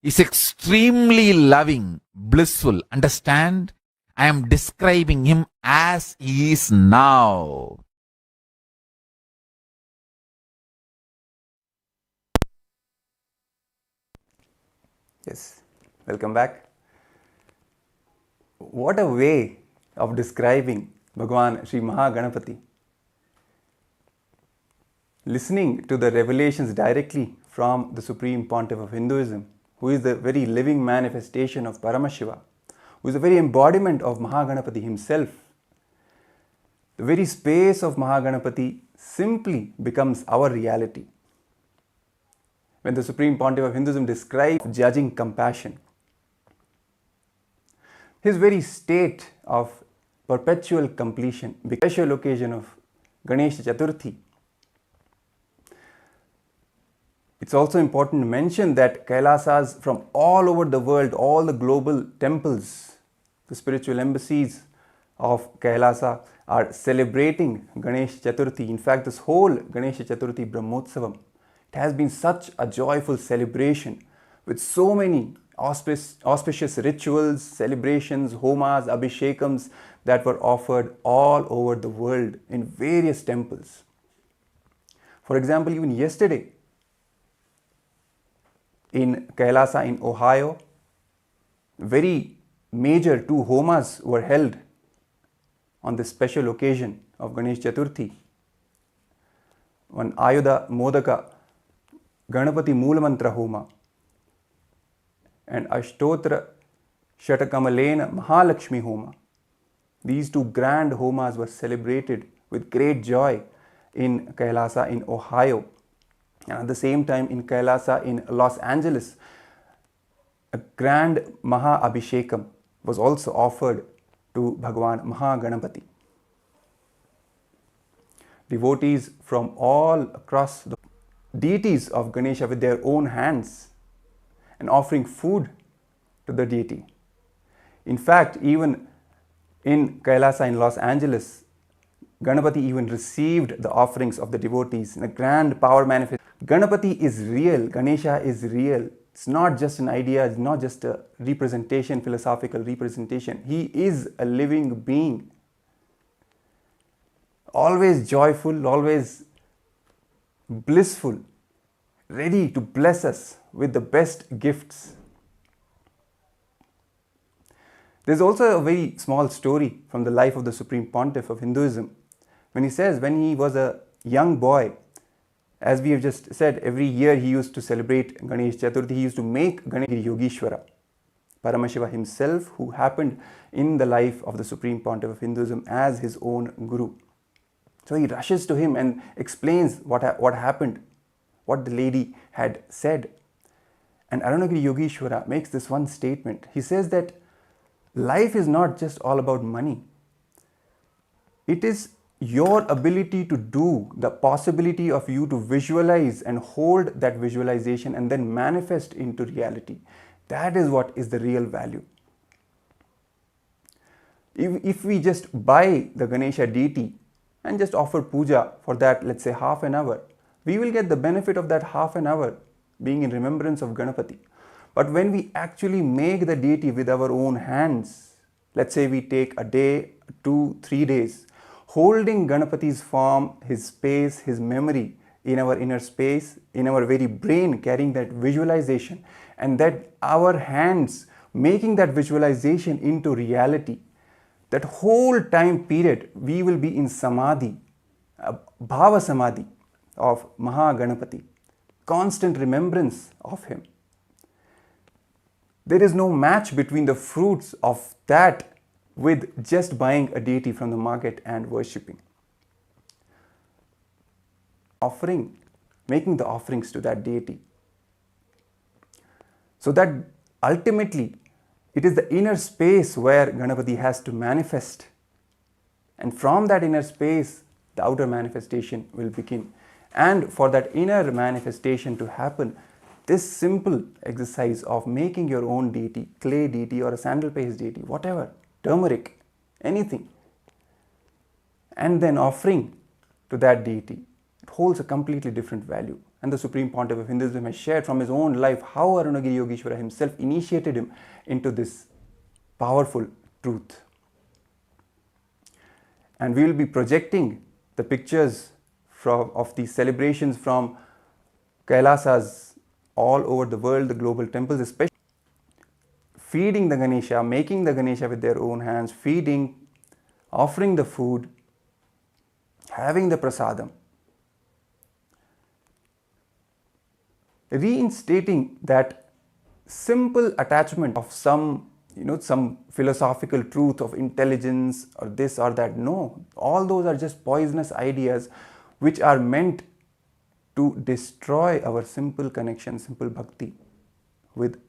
is extremely loving, blissful. Understand? I am describing him as he is now. Yes, welcome back. What a way of describing Bhagavan Sri Maha Ganapathi. Listening to the revelations directly from the Supreme Pontiff of Hinduism, who is the very living manifestation of Paramashivam, who is the very embodiment of Maha Ganapathi himself. The very space of Maha Ganapathi simply becomes our reality. When the Supreme Pontiff of Hinduism describes judging compassion, his very state of perpetual completion, the special occasion of Ganesha Chathurthi. It's also important to mention that Kailasas from all over the world, all the global temples, the spiritual embassies of Kailasa are celebrating Ganesh Chathurthi. In fact, this whole Ganesha Chathurthi Brahmotsavam, it has been such a joyful celebration with so many auspicious rituals, celebrations, homas, abhishekams that were offered all over the world in various temples. For example, even yesterday in Kailasa in Ohio, very major 2 homas were held on this special occasion of Ganesh Chaturthi. One Ayudha Modaka Ganapati Moolamantra Homa and Ashtotra Shatakamalena Mahalakshmi Homa. These 2 grand homas were celebrated with great joy in Kailasa in Ohio. And at the same time in Kailasa in Los Angeles, a grand Maha Abhishekam was also offered to Bhagavan Maha Ganapathi. Devotees from all across the deities of Ganesha with their own hands and offering food to the deity. In fact, even in Kailasa in Los Angeles, Ganapati even received the offerings of the devotees in a grand power manifest. Ganapati is real, Ganesha is real. It's not just an idea, it's not just a representation, philosophical representation. He is a living being. Always joyful, always blissful, ready to bless us with the best gifts. There's also a very small story from the life of the Supreme Pontiff of Hinduism. When he says when he was a young boy, as we have just said, every year he used to celebrate Ganesh Chaturthi, he used to make Ganesh Yogeshwara, Paramashivam himself, who happened in the life of the Supreme Pontiff of Hinduism as his own guru. So he rushes to him and explains what happened, what the lady had said. And Arunagiri Yogeshwara makes this one statement. He says that life is not just all about money. It is your ability to do, the possibility of you to visualize and hold that visualization and then manifest into reality. That is what is the real value. If we just buy the Ganesha deity and just offer puja for that, let's say half an hour, we will get the benefit of that half an hour being in remembrance of Ganapati. But when we actually make the deity with our own hands, let's say we take a day, 2, 3 days, holding Ganapati's form, his space, his memory in our inner space, in our very brain, carrying that visualization, and that our hands making that visualization into reality, that whole time period we will be in samadhi, bhava samadhi of Maha Ganapathi, constant remembrance of him. There is no match between the fruits of that with just buying a deity from the market and worshipping. Offering, making the offerings to that deity. So that ultimately it is the inner space where Ganapati has to manifest. And from that inner space, the outer manifestation will begin. And for that inner manifestation to happen, this simple exercise of making your own deity, clay deity or a sandal paste deity, whatever, turmeric, anything, and then offering to that deity, it holds a completely different value. and the Supreme Pontiff of Hinduism has shared from his own life how Arunagiri Yogeshwara himself initiated him into this powerful truth. And we will be projecting the pictures of these celebrations from Kailasas all over the world, the global temples, especially feeding the Ganesha, making the Ganesha with their own hands, feeding, offering the food, having the prasadam, reinstating that simple attachment of some philosophical truth of intelligence or this or that. No, all those are just poisonous ideas which are meant to destroy our simple connection, simple bhakti with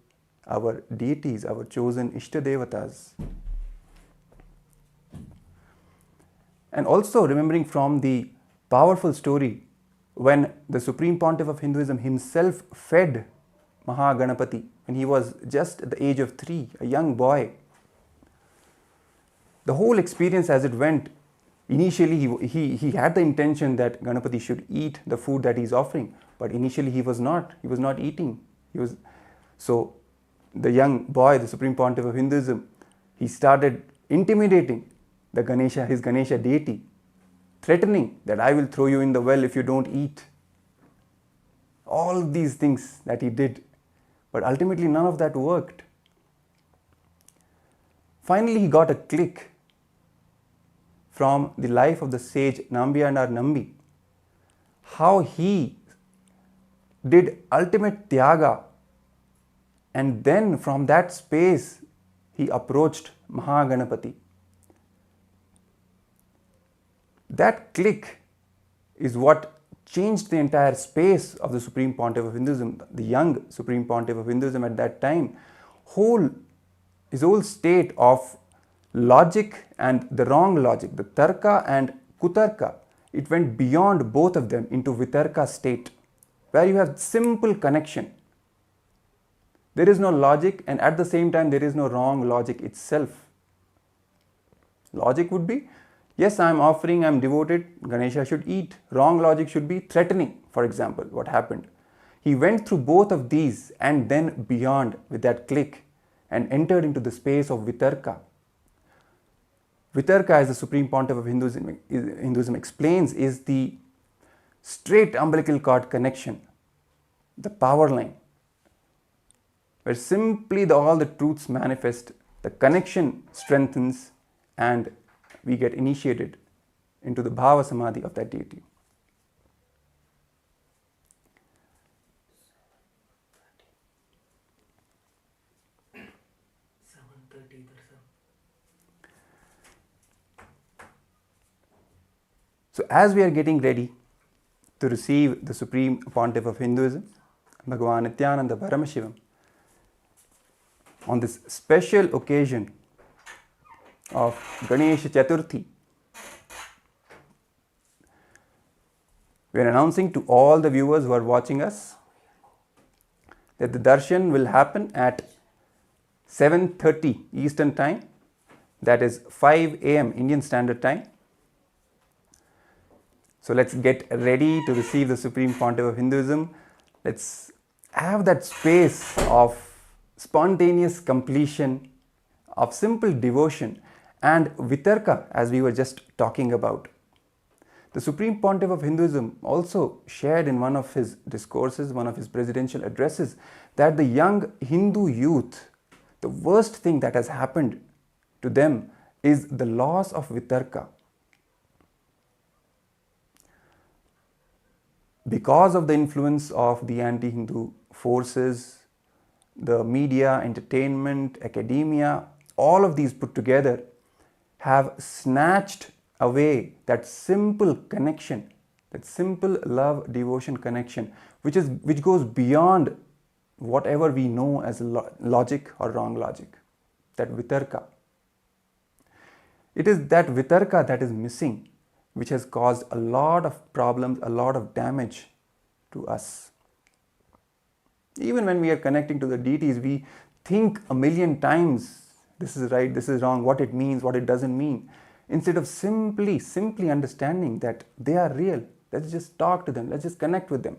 our deities, our chosen Ishtadevatas. And also remembering from the powerful story when the Supreme Pontiff of Hinduism himself fed Maha Ganapathi when he was just at the age of 3, a young boy. The whole experience as it went, initially he had the intention that Ganapati should eat the food that he's offering, but initially he was not eating. So the young boy, the Supreme Pontiff of Hinduism, he started intimidating the Ganesha, his Ganesha deity, threatening that I will throw you in the well if you don't eat. All these things that he did, but ultimately none of that worked. Finally, he got a click from the life of the sage Nambiyanar Nambi, how he did ultimate tyaga, and then from that space he approached Maha Ganapathi. That click is what changed the entire space of the Supreme Pontiff of Hinduism, the young Supreme Pontiff of Hinduism at that time. His whole state of logic and the wrong logic, the tarka and kutarka, it went beyond both of them into vitarka state, where you have simple connection. There is no logic, and at the same time there is no wrong logic itself. Logic would be, yes, I am offering, I am devoted, Ganesha should eat. Wrong logic should be threatening, for example, what happened. He went through both of these and then beyond with that click and entered into the space of vitarka. Vitarka, as the Supreme Pontiff of Hinduism explains, is the straight umbilical cord connection, the power line, where simply all the truths manifest, the connection strengthens, and we get initiated into the bhava samadhi of that deity. So as we are getting ready to receive the Supreme Pontiff of Hinduism, Bhagavan Nithyananda Paramashivam, on this special occasion of Ganesha Chathurthi, we are announcing to all the viewers who are watching us that the darshan will happen at 7:30 Eastern Time, that is 5 a.m. Indian Standard Time. So let's get ready to receive the Supreme Pontiff of Hinduism. Let's have that space of spontaneous completion, of simple devotion and vitarka, as we were just talking about. The Supreme Pontiff of Hinduism also shared in one of his discourses, one of his presidential addresses, that the young Hindu youth, the worst thing that has happened to them is the loss of vitarka. Because of the influence of the anti-Hindu forces, the media, entertainment, academia, all of these put together have snatched away that simple connection, that simple love, devotion connection, which goes beyond whatever we know as logic or wrong logic, that vitarka. It is that vitarka that is missing, which has caused a lot of problems, a lot of damage to us. Even when we are connecting to the deities, we think a million times, this is right, this is wrong, what it means, what it doesn't mean, instead of simply understanding that they are real. Let's just talk to them, let's just connect with them.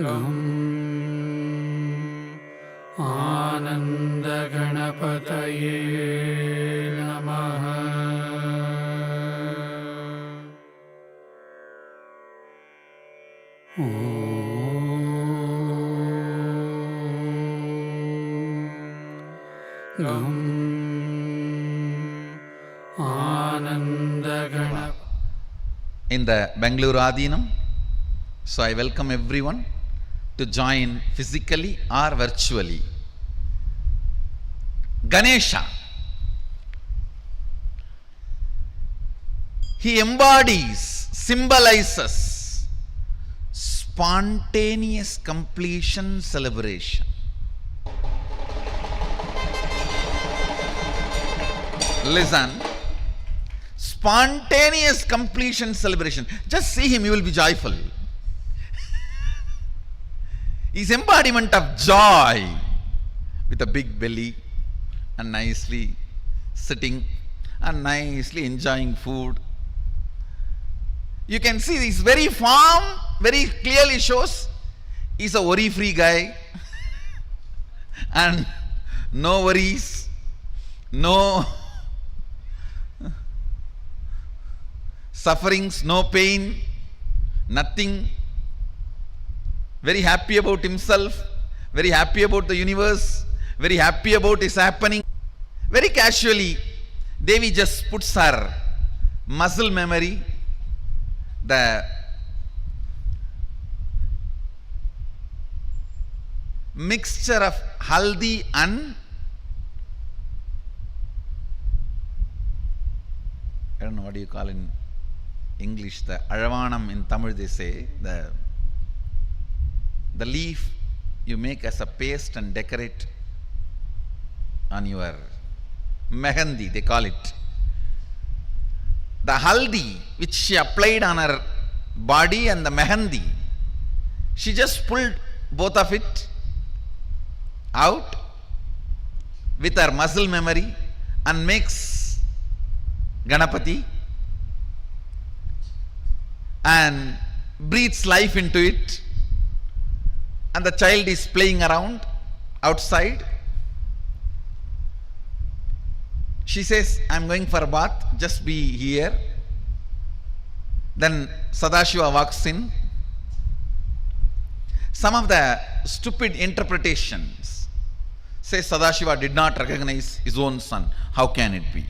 गं आनन्दगणपतये नमः Gam Anandagana. In the Bangalore Adinam. So I welcome everyone to join physically or virtually. Ganesha. He embodies, symbolizes spontaneous completion celebration. Listen. Spontaneous completion celebration. Just see him, you will be joyful. He's embodiment of joy with a big belly and nicely sitting and nicely enjoying food. You can see his very form very clearly shows he's a worry-free guy and no worries, no sufferings, no pain, nothing. Very happy about himself, very happy about the universe, very happy about his happening. Very casually, Devi just puts her muscle memory, the mixture of haldi and I don't know what do you call in English, the Aravanam in Tamil they say, the leaf you make as a paste and decorate on your mehendi, they call it. The haldi which she applied on her body and the mehendi, she just pulled both of it out with her muscle memory and makes Ganapathi and breathes life into it, and the child is playing around outside. She says, I'm going for a bath, just be here. Then Sadashiva walks in. Some of the stupid interpretations say Sadashiva did not recognize his own son. How can it be?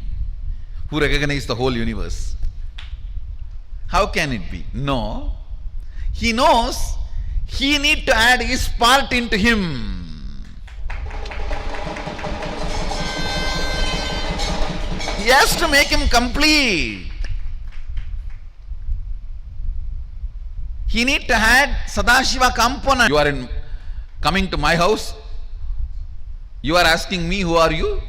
Who recognized the whole universe? How can it be? No. He knows he need to add his part into him. He has to make him complete. He need to add Sadashiva component. You are coming to my house. You are asking me, who are you?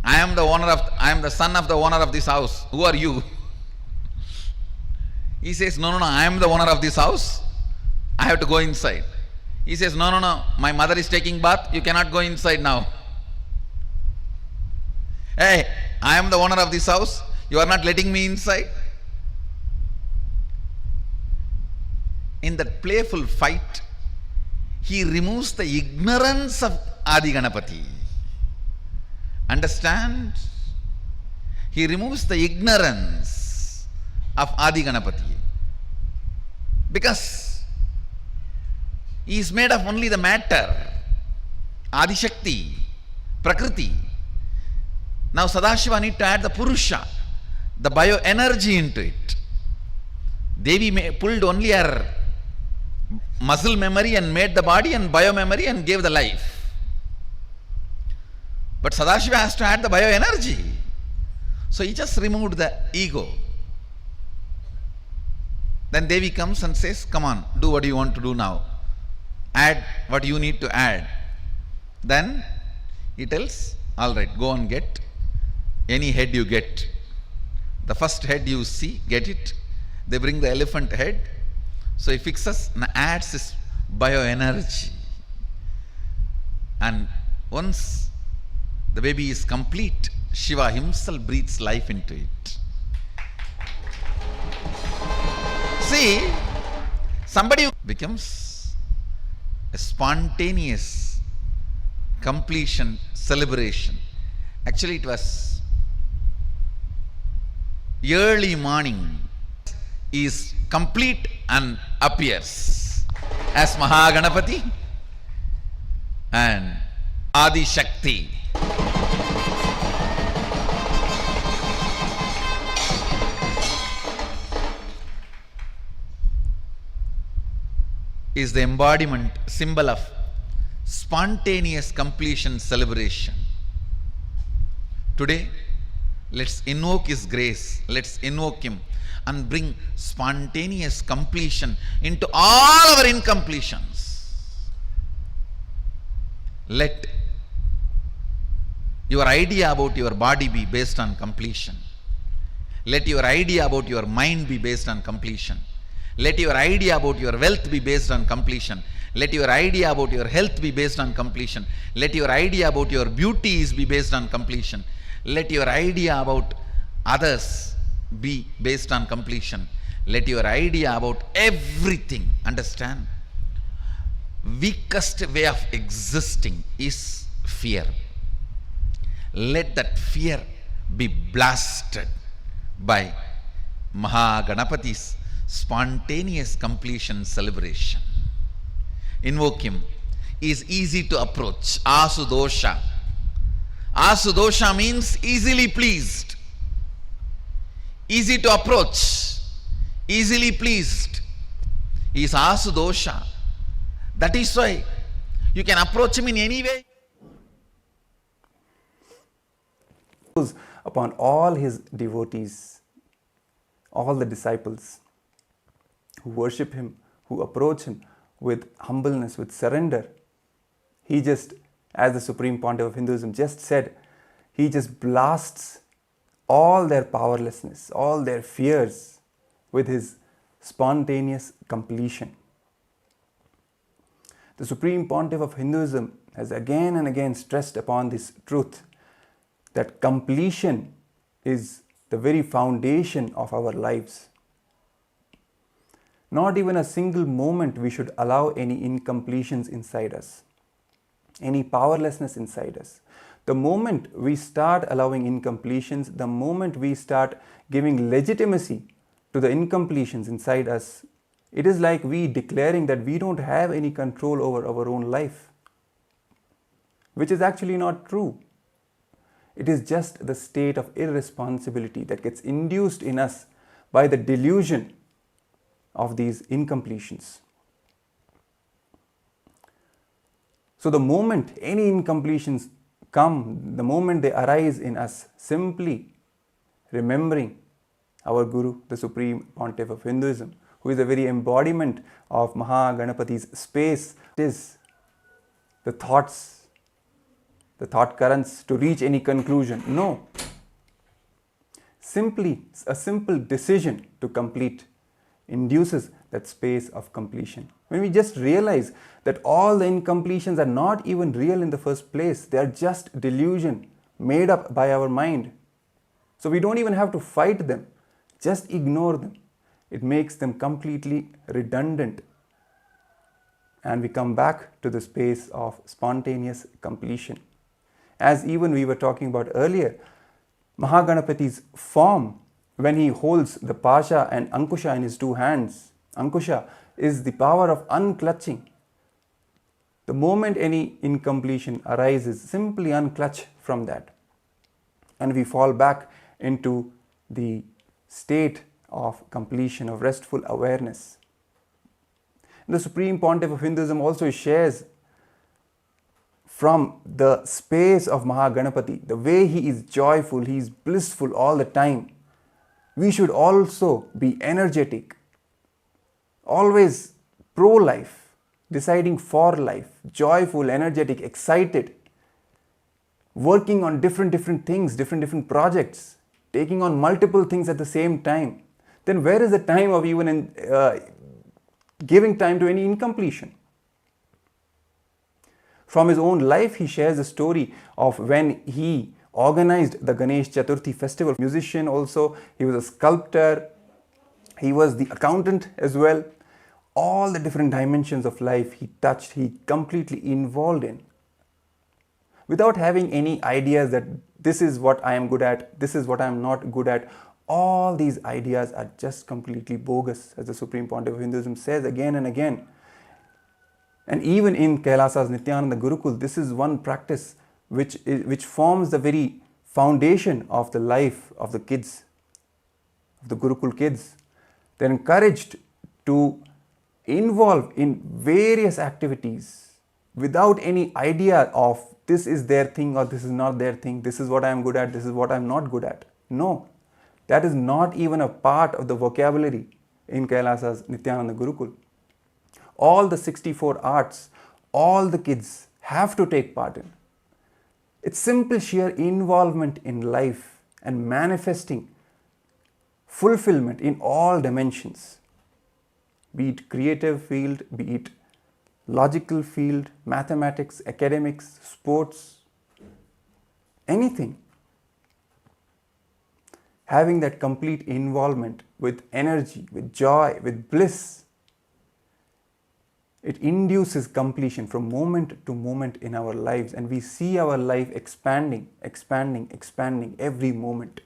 I am the son of the owner of this house. Who are you? He says, no, I am the owner of this house. I have to go inside. He says, no, my mother is taking bath. You cannot go inside now. Hey, I am the owner of this house. You are not letting me inside. In that playful fight, he removes the ignorance of Adi Ganapathi. Understand? He removes the ignorance of Adi Ganapathi. Because he is made of only the matter, Adi Shakti, Prakriti. Now Sadashiva need to add the Purusha, the bioenergy into it. Devi pulled only her muscle memory and made the body and biomemory and gave the life. But Sadashiva has to add the bioenergy. So he just removed the ego. Then Devi comes and says, come on, do what you want to do now. Add what you need to add. Then he tells, all right, go and get any head you get. The first head you see, get it. They bring the elephant head. So he fixes and adds his bioenergy. And once the baby is complete, Shiva himself breathes life into it. See, somebody becomes a spontaneous completion celebration. Actually, it was early morning. He is complete and appears as Maha Ganapathi and Adi Shakti. Is the embodiment, symbol of spontaneous completion celebration. Today, let's invoke His grace, let's invoke Him and bring spontaneous completion into all our incompletions. Let your idea about your body be based on completion. Let your idea about your mind be based on completion. Let your idea about your wealth be based on completion. Let your idea about your health be based on completion. Let your idea about your beauties be based on completion. Let your idea about others be based on completion. Let your idea about everything, understand? Weakest way of existing is fear. Let that fear be blasted by Maha Ganapathi's spontaneous completion celebration. Invoke him. He is easy to approach. Asudosha. Asudosha means easily pleased. Easy to approach. Easily pleased. He is Asudosha. That is why you can approach him in any way. Upon all his devotees, all the disciples who worship him, who approach him with humbleness, with surrender, he just, as the Supreme Pontiff of Hinduism just said, he just blasts all their powerlessness, all their fears with his spontaneous completion. The Supreme Pontiff of Hinduism has again and again stressed upon this truth that completion is the very foundation of our lives. Not even a single moment we should allow any incompletions inside us, any powerlessness inside us. The moment we start allowing incompletions, the moment we start giving legitimacy to the incompletions inside us, it is like we declaring that we don't have any control over our own life, which is actually not true. It is just the state of irresponsibility that gets induced in us by the delusion of these incompletions. So the moment any incompletions come, the moment they arise in us, simply remembering our Guru, the Supreme Pontiff of Hinduism, who is the very embodiment of Maha Ganapathi's space, is the thoughts, the thought currents to reach any conclusion. No. Simply a simple decision to complete induces that space of completion. When we just realize that all the incompletions are not even real in the first place, they are just delusion made up by our mind. So we don't even have to fight them, just ignore them. It makes them completely redundant. And we come back to the space of spontaneous completion. As even we were talking about earlier, Maha Ganapathi's form, when he holds the Pasha and Ankusha in his two hands, Ankusha is the power of unclutching. The moment any incompletion arises, simply unclutch from that. And we fall back into the state of completion, of restful awareness. The Supreme Pontiff of Hinduism also shares from the space of Maha Ganapathi, the way he is joyful, he is blissful all the time. We should also be energetic, always pro-life, deciding for life, joyful, energetic, excited, working on different things, different projects, taking on multiple things at the same time. Then where is the time of even giving time to any incompletion? From his own life, he shares a story of when he organized the Ganesh Chathurthi festival. Musician also, he was a sculptor, he was the accountant as well. All the different dimensions of life he touched, he completely involved in. Without having any ideas that this is what I am good at, this is what I am not good at. all these ideas are just completely bogus, as the Supreme Pontiff of Hinduism says again and again. And even in Kailasa's Nithyananda Gurukul, this is one practice which forms the very foundation of the life of the kids, of the Gurukul kids. They're encouraged to involve in various activities without any idea of this is their thing or this is not their thing, this is what I am good at, this is what I am not good at. No, that is not even a part of the vocabulary in Kailasa's Nithyananda Gurukul. All the 64 arts, all the kids have to take part in. It's simple sheer involvement in life and manifesting fulfillment in all dimensions, be it creative field, be it logical field, mathematics, academics, sports, anything. Having that complete involvement with energy, with joy, with bliss, it induces completion from moment to moment in our lives, and we see our life expanding, expanding, expanding every moment.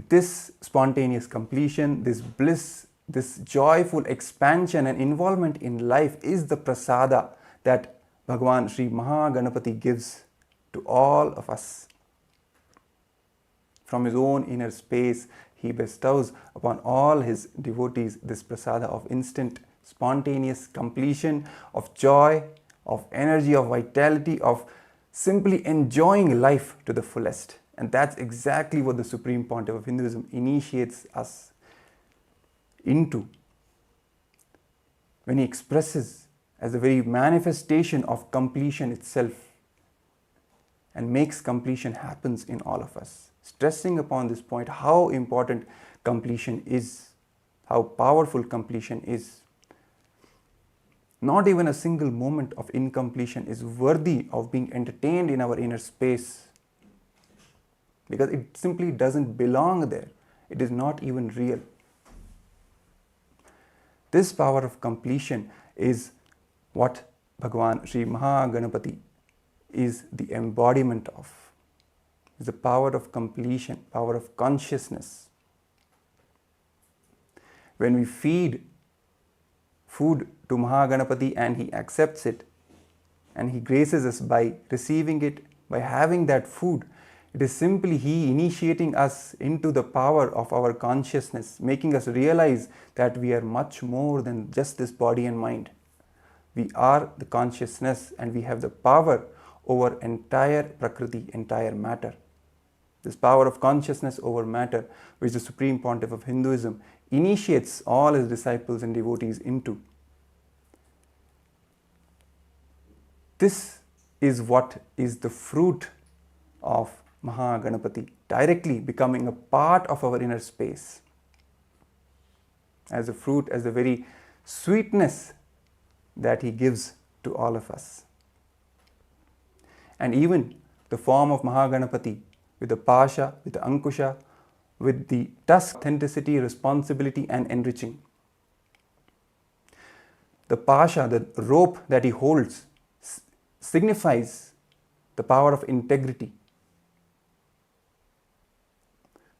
This spontaneous completion, this bliss, this joyful expansion and involvement in life is the prasada that Bhagavan Sri Maha Ganapathi gives to all of us. From his own inner space, he bestows upon all his devotees this prasada of instant, spontaneous completion, of joy, of energy, of vitality, of simply enjoying life to the fullest. And that's exactly what the Supreme Pontiff of Hinduism initiates us into when he expresses as the very manifestation of completion itself and makes completion happens in all of us. Stressing upon this point how important completion is, how powerful completion is. Not even a single moment of incompletion is worthy of being entertained in our inner space, because it simply doesn't belong there. It is not even real. This power of completion is what Bhagavan Sri Maha Ganapathi is the embodiment of. It's the power of completion, power of consciousness. When we feed food to Maha Ganapathi and he accepts it and he graces us by receiving it, by having that food, it is simply he initiating us into the power of our consciousness, making us realize that we are much more than just this body and mind. We are the consciousness and we have the power over entire Prakriti, entire matter. This power of consciousness over matter, which the Supreme Pontiff of Hinduism initiates all his disciples and devotees into. This is what is the fruit of Maha Ganapathi, directly becoming a part of our inner space. As a fruit, as the very sweetness that he gives to all of us. And even the form of Maha Ganapathi, with the pasha, with the ankusha, with the tusk, authenticity, responsibility and enriching. The pasha, the rope that he holds, signifies the power of integrity,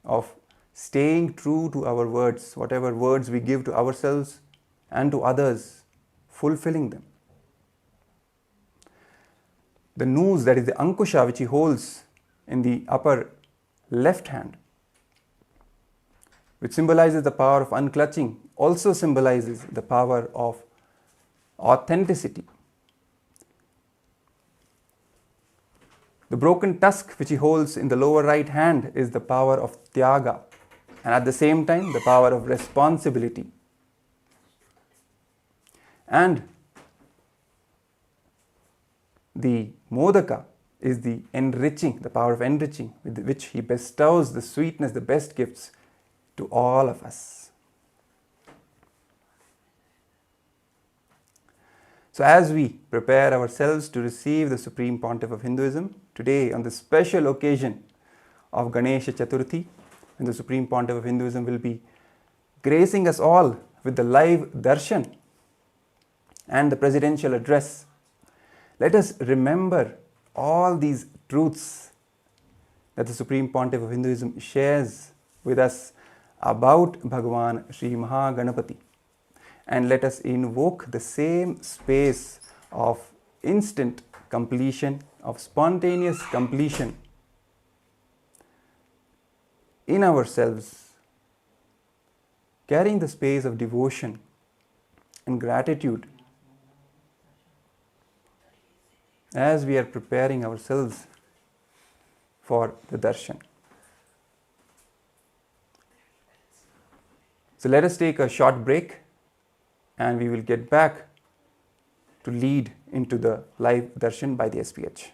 of staying true to our words, whatever words we give to ourselves and to others, fulfilling them. The noose, that is the ankusha, which he holds in the upper left hand, which symbolizes the power of unclutching, also symbolizes the power of authenticity. The broken tusk which he holds in the lower right hand is the power of tyaga, and at the same time the power of responsibility. And the modaka is the enriching, the power of enriching, with which he bestows the sweetness, the best gifts to all of us. So as we prepare ourselves to receive the Supreme Pontiff of Hinduism, today on the special occasion of Ganesha Chathurthi, when the Supreme Pontiff of Hinduism will be gracing us all with the live Darshan and the presidential address, let us remember all these truths that the Supreme Pontiff of Hinduism shares with us about Bhagavan Sri Maha Ganapathi. And let us invoke the same space of instant completion, of spontaneous completion in ourselves, carrying the space of devotion and gratitude as we are preparing ourselves for the Darshan. So let us take a short break and we will get back to lead into the live Darshan by the SPH.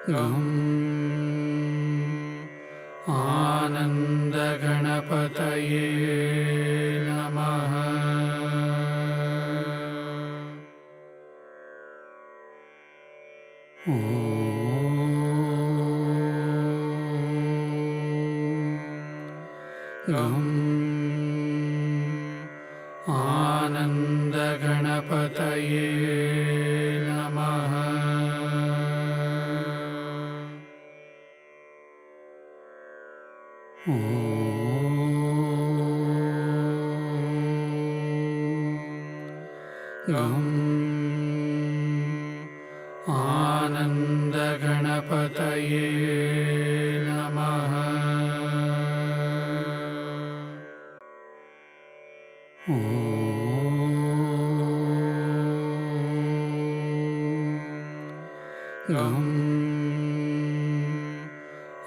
Gam Ananda Ganapataye Namaha. Gam Ananda Ganapataye Namaha. Gam Ananda Ganapataye Namaha. Gam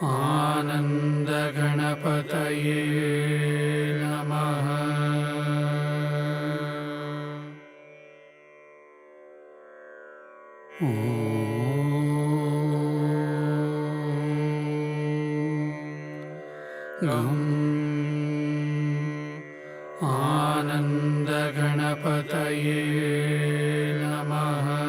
Ananda Ganapataye Namaha. Gam Ananda Ganapataye Namaha.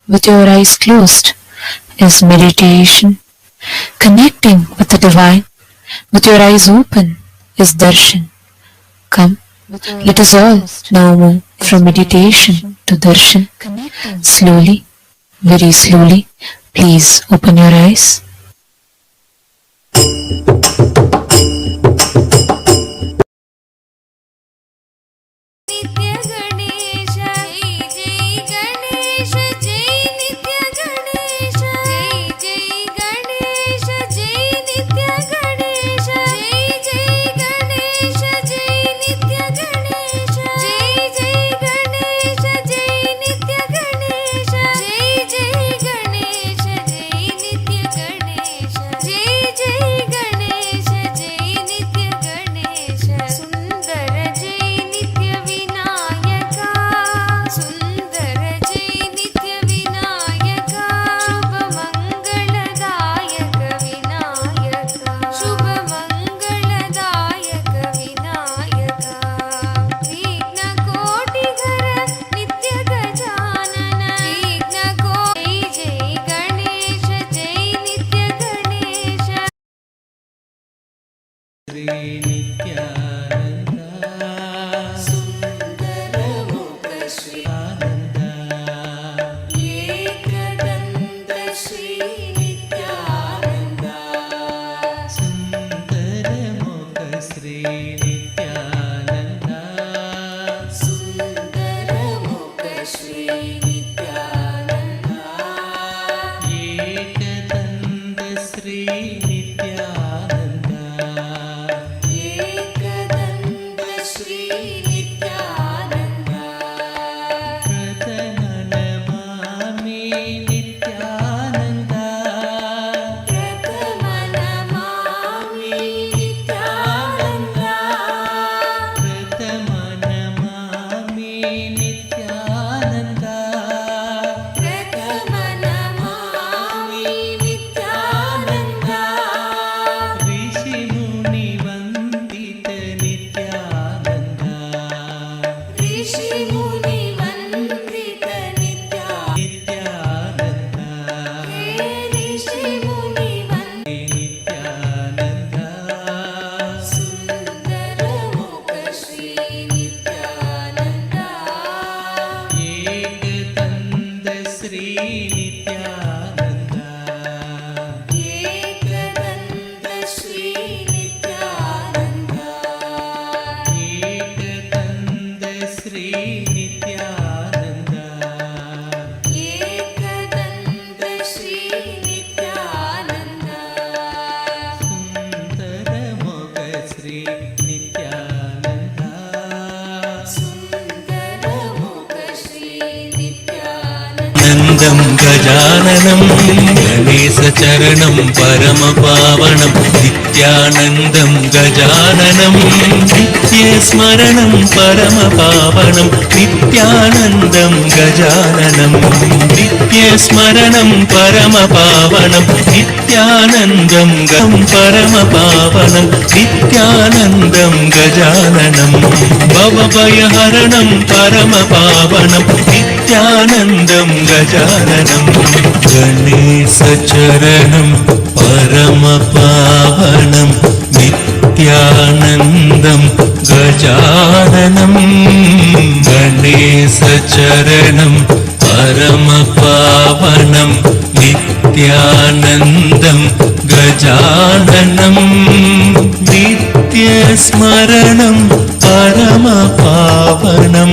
with your eyes closed is meditation. Connecting with the divine with your eyes open is darshan. Come, let us all now move from meditation to darshan. Slowly, very slowly, please open your eyes. Nitya Ganesha, Jai Ganesha, Jai Nitya Ganesha, Jai Ganesha, Jai Nitya Ganesha, Jai Ganesha, Jai Nitya Ganesha, Jai Ganesha, Jai Nitya Ganesha, Jai Ganesha, Jai Nitya Ganesha, Jai Ganesha, Jai Nitya Ganesha, Sundara Jai Nitya Vinayaka, Sundara Jai Nitya Vinayaka, Shubha Mangaladayaka Vinayaka, Shubha Mangaladayaka Vinayaka, Vigna Koti Ghara Nitya Gajanana, Vigna Koti Jai Ganesha, Jai Nitya Ganesha. Sundaramukha Shri Ekadanta Shri Nithyananda, Sundaramukha Shri Nithyananda, Ekadanta Shri Nithyananda, Pratamanamami Nithyananda, Pratamanamami Nithyananda, Rishi Muni Vandita Nithyananda, Hey Rishi Muni Vandita, Sundaramukha Shri Nithyananda, Ekadanta Shri Nithyananda, Ekadanta Shri Nithyananda, Sundaramukha Shri Nithyananda, Nandam గజాననం Ganesha చరణం పరమ పావనం నిత్యానందం గజాననం నిత్య స్మరణం పరమ పావనం నిత్యానందం గజాననం నిత్య స్మరణం పరమ పావనం నిత్యానందం గం పరమ పావనం నిత్యానందం గజాననం భవభయహరణం పరమ పావనం నిత్యానందం గజాననం గణేశ చరణం పరమ పావనం నిత్యానందం గజాననం గణేశ చరణం పరమ పావనం నిత్యానందం గజాననం నిత్య స్మరణం పరమ పావనం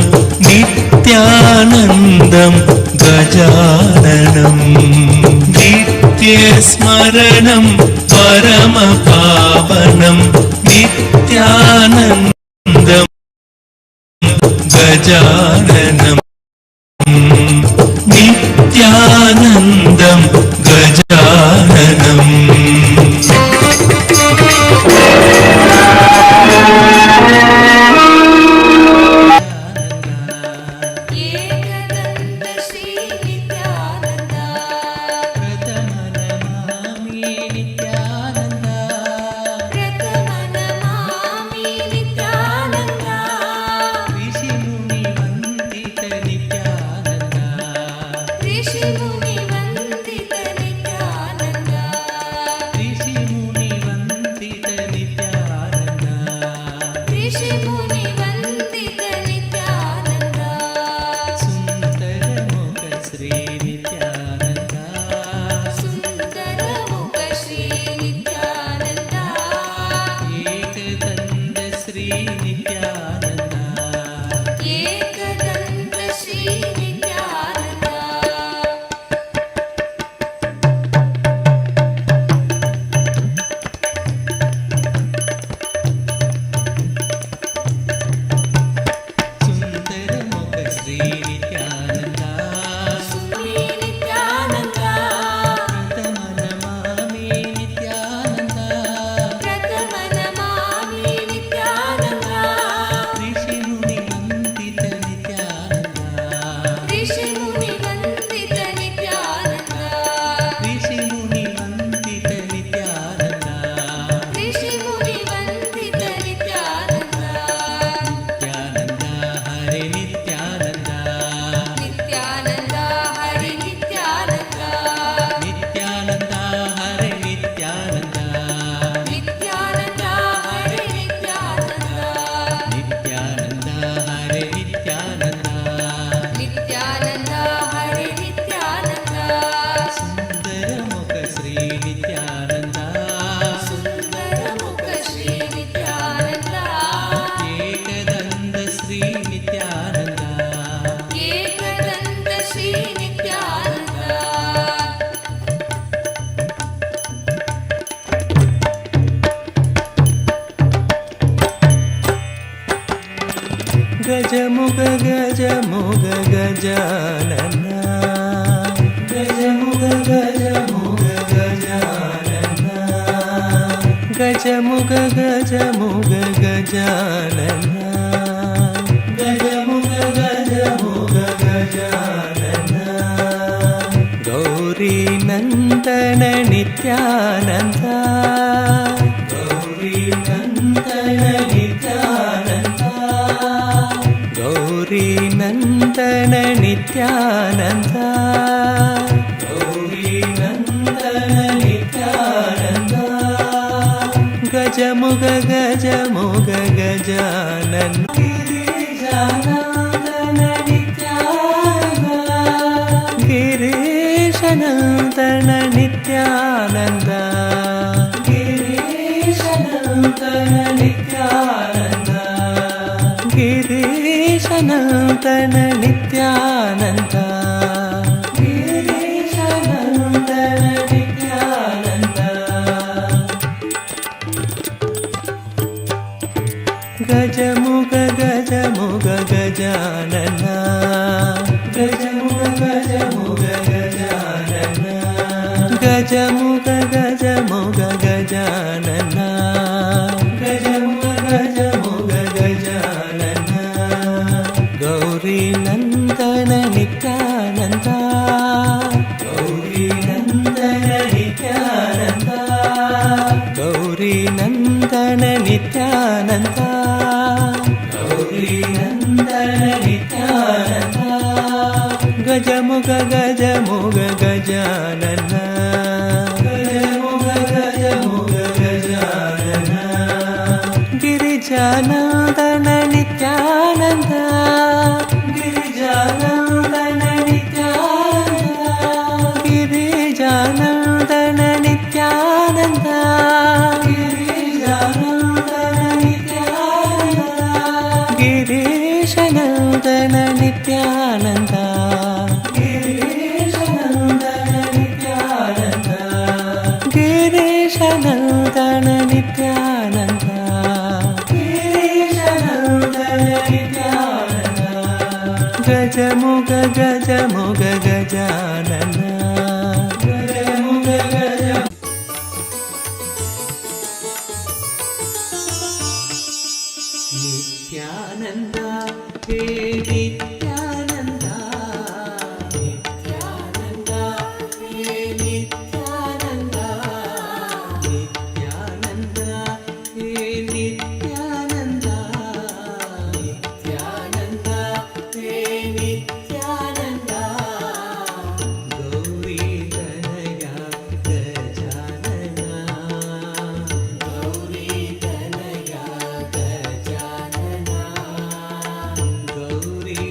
నిత్యానందం గజాననం నిత్య స్మరణం పరమ పావనం నిత్యానందం గజాననం నిత్యానందం గజాననం Ekadanta Shri Nithyananda, Pratamanamami Nithyananda, Rishi Muni గజముగ గజముగ Gajanana గజముగ గజముగ Gajanana గజముగ గజముగ Gajanana గజముగ గజముగ Gajanana Gauri నందన నిత్యానంద గౌరీ నందన నిత్యానంద గౌరీ నందన నిత్యానంద గౌరీ నందన నిత్యానంద గజముగ గజముగ గజానన గిరిజానందన నిత్యానంద గిరీశనందన నిత్యానంద గిరీశనందన నిత్యానంద గిరీశనందన నిత్యానంద గిరీశనందన నిత్యానంద గజముగ గజముగ గజానన గజముగ గజముగ గజానన గజముగ గజముగ గజానన గజముగ గజముగ గజానన గౌరీ నందన నిత్యానంద గౌరీ నందన నిత్యానంద గౌరీ నందన నిత్యానంద గౌరీ నందన నిత్యానంద గజముగ గజముగ గజానన గజముగ గజముగ గజానన గిరిజానందన నిత్యానంద గిరిజానందన నిత్యానంద గిరిజానందన నిత్యానంద గిరిజానందన నిత్యానంద గిరీశనందన నిత్యానంద గిరీశనందన నిత్యానంద గిరీశనందన నిత్యానంద గిరీశనందన నిత్యానంద గజముగ గజముగ గజానన గజముగ గజ నిత్యానంద హే నిత్యానంద నిత్యానంద హే నిత్యానంద నిత్యానంద హే నిత్యానంద నిత్యానంద హే నిత్యానంద గౌరీ తనయ గజానన గౌరీ తనయ గజానన గౌరీ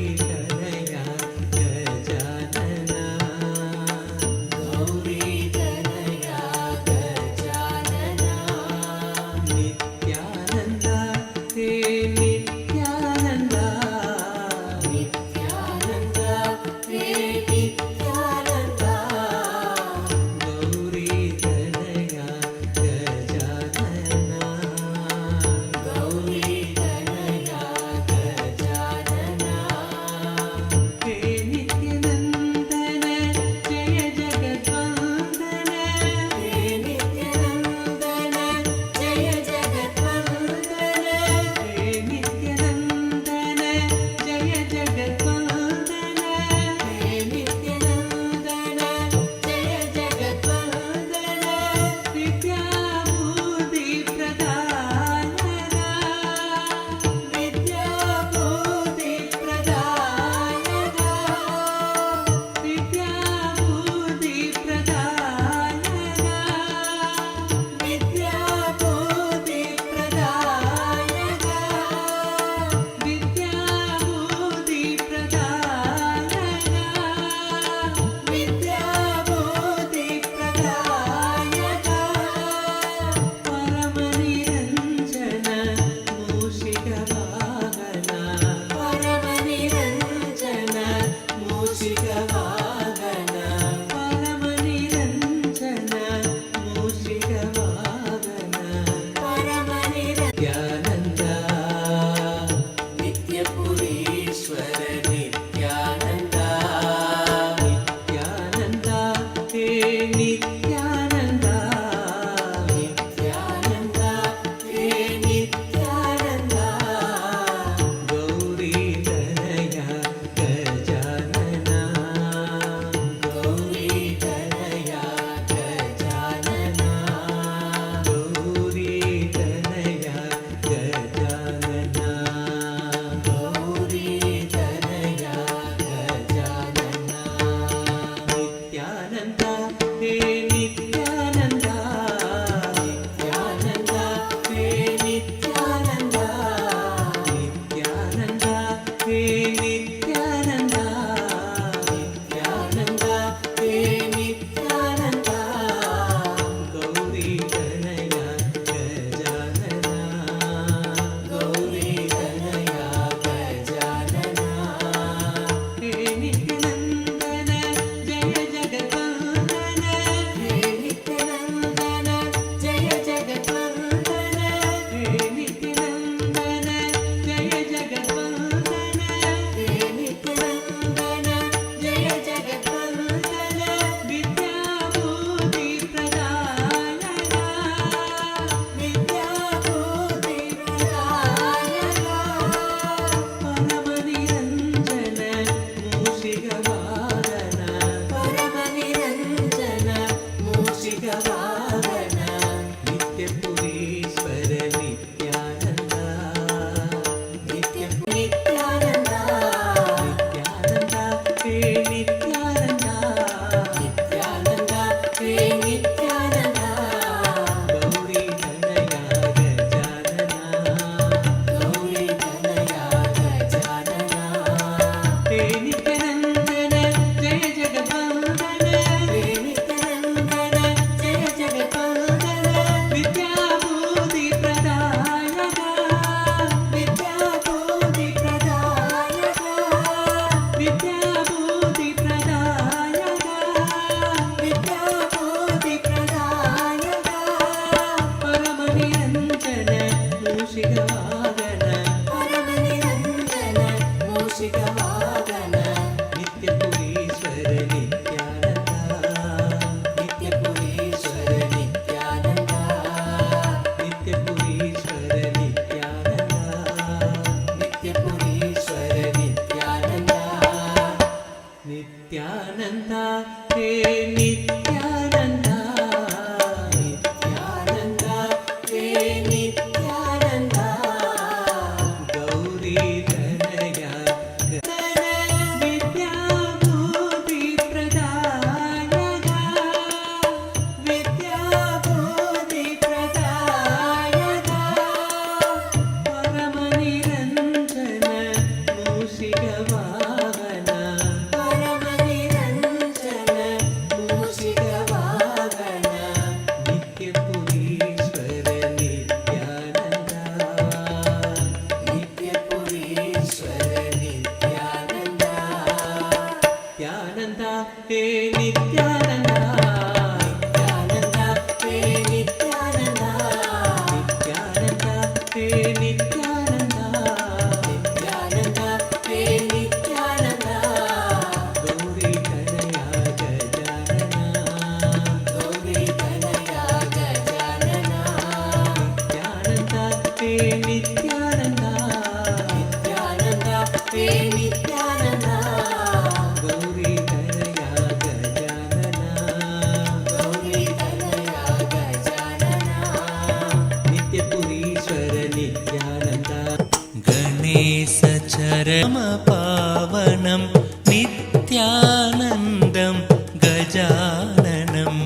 परमपावनं नित्यानन्दं गजाननं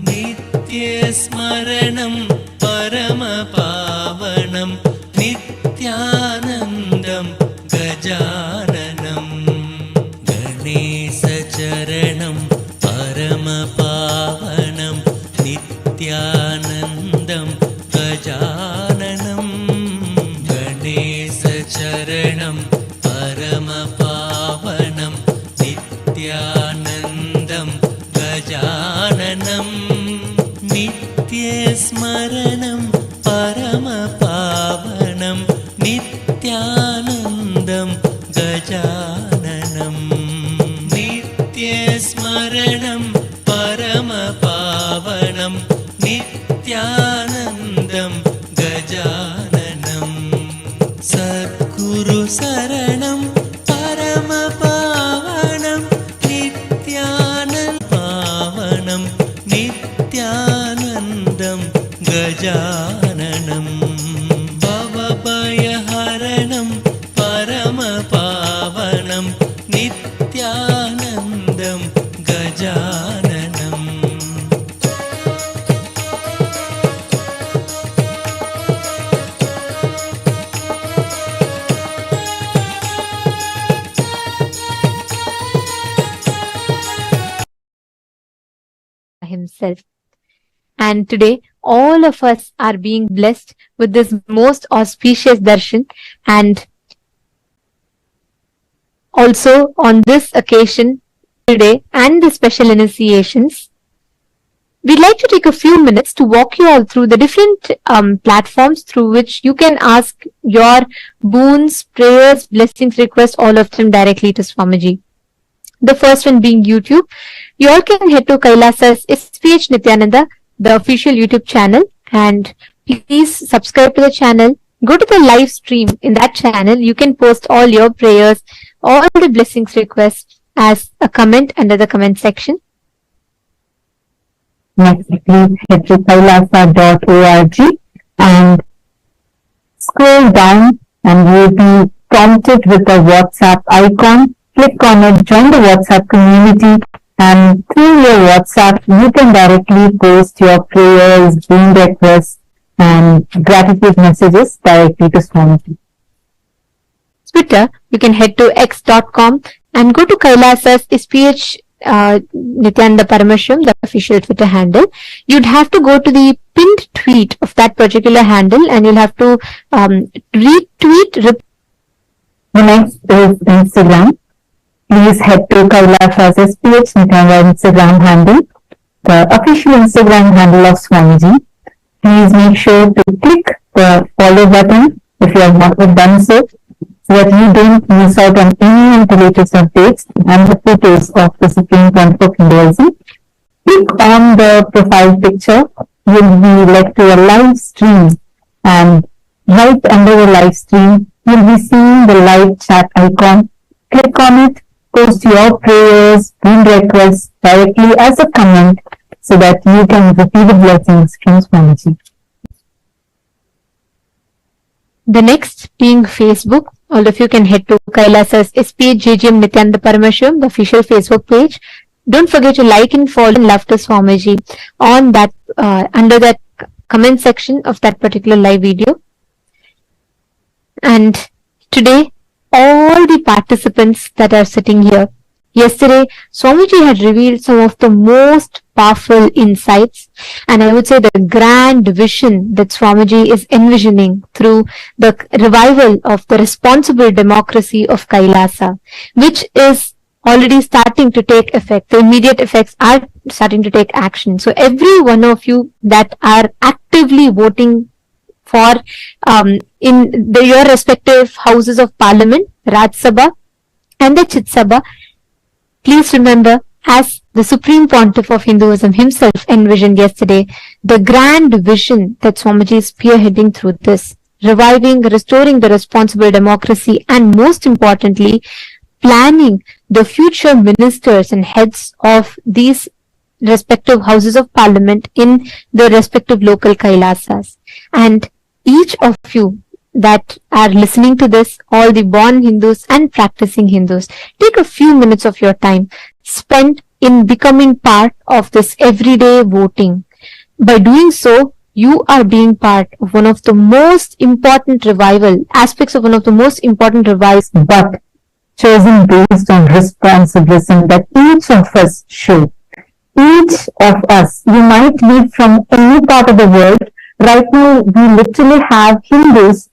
नित्यस्मरणं परमपावनं नित्यानन्दं गजाननं गणेशचरणं परमपावनं नित्यानन्दं गजाननं गणेशचरणं परमपावनं नित्यानन्दं गजाननं नित्यस्मरणं परमपावनं नित्यानन्दं गजाननं नित्यस्मरणं परमपावनं नित्यानन्दं गजाननं सद्गुरु शरणं परमपावनं नित्यानन्दं नित्यानन्दं गजाननं भवभयहरणं परमपावनं नित्यानन्दं गजाननम् himself. And today, all of us are being blessed with this most auspicious darshan. And also on this occasion today and the special initiations, we'd like to take a few minutes to walk you all through the different platforms through which you can ask your boons, prayers, blessings, requests, all of them directly to Swamiji. The first one being YouTube. You all can head to KAILASA's SPH Nithyananda, the official YouTube channel, and please subscribe to the channel. Go to the live stream in that channel. You can post all your prayers, all the blessings requests as a comment under the comment section. Next, please head to kailasa.org and scroll down and you'll be prompted with a WhatsApp icon. Click on it, join the WhatsApp community, and through your WhatsApp, you can directly post your prayers, dream requests, and gratitude messages directly to Swamiji. Twitter, you can head to x.com and go to KAILASA's SPH Nithyananda Paramashivam, the official Twitter handle. You'd have to go to the pinned tweet of that particular handle and you'll have to retweet. The next is Instagram. Please head to KAILASA's SPH Nithyananda Instagram handle, the official Instagram handle of Swamiji. Please make sure to click the follow button if you have not done so that you don't miss out on any of the latest updates and the photos of the Supreme Pontiff of Hinduism. Click on the profile picture. You'll be led to a live stream, and right under the live stream, you'll be seeing the live chat icon. Click on it, post your prayers, dream requests directly as a comment so that you can receive the blessings from Swamiji. The next being Facebook. All of you can head to KAILASA's SPH Nithyananda Paramashivam, the official Facebook page. Don't forget to like and follow and love to Swamiji on that under that comment section of that particular live video. And today, all the participants that are sitting here, yesterday, Swamiji had revealed some of the most powerful insights, and I would say the grand vision that Swamiji is envisioning through the revival of the responsible democracy of Kailasa, which is already starting to take effect. The immediate effects are starting to take action. So every one of you that are actively voting for your respective houses of parliament, Raj Sabha and the Chit Sabha, please remember, as the Supreme Pontiff of Hinduism himself envisioned yesterday, the grand vision that Swamiji is spearheading through this, reviving, restoring the responsible democracy, and most importantly, planning the future ministers and heads of these respective houses of parliament in the respective local Kailasas. And each of you that are listening to this, all the born Hindus and practicing Hindus, take a few minutes of your time spent in becoming part of this everyday voting. By doing so, you are being part of one of the most important aspects of one of the most important revivals, but chosen based on responsibility that each of us show. Each of us, you might be from any part of the world. Right now, we literally have Hindus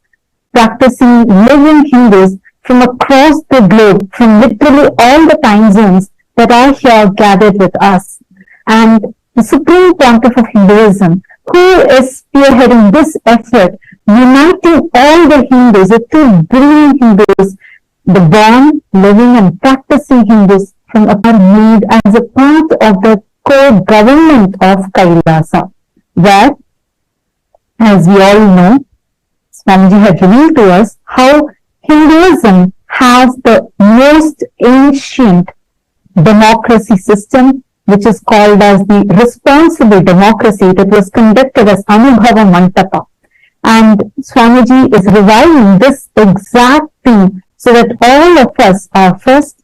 practicing, living Hindus from across the globe, from literally all the time zones that are here gathered with us. And the Supreme Pontiff of Hinduism, who is spearheading this effort, uniting all the Hindus, the two brilliant Hindus, the born, living and practicing Hindus from are made as a part of the core government of Kailasa, where, as we all know, Swamiji had revealed to us how Hinduism has the most ancient democracy system, which is called as the responsible democracy. It was conducted as Anubhava Mantapa. And Swamiji is reviving this exact thing so that all of us are first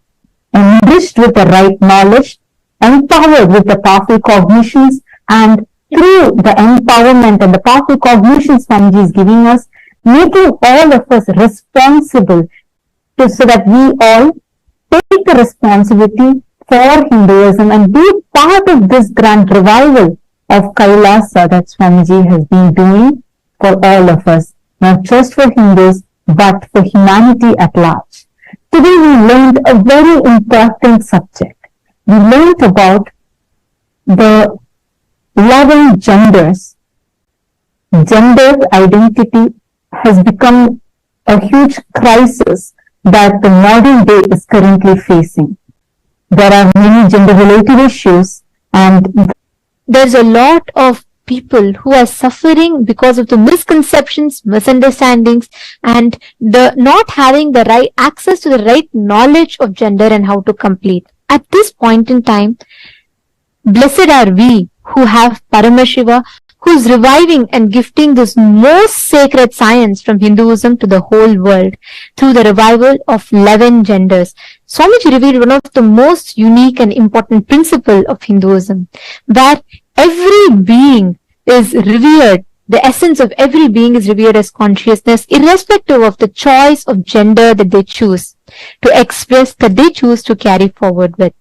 enriched with the right knowledge, empowered with the powerful cognitions, and through the empowerment and the powerful cognitions Swamiji is giving us, making all of us responsible so that we all take the responsibility for Hinduism and be part of this grand revival of Kailasa that Swamiji has been doing for all of us, not just for Hindus, but for humanity at large. Today we learned a very important subject. We learned about the 11 genders. Gender identity has become a huge crisis that the modern day is currently facing. There are many gender-related issues, and there's a lot of people who are suffering because of the misconceptions, misunderstandings, and the not having the right access to the right knowledge of gender and how to complete. At this point in time, blessed are we who have Paramashiva, who is reviving and gifting this most sacred science from Hinduism to the whole world through the revival of 11 genders. Swamiji revealed one of the most unique and important principle of Hinduism, where every being is revered, the essence of every being is revered as consciousness, irrespective of the choice of gender that they choose to express, that they choose to carry forward with.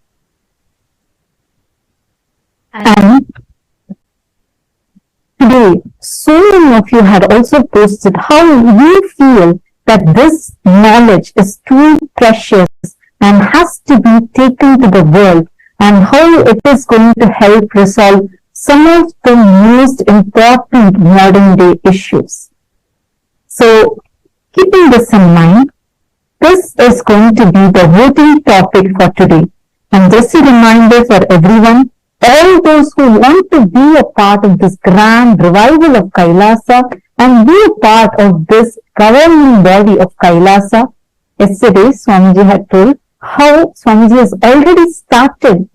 And today, so many of you had also posted how you feel that this knowledge is too precious and has to be taken to the world, and how it is going to help resolve some of the most important modern day issues. So, keeping this in mind, this is going to be the voting topic for today. And just a reminder for everyone, all those who want to be a part of this grand revival of Kailasa and be a part of this governing body of Kailasa, yesterday Swamiji had told how Swamiji has already started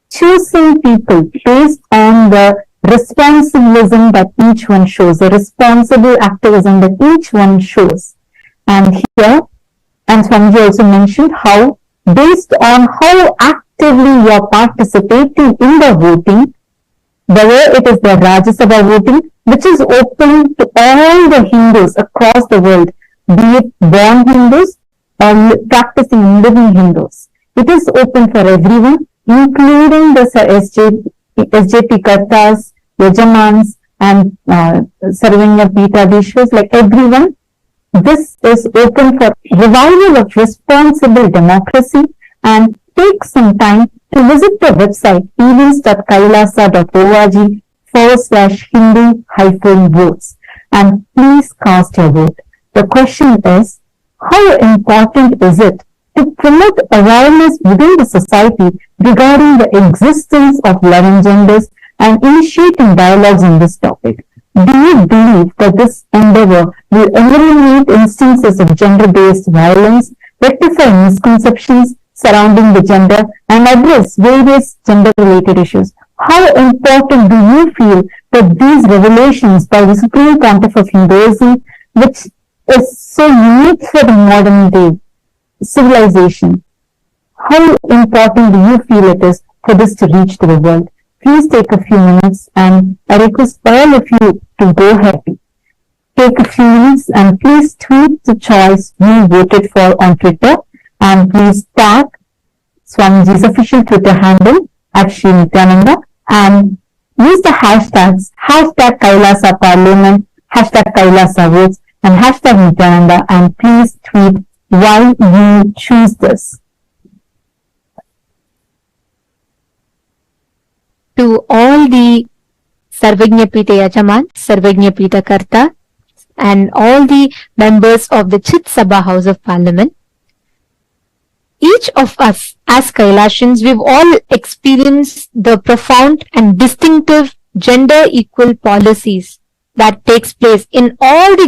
choosing people based on the responsibilism that each one shows, the responsible activism that each one shows. And here, and Swamiji also mentioned how based on how actively you are participating in the voting, whether it is the Rajya Sabha voting, which is open to all the Hindus across the world, be it born Hindus or practicing living Hindus. It is open for everyone, including the SJP Kartas, Yajamans, and Sarvanya Pitadishwas, like everyone. This is open for revival of responsible democracy, and take some time to visit the website events.kailasa.org/Hindu-votes and please cast your vote. The question is, how important is it to promote awareness within the society regarding the existence of 11 genders and initiating dialogues on this topic? Do you believe that this endeavor will eliminate instances of gender-based violence, rectify misconceptions surrounding the gender, and address various gender-related issues? How important do you feel that these revelations by the Supreme Pontiff of Hinduism, which is so unique for the modern day civilization. How important do you feel it is for this to reach to the world? Please take a few minutes, and I request all of you to go happy. Take a few minutes and please tweet the choice you voted for on Twitter, and please tag Swamiji's official Twitter handle at Sri Nithyananda and use the hashtags #Kailasa Parliament, #Kailasa Votes, and #Nithyananda, and please tweet why you choose this. To all the Sarvajñapita Yajaman, Sarvajñapita Karta, and all the members of the Chit Sabha House of Parliament, each of us as Kailashans, we've all experienced the profound and distinctive gender equal policies that takes place in all the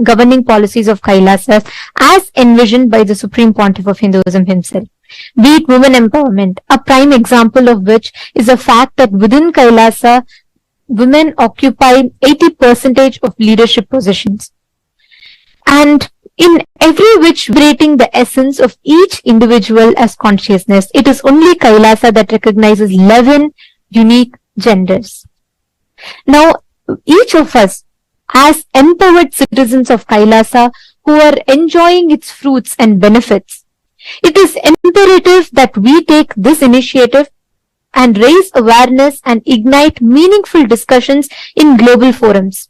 governing policies of Kailasas as envisioned by the Supreme Pontiff of Hinduism himself. Be it women empowerment, a prime example of which is the fact that within Kailasa, women occupy 80% of leadership positions. And in every which vibrating the essence of each individual as consciousness, it is only Kailasa that recognizes 11 unique genders. Now, each of us as empowered citizens of Kailasa who are enjoying its fruits and benefits, it is imperative that we take this initiative and raise awareness and ignite meaningful discussions in global forums.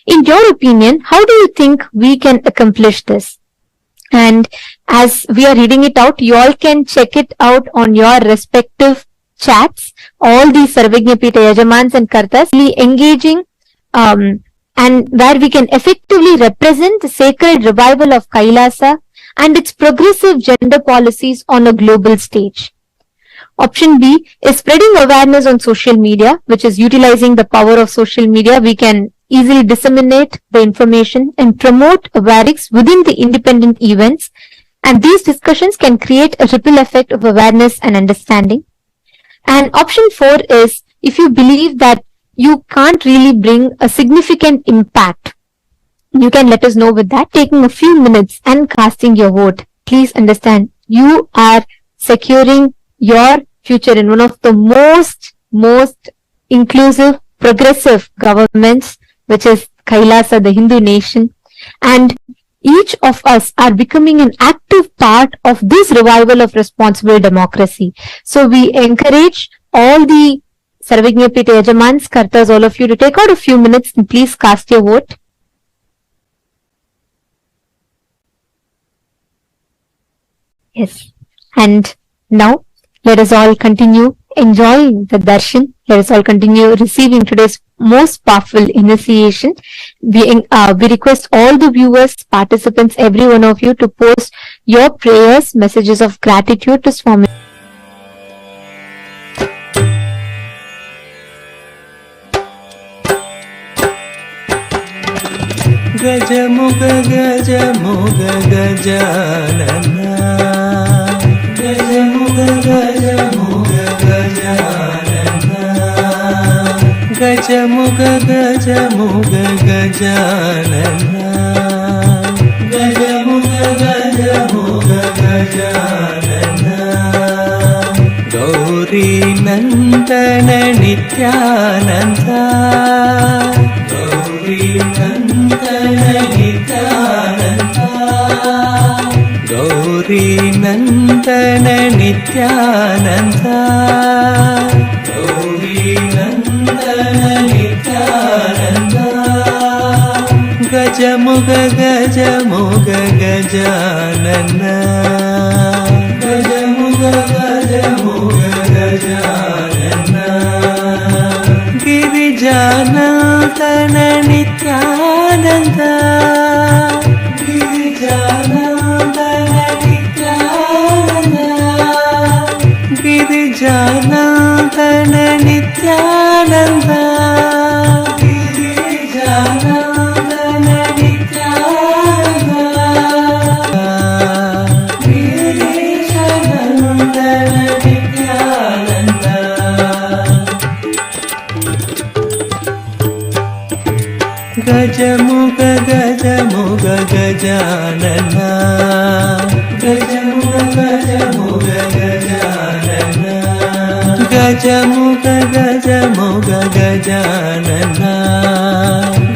In your opinion, how do you think we can accomplish this? And as we are reading it out, you all can check it out on your respective chats. All the Sarvajñapita Yajamans and Kartas really engaging and where we can effectively represent the sacred revival of Kailasa and its progressive gender policies on a global stage. Option B is spreading awareness on social media, which is utilizing the power of social media. We can easily disseminate the information and promote awareness within the independent events, and these discussions can create a ripple effect of awareness and understanding. And option 4 is if you believe that you can't really bring a significant impact, you can let us know with that, taking a few minutes and casting your vote. Please understand, you are securing your future in one of the most inclusive, progressive governments, which is Kailasa, the Hindu nation. And each of us are becoming an active part of this revival of responsible democracy. So we encourage all the Sarvajñapita Yajamans, Kartas, all of you to take out a few minutes and please cast your vote. Yes. And now let us all continue enjoying the darshan. Let us all continue receiving today's most powerful initiation. We request all the viewers, participants, every one of you to post your prayers, messages of gratitude to Swami. Gajamuga Gajamuga Gajanana Gajamuga Gajamuga Gajanana Gajamuga Gajamuga Gajanana Gajamuga Gajamuga Gajanana Gauri Nandana Nithyananda Gauri Nandana Nithyananda Gauri Nandana Nithyananda Gauri Nandana Nithyananda Gajamuga Gajamuga Gajanana Gajamuga Gajamuga Gajanana Girijanandana Nithyananda Girijanandana Nithyananda Girijanandana Nithyananda Girijanandana Nithyananda Girijanandana Nithyananda गजमुख गजमुख Gajanana गजमुख गजमुख Gajanana गजमुख गजमुख Gajanana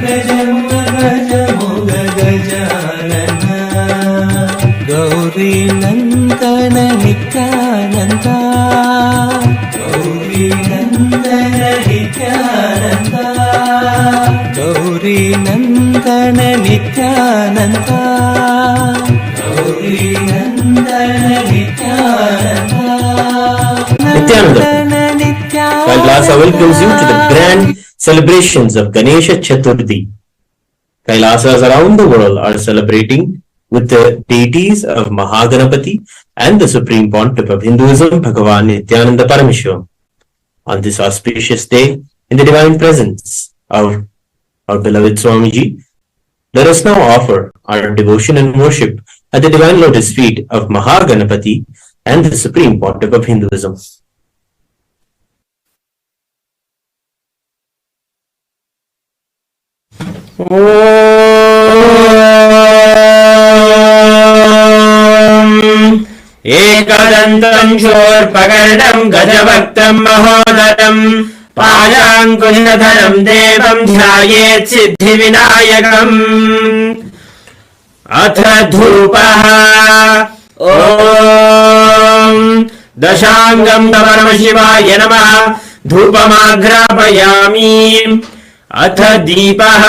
गजमुख गजमुख Gajanana Gauri Nandan Nityananda Gauri Nandan Nityananda Gauri Nandan Nityananda Gauri Nandan Nityananda Nithyananda, Kailasa welcomes you to the grand celebrations of Ganesha Chathurthi. Kailasas around the world are celebrating with the deities of Maha Ganapathi and the Supreme Pontiff of Hinduism, Bhagavan Nithyananda Paramashivam. On this auspicious day, in the divine presence of our beloved Swamiji, let us now offer our devotion and worship at the divine lotus feet of Maha Ganapathi and the Supreme Pontiff of Hinduism. एकदन्तं शूर्पकर्णं गजभक्तं महोदरं पाशाङ्कुशधरं देवं ध्यायेत् सिद्धिविनायकम् अथ धूपः ॐ दशाङ्गं परमशिवाय नमः धूपमाघ्रापयामि अथ दीपः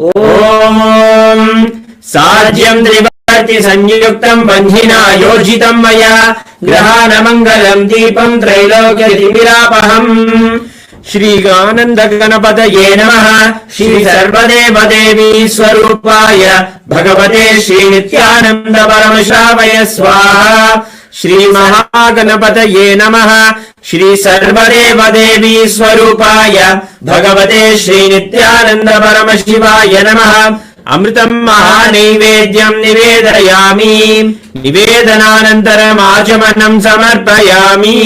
ॐ साज्यं त्रिवर्ति संयुक्तं बन्धिना योजितं मया ग्रहाणमङ्गलं दीपं त्रैलोक्यतिमिरापहम् श्रीगानन्द गणपतये नमः श्री सर्वदेवदेवी स्वरूपाय भगवते श्रीनित्यानन्द परमशावय स्वाहा श्री महागणपतये नमः श्री सर्वदेवदेवी स्वरूपाय भगवते श्रीनित्यानन्द परमशिवाय नमः अमृतं महानैवेद्यं निवेदयामि निवेदनानन्तरमाचमनं समर्पयामि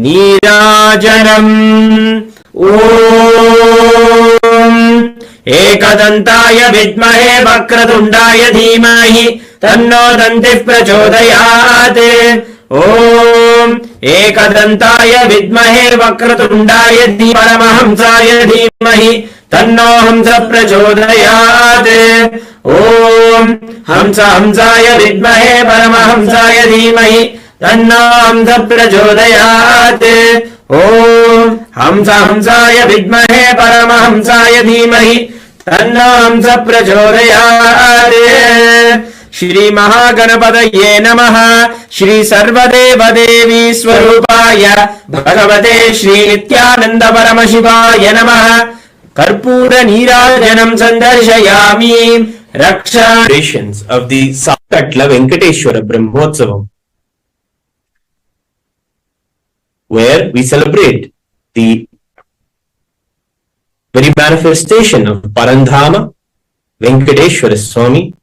नीराजनम् ॐ एकदन्ताय विद्महे वक्रतुण्डाय धीमहि तन्नो दन्तिः प्रचोदयात् ॐ एकदन्ताय विद्महे वक्रतुण्डाय परमहंसाय धीमहि तन्नो हंस प्रचोदयात् ॐ हंसाय विद्महे परमहंसाय धीमहि तन्नो हंस प्रचोदयात् ॐ हंसाय विद्महे परमहंसाय धीमहि तन्नो हंस प्रचोदयात् श्री महागणपतये नमः श्री सर्वदेवदेवी स्वरूपाय भगवते श्री नित्यानंद परमशिवाय नमः कर्पूर नीराजनं संदर्शयामि रक्षा Of the Sakatla Venkateshwara Brahmotsavam, where we celebrate the very manifestation of Parandhama Venkateshwara Swami.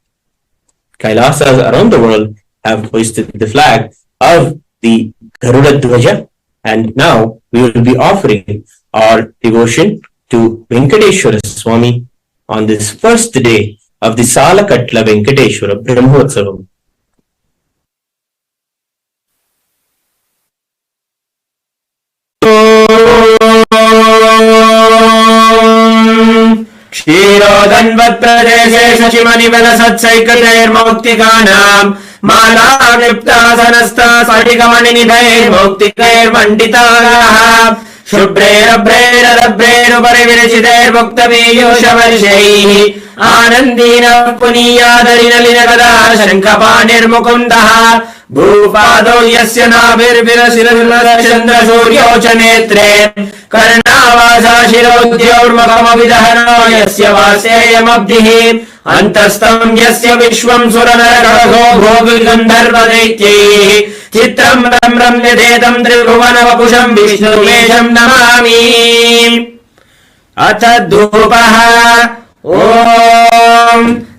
Kailasas around the world have hoisted the flag of the Garuda Dhwaja, and now we will be offering our devotion to Venkateshwara Swami on this first day of the Salakatla Venkateshwara Brahmotsavam. क्षीरोदन्वत्प्रदेशे शशिमणिबलसत्सैकतैर्मौक्तिकानाम् मालाक्लिप्तासनस्ता स्फटिकमणिनिधैर्मौक्तिकैर्मण्डिताः शुभ्रैरभ्रैररभ्रैरुपरिविरचितैर्मुक्तपीयूषवर्षैः आनन्दीनः पुनीयादरिनलिनगदा शङ्खपाणिर्मुकुन्दः भूपादौ यस्य नाभिर्विरसिरचन्द्रसूर्यौ च नेत्रे कर्णावासा शिरोद्यौर्मखमविदहनो यस्य वासेयमब्धिः अन्तस्थं यस्य विश्वं सुरनरखगो भोगिगन्धर्वदैत्यैः चित्रं रम्यधेदं त्रिभुवनवपुषं विष्णुवेशं नमामि अथ धूपः ॐ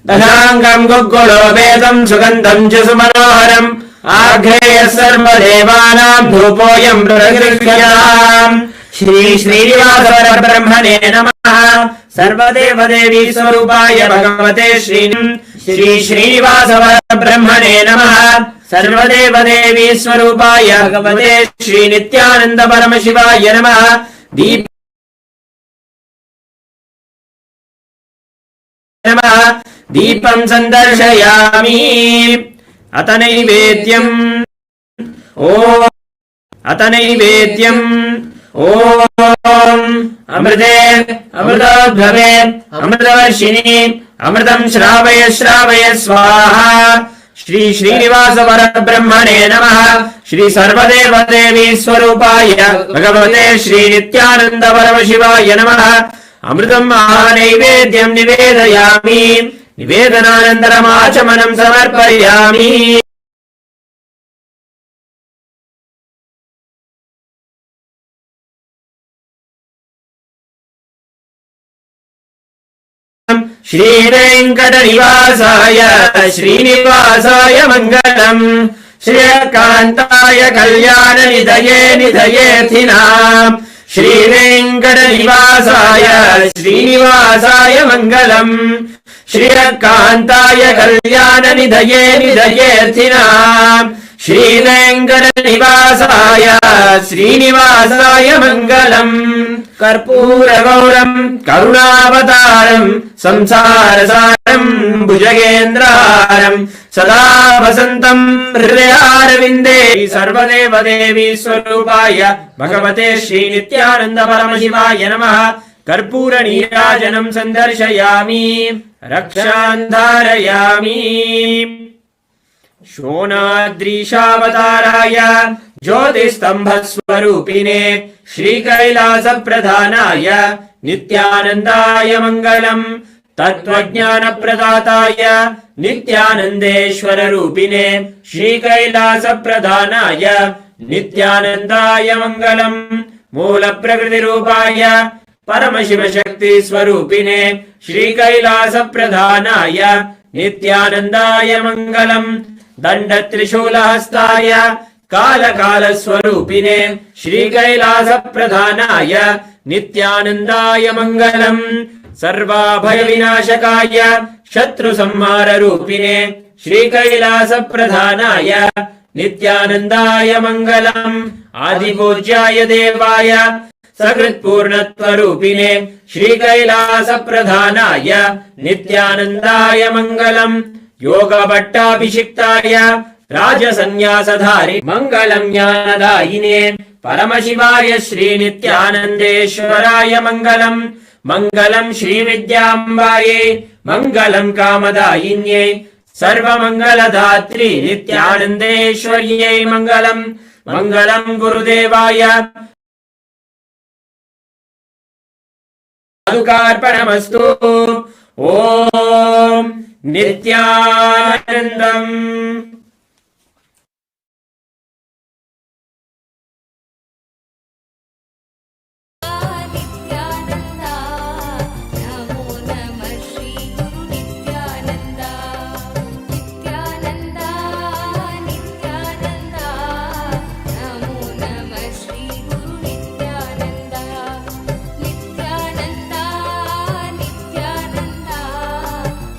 दशाङ्गं गुग्गुलोपेतं सुगन्धं च सुमनोहरम् आघ्रेयः सर्वदेवानां धूपोऽयं प्रगृह्यताम् श्री श्रीनिवासवरब्रह्मणे नमः सर्वदेवदेवी स्वरूपाय भगवते श्री श्रीनिवास ब्रह्मणे नमः सर्वदेवदेवी स्वरूपाय भगवते श्री नित्यानंद परमशिवाय नमः दीपं संदर्शयामि अत नैवेद्यम् ओम अमृते अमृतोद्भवे अमृतवर्षिणी अमृतं श्रावय श्रावय स्वाहा श्री श्रीनिवास परब्रह्मणे नमः श्री सर्वदेवदेवी स्वरूपाय भगवते श्री नित्यानंद परमशिवाय नमः अमृतं महानैवेद्यं निवेदयामि निवेदनानन्तरमाचमनं समर्पयामि श्रीवेङ्कटनिवासाय श्रीनिवासाय मङ्गलम् श्रीकान्ताय कल्याणनिधये निधयेऽर्थिनाम् श्रीवेङ्कटनिवासाय श्रीनिवासाय मङ्गलम् श्रीकान्ताय कल्याणनिधये निधयेऽर्थिनाम् श्रीवेङ्कटनिवासाय श्रीनिवासाय मङ्गलम् कर्पूरगौरम् करुणावतारम् संसारसारम् भुजगेन्द्रहारम् सदा वसन्तम् हृदयारविन्दे सर्वदेवदेवी स्वरूपाय भगवते श्री नित्यानंद परमशिवाय नमः कर्पूरनीराजनम् सन्दर्शयामि रक्षान् धारयामि शोणाद्रीशावताराय ज्योतिस्तम्भस्वरूपिणे श्रीकैलासप्रधानाय नित्यानन्दाय मङ्गलम् तत्त्वज्ञानप्रदाताय नित्यानन्देश्वररूपिणे श्रीकैलासप्रधानाय नित्यानन्दाय मङ्गलम् मूलप्रकृतिरूपाय परमशिवशक्तिस्वरूपिणे श्रीकैलासप्रधानाय नित्यानन्दाय मङ्गलम् दण्डत्रिशूलहस्ताय कालकालस्वरूपिणे श्रीकैलासप्रधानाय नित्यानन्दाय मङ्गलम् सर्वाभयविनाशकाय शत्रुसंहाररूपिणे श्रीकैलासप्रधानाय नित्यानन्दाय मङ्गलम् आदिपूज्याय देवाय सकृत्पूर्णत्वरूपिणे श्रीकैलासप्रधानाय नित्यानन्दाय मङ्गलम् योगभट्टाभिषिक्ताय राजसन्न्यासधारि मङ्गलम् ज्ञानदायिने परमशिवाय श्रीनित्यानन्देश्वराय मङ्गलम् मङ्गलम् श्रीविद्याम्बायै मङ्गलम् कामदायिन्यै सर्वमङ्गलदात्री नित्यानन्देश्वर्यै मङ्गलम् मङ्गलम् गुरुदेवाय पादुकार्पणमस्तु ॐ नित्यानन्दम् नित्यानन्दा नमो नमः श्री गुरु नित्यानन्दा नित्यानन्दा नित्यानन्दा नमो नमः श्री गुरु नित्यानन्दा नित्यानन्दा नित्यानन्दा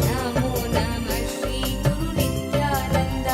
नमो नमः श्री गुरु नित्यानन्दा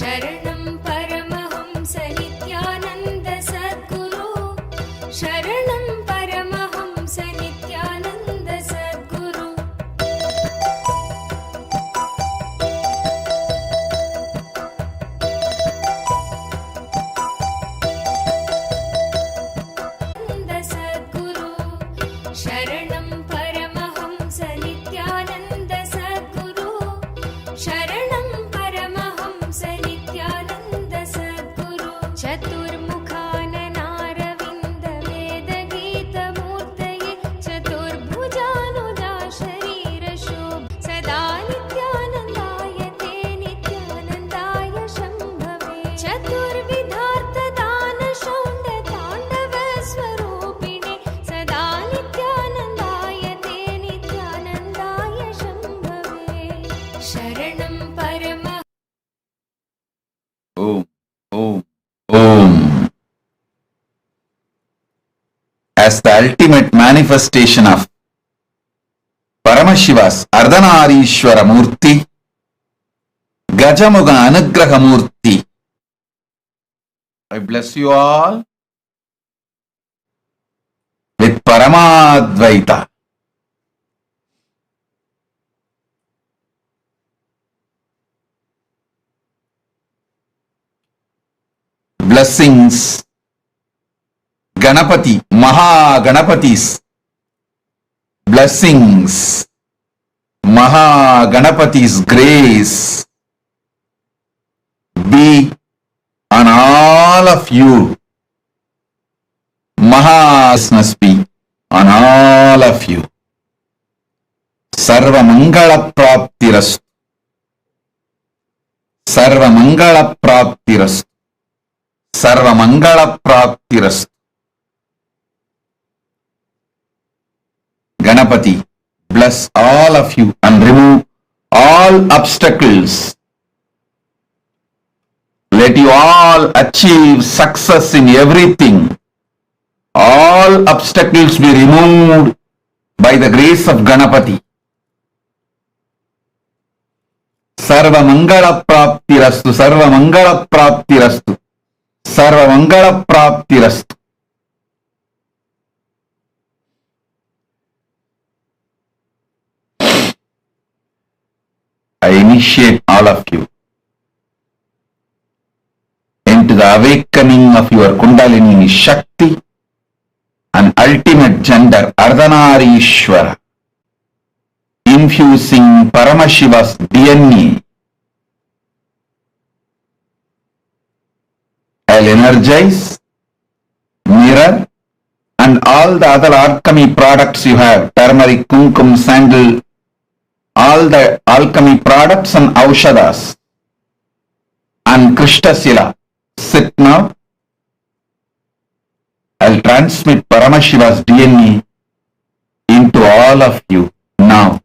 शरणं परमहंस नित्यानन्द सद्गुरु शरणं परमहंस नित्यानन्द सद्गुरु शरणं परमहंस नित्यानन्द सद्गुरु शरणं परमहंस नित्यानन्द सद्गुरु चतुर्मुखाननारविन्द वेदगीतमूर्तये चतुर्भुजानुजा शरीरशोभ सदा नित्यानन्दाय ते नित्यानन्दाय शम्भवे चतुर्विधार्थदानशौण्डताण्डवस्वरूपिणे सदा नित्यानन्दाय ते नित्यानन्दाय शम्भवे शरणं परम Om, Om, Om. As the ultimate manifestation of Paramashiva's Ardhanarishwara Murti, Gajamuga Anugraha Murti, I bless you all with Paramadvaita. Blessings, Ganapati, Maha Ganapathis. Blessings, Maha Ganapathi's grace be on all of you. Maha must be on all of you. Sarva Mangala Praptirastu. Sarva Mangala Praptirastu. Sarva Mangala Praptirastu. Ganapati, bless all of you and remove all obstacles. Let you all achieve success in everything. All obstacles be removed by the grace of Ganapati. Sarva Mangala Praptirastu. Sarva Mangala Praptirastu. Sarva Mangala Praptirastu. I initiate all of you into the awakening of your Kundalini Shakti and ultimate gender Ardhanarishwara, infusing Paramashiva's DNA. I'll energize, mirror, and all the other alchemy products you have, turmeric, kumkum, sandal, all the alchemy products and aushadas, and Krishtasila. Sit now. I'll transmit Paramashiva's DNA into all of you now.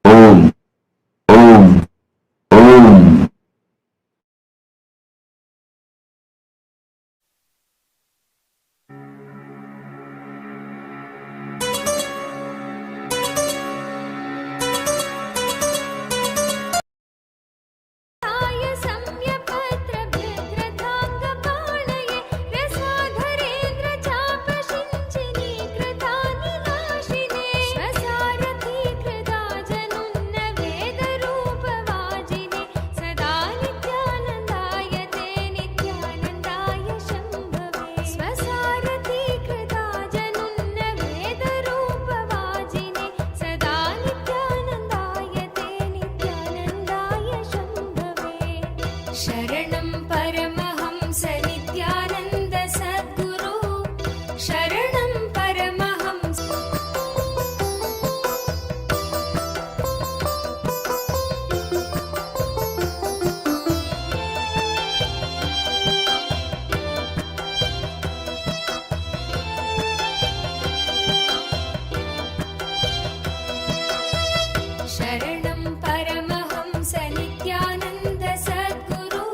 Om, Om, Om. सम्यपत्रभद्रताङ्गपाणये रसाधरेन्द्र चापशिञ्चिनी कृतानिनाशिने स्वसारथी कृदाजनुन्न वेदरूपवाजिने सदा नित्यानन्दाय ते नित्यानन्दाय शम्भवे स्वसारथी कृदाजनुन्न वेदरूपवाजिने सदा नित्यानन्दाय ते नित्यानन्दाय शम्भवे शरणं परमहंस नित्यानन्द सद्गुरु शरणं परमहंस शरणं परमहंस नित्यानन्द सद्गुरु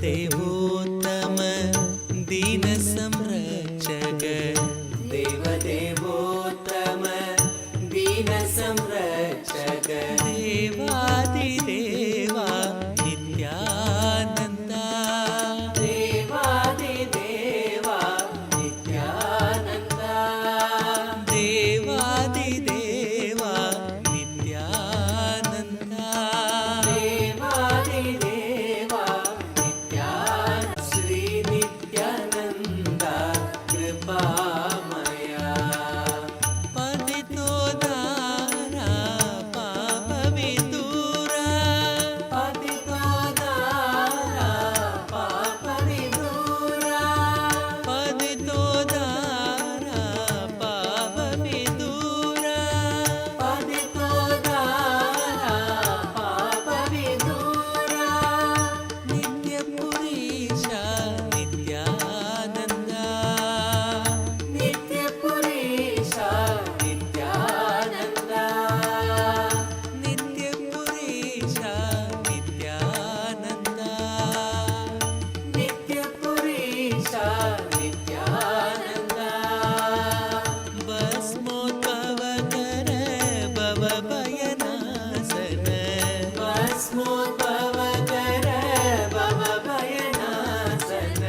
देवदेवोत्तम दीनसंरक्षक देवदेवोत्तम दीनसंरक्षक देवादिदेवा नित्यानन्दा देवादिदेवा नित्यानन्दा देवादिदेवा नित्यानन्दा देवादिदेवा नित्यानन्दा श्री नित्यानन्दा कृपामया पतितो दारा पापविदूरा पतितो दारा पापविदूरा पतितो दारा पापविदूरा पतितो दारा पापविदूरा नित्यपुरीशा नित्यानन्दा नित्यपुरीशा नित्यानन्दा नित्यपुरीशा नित्यानन्दा नित्यपुरीशा नित्यानन्दा भस्मोद्भवकर भवभयनाशन भस्मोद्भवकर भवभयनाशन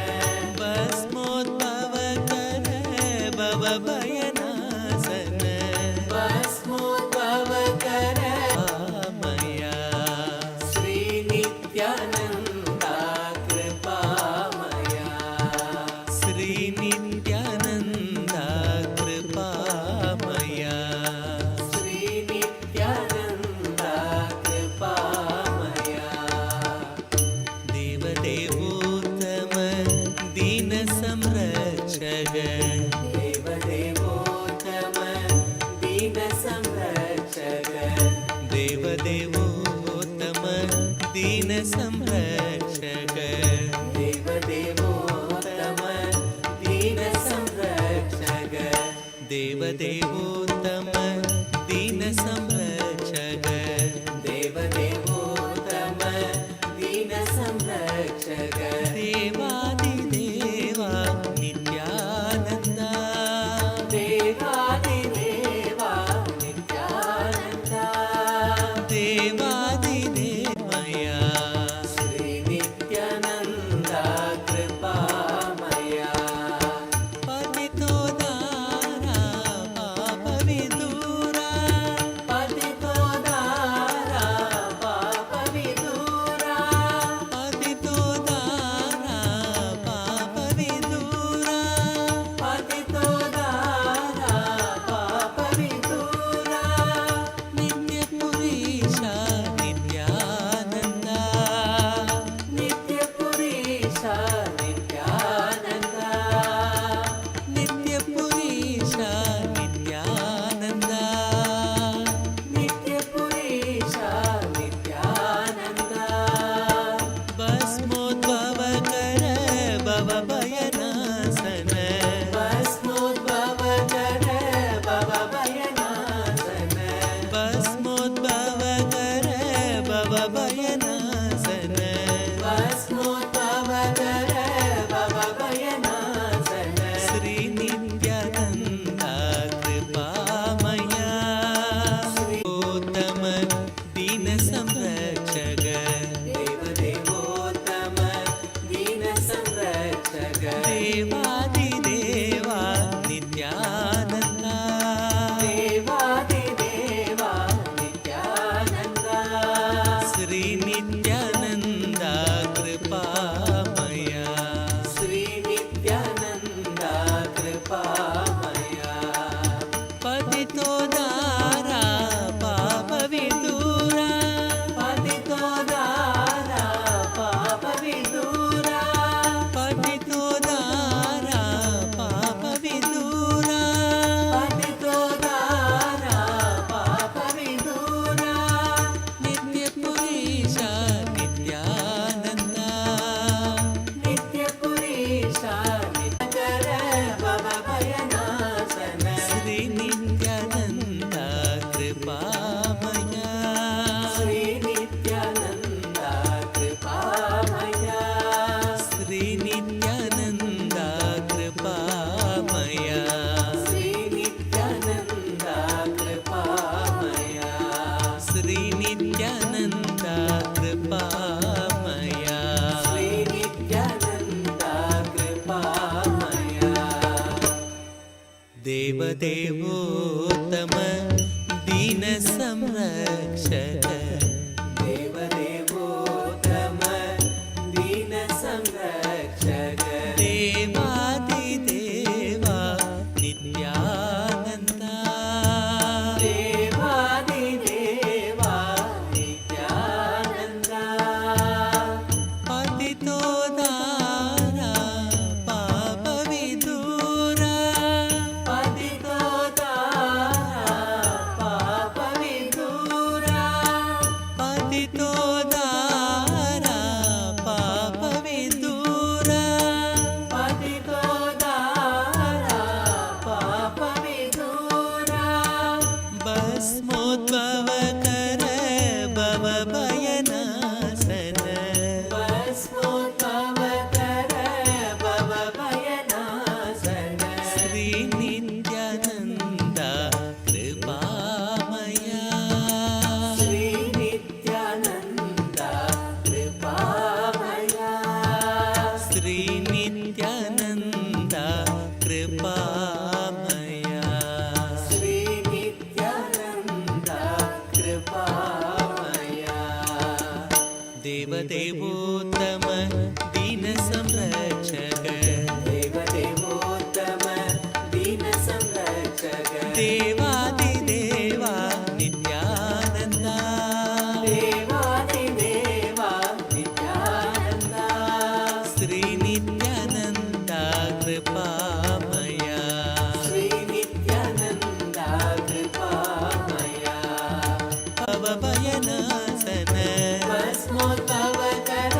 भस्मोद्भवकर भवभयनाशन भस्मोद्भवकर मया श्री नित्यानन्दा कृपामया श्री नित्यानन्दा कृपामया श्री नित्यानन्दा कृपामया देवदेवोत्तम दीनसंरक्षक देवदेवोत्तम दीनसंरक्षक देवदेवोत्तम दीनसंरक्षक देवदेवोत्तम दीनसंरक्षक देवदेवोत्तम दीनसंरक्षक देवदेवोत्तम दीनसंरक्षक देवादिदेवा नित्यानन्दा देवादिदेवा नित्यानन्दा देवादिदेवमया श्री नित्यानन्दा कृपामया पतितो दारा पापविदूरा पतितो दारा पापविदूरा पतितो दारा पापविदूरा पतितो दारा पापविदूरा नित्यपुरीशा नित्यानन्दा नित्यपुरीशा नित्यानन्दा नित्यपुरीशा नित्यानन्दा नित्यपुरीशा नित्यानन्दा भस्मोद्भवकर भवभयनाशन भस्मोद्भवकर भवभयनाशन भस्मोद्भवकर भवभयनाशन भस्मोद्भवकर भवभयनाशन श्री नित्यानन्दा कृपामया श्रीोत्तम दीनसंरक्षक देवदेवोत्तम दीनसंरक्षक देवादिदेवा नित्यानन्दा देवादिदेवा नित्यानन्दा श्री नित्यानन्दा कृपामया श्री नित्यानन्दा कृपामया पतितो दारा पापविदूरा पतितो दारा पापविदूरा पतितो दारा पापविदूरा पतितो दारा पापविदूरा नित्यपुरीशा देवदेवोत्तम दीन संरक्षक देवदेवोत्तम दीन संरक्षक देवादिदेवा नित्यानन्दा देवादिदेवा नित्यानन्दा पतितोद्धारा पापविदूरा पतितोद्धारा पापविदूरा पतितोद्धारा पापविदूरा पतितोद्धारा पापविदूरा भस्मोद्भवकर भवभयनाशन भस्मोद्भवकर भवभयनाशन श्रीनित्यानन्द कृपामया श्रीनित्यानन्द कृपामया श्रीनित्यानन्द कृपामया श्रीनित्यानन्द कृपामया देवदेवोत्तम दीन संरक्षक देवदेवोत्तम दीन संरक्षक देवादिदेवा नित्यानन्दा देवादिदेवा नित्यानन्दा श्रीनित्यानन्द कृपामया श्रीनित्यानन्द कृपामया भवभयनाशन भस्मोद्भवकर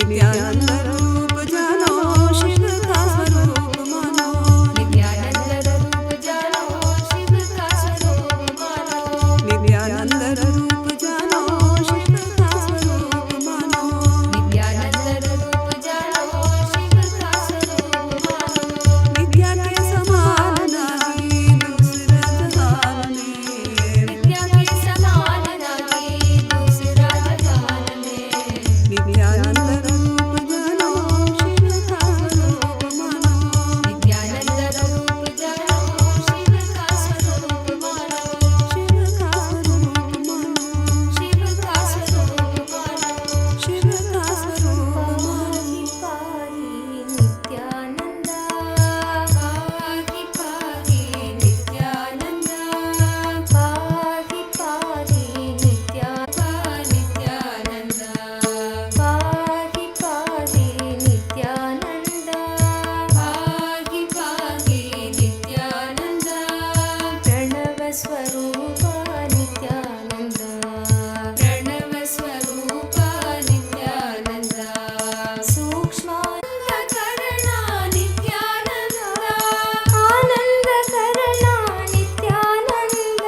नित्यानंद रूप जानो शिव का स्वरूप मानो नित्यानंद रूप जानो शिव का स्वरूप मानो नित्यानंद रूप जानो शिव का स्वरूप मानो नित्यानंद रूप जानो शिव का स्वरूप मानो नित्या के समान नहीं दूसरा जहान में नित्या के समान नहीं दूसरा जहान में नित्यानंद रूप जानो शिव का स्वरूप मानो नित्यानंद रूप जानो शिव का स्वरूप मानो शिव का स्वरूप मानो शिव का स्वरूप मानो शिव का स्वरूप मानो पाहि नित्यानंद पाहि पाहि नित्यानंद पाहि पाहि नित्यानंद पाहि पाहि नित्यानंद पाहि पाहि नित्यानंद प्रणव स्वरूप नित्यानंद प्रणव स्वरूप नित्यानंद सूक्ष्मानंदकरणा नित्यानंद आनंदकरणा नित्यानंद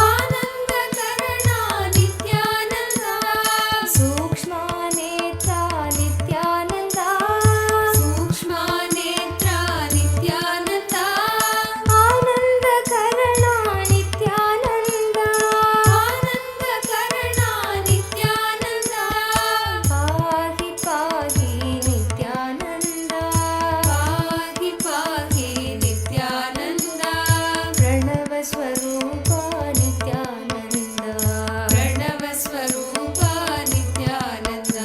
आनंदकरणा नित्यानंद सूक्ष्मनेत्रा नित्यानंद सूक्ष्मनेत्रा नित्यानंद आनंदकरणा नित्यानंद आनंदकरणा नित्यानंद पाहि पाहि नित्यानंद पाहि पाहि नित्यानंद प्रणव स्वरूप नित्यानंद प्रणव स्वरूप नित्यानंद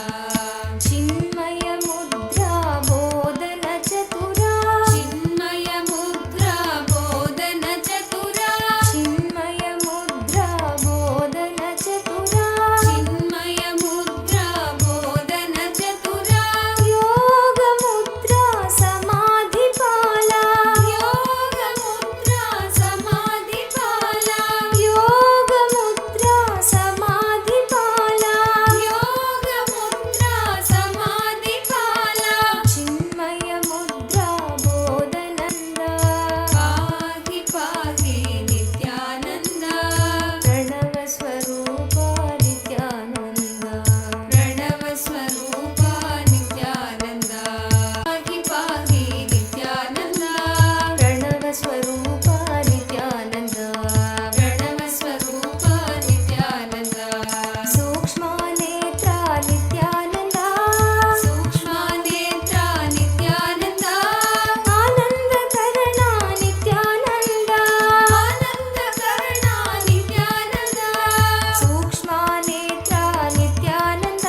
चिन्मय मुद्रा बोधन चतुरा चिन्मय मुद्रा बोधन चतुरा चिन्मय मुद्रा बोधन चतुरा चिन्मय मुद्रा बोधन चतुरा योग मुद्रा समाधि पाला योग मुद्रा समाधि पाला योग मुद्रा समाधि पाला योग मुद्रा समाधि पाला चिन्मय मुद्रा बोधनंद पाहि पाहि नित्यानंद प्रणव स्वरूप नित्यानंद प्रणव स्वरूप नित्यानंद पाहि पाहि नित्यानंद प्रणव स्वरूप नित्यानंद प्रणव स्वरूप नित्यानंद सूक्ष्मनेत्रा नित्यानंद सूक्ष्मनेत्रा नित्यानंद आनंदकरणा नित्यानंद आनंदकरणा नित्यानंद सूक्ष्मनेत्रा नित्यानंद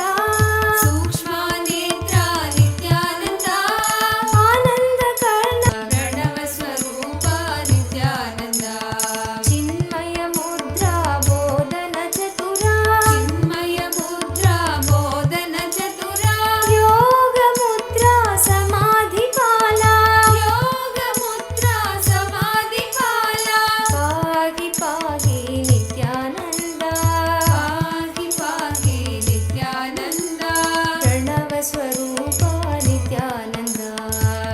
सूक्ष्मनेत्रा नित्यानंद आनंदकरणा प्रणव स्वरूप नित्यानंद चिन्मय मुद्रा बोधन चतुरा चिन्मय मुद्रा बोधन चतुरा योग मुद्रा समाधि पाला योग मुद्रा समाधि पाला पाहि पाहि नित्यानंद पाहि पाहि नित्यानंद प्रणव स्वरूप नित्यानंद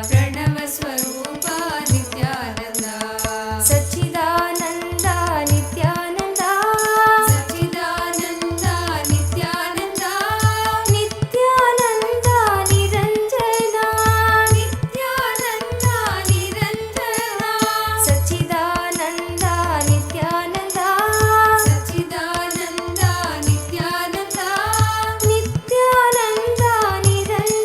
प्रणव स्वरूप नित्यानंद सच्चिदानंद नित्यानंद सच्चिदानंद नित्यानंद नित्यानंद निरंजना नित्यानंद निरंजना सच्चिदानंद नित्यानंद सच्चिदानंद नित्यानंद नित्यानंद निरंजना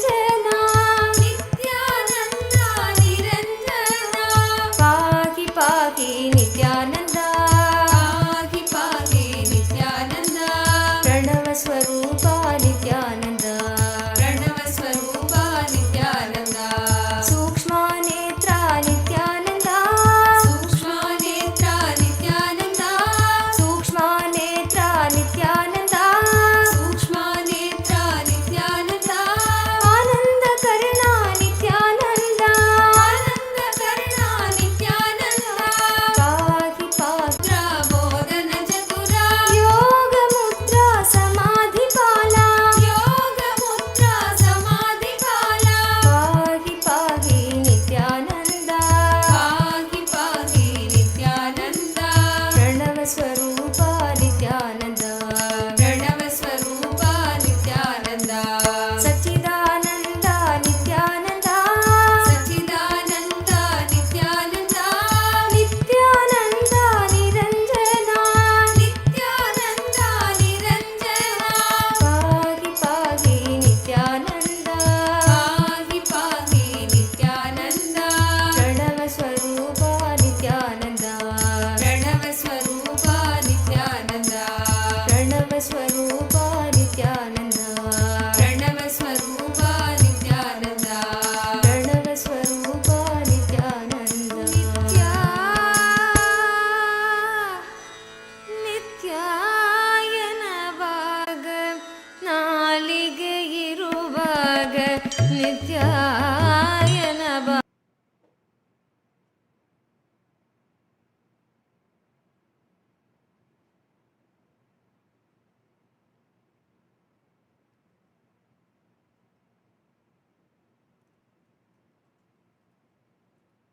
नित्याय नमः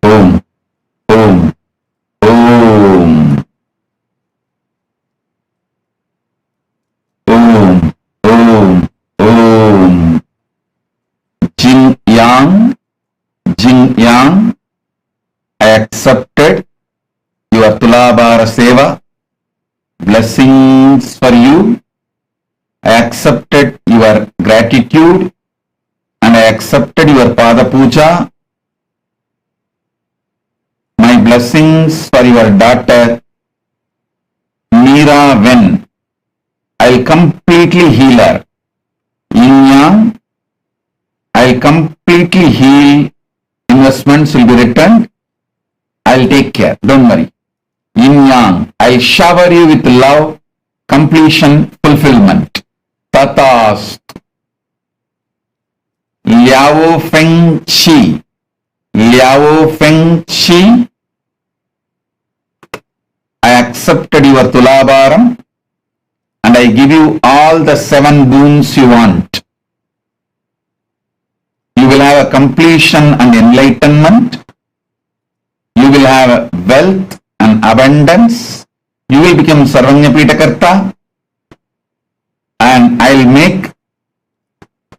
Om, Om, Om. Om, Om, Om. Jin Yang, I accepted your Tulabara Seva. Blessings for you. I accepted your gratitude and I accepted your Pada Puja. My blessings for your daughter Meera Ven. I'll completely heal her. Yin Yang, I'll completely heal. Investments will be returned. I'll take care. Don't worry. Yin Yang, I'll shower you with love, completion, fulfillment. Tatast. Liao Feng Chi. Liao Feng Chi. I accepted your Tulabaram and I give you all the 7 boons you want. You will have a completion and enlightenment. You will have wealth and abundance. You will become Sarvanyapita Karta and I'll make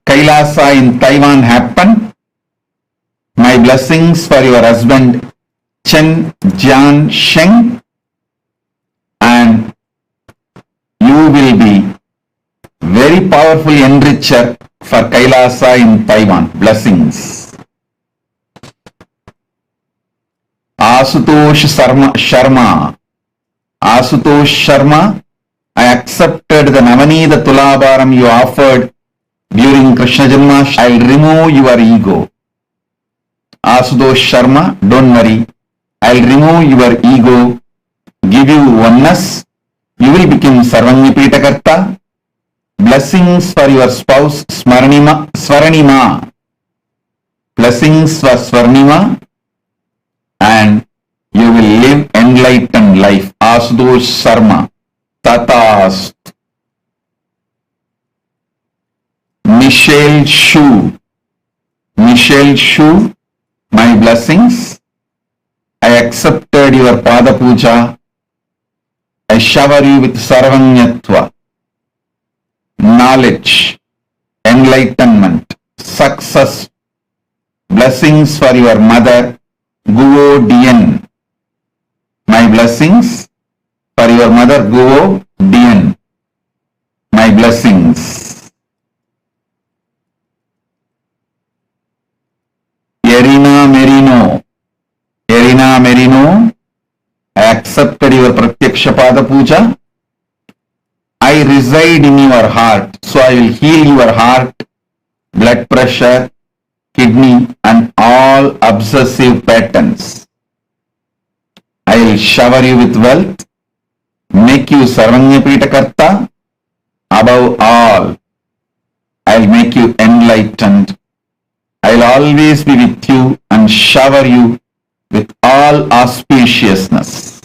Kailasa in Taiwan happen. My blessings for your husband Chen Jian Sheng, and you will be very powerful enricher for Kailasa in Taiwan. Blessings. Asutosh Sharma, I accepted the Navanida Tulabaram you offered during Krishna Janmashtami. I'll remove your ego. Asutosh Sharma, don't worry. I'll remove your ego, give you oneness. You will become Sarvanyapita Karta. Blessings for your spouse Swaranima. Blessings for Swaranima. And you will live enlightened life. Asutosh Sharma. Tatast. Michelle Shu, my blessings. I accepted your Pada Puja. I shower you with Sarvanyatva, knowledge, enlightenment, success. Blessings for your mother, Guo Dien. My blessings for your mother, Guo Dien. My blessings. Erina Merino, I accepted your Pratyaksha Pada Puja. I reside in your heart, so I will heal your heart, blood pressure, kidney and all obsessive patterns. I will shower you with wealth, make you Sarvanyapita Karta. Above all, I will make you enlightened. I will always be with you and shower you with all auspiciousness.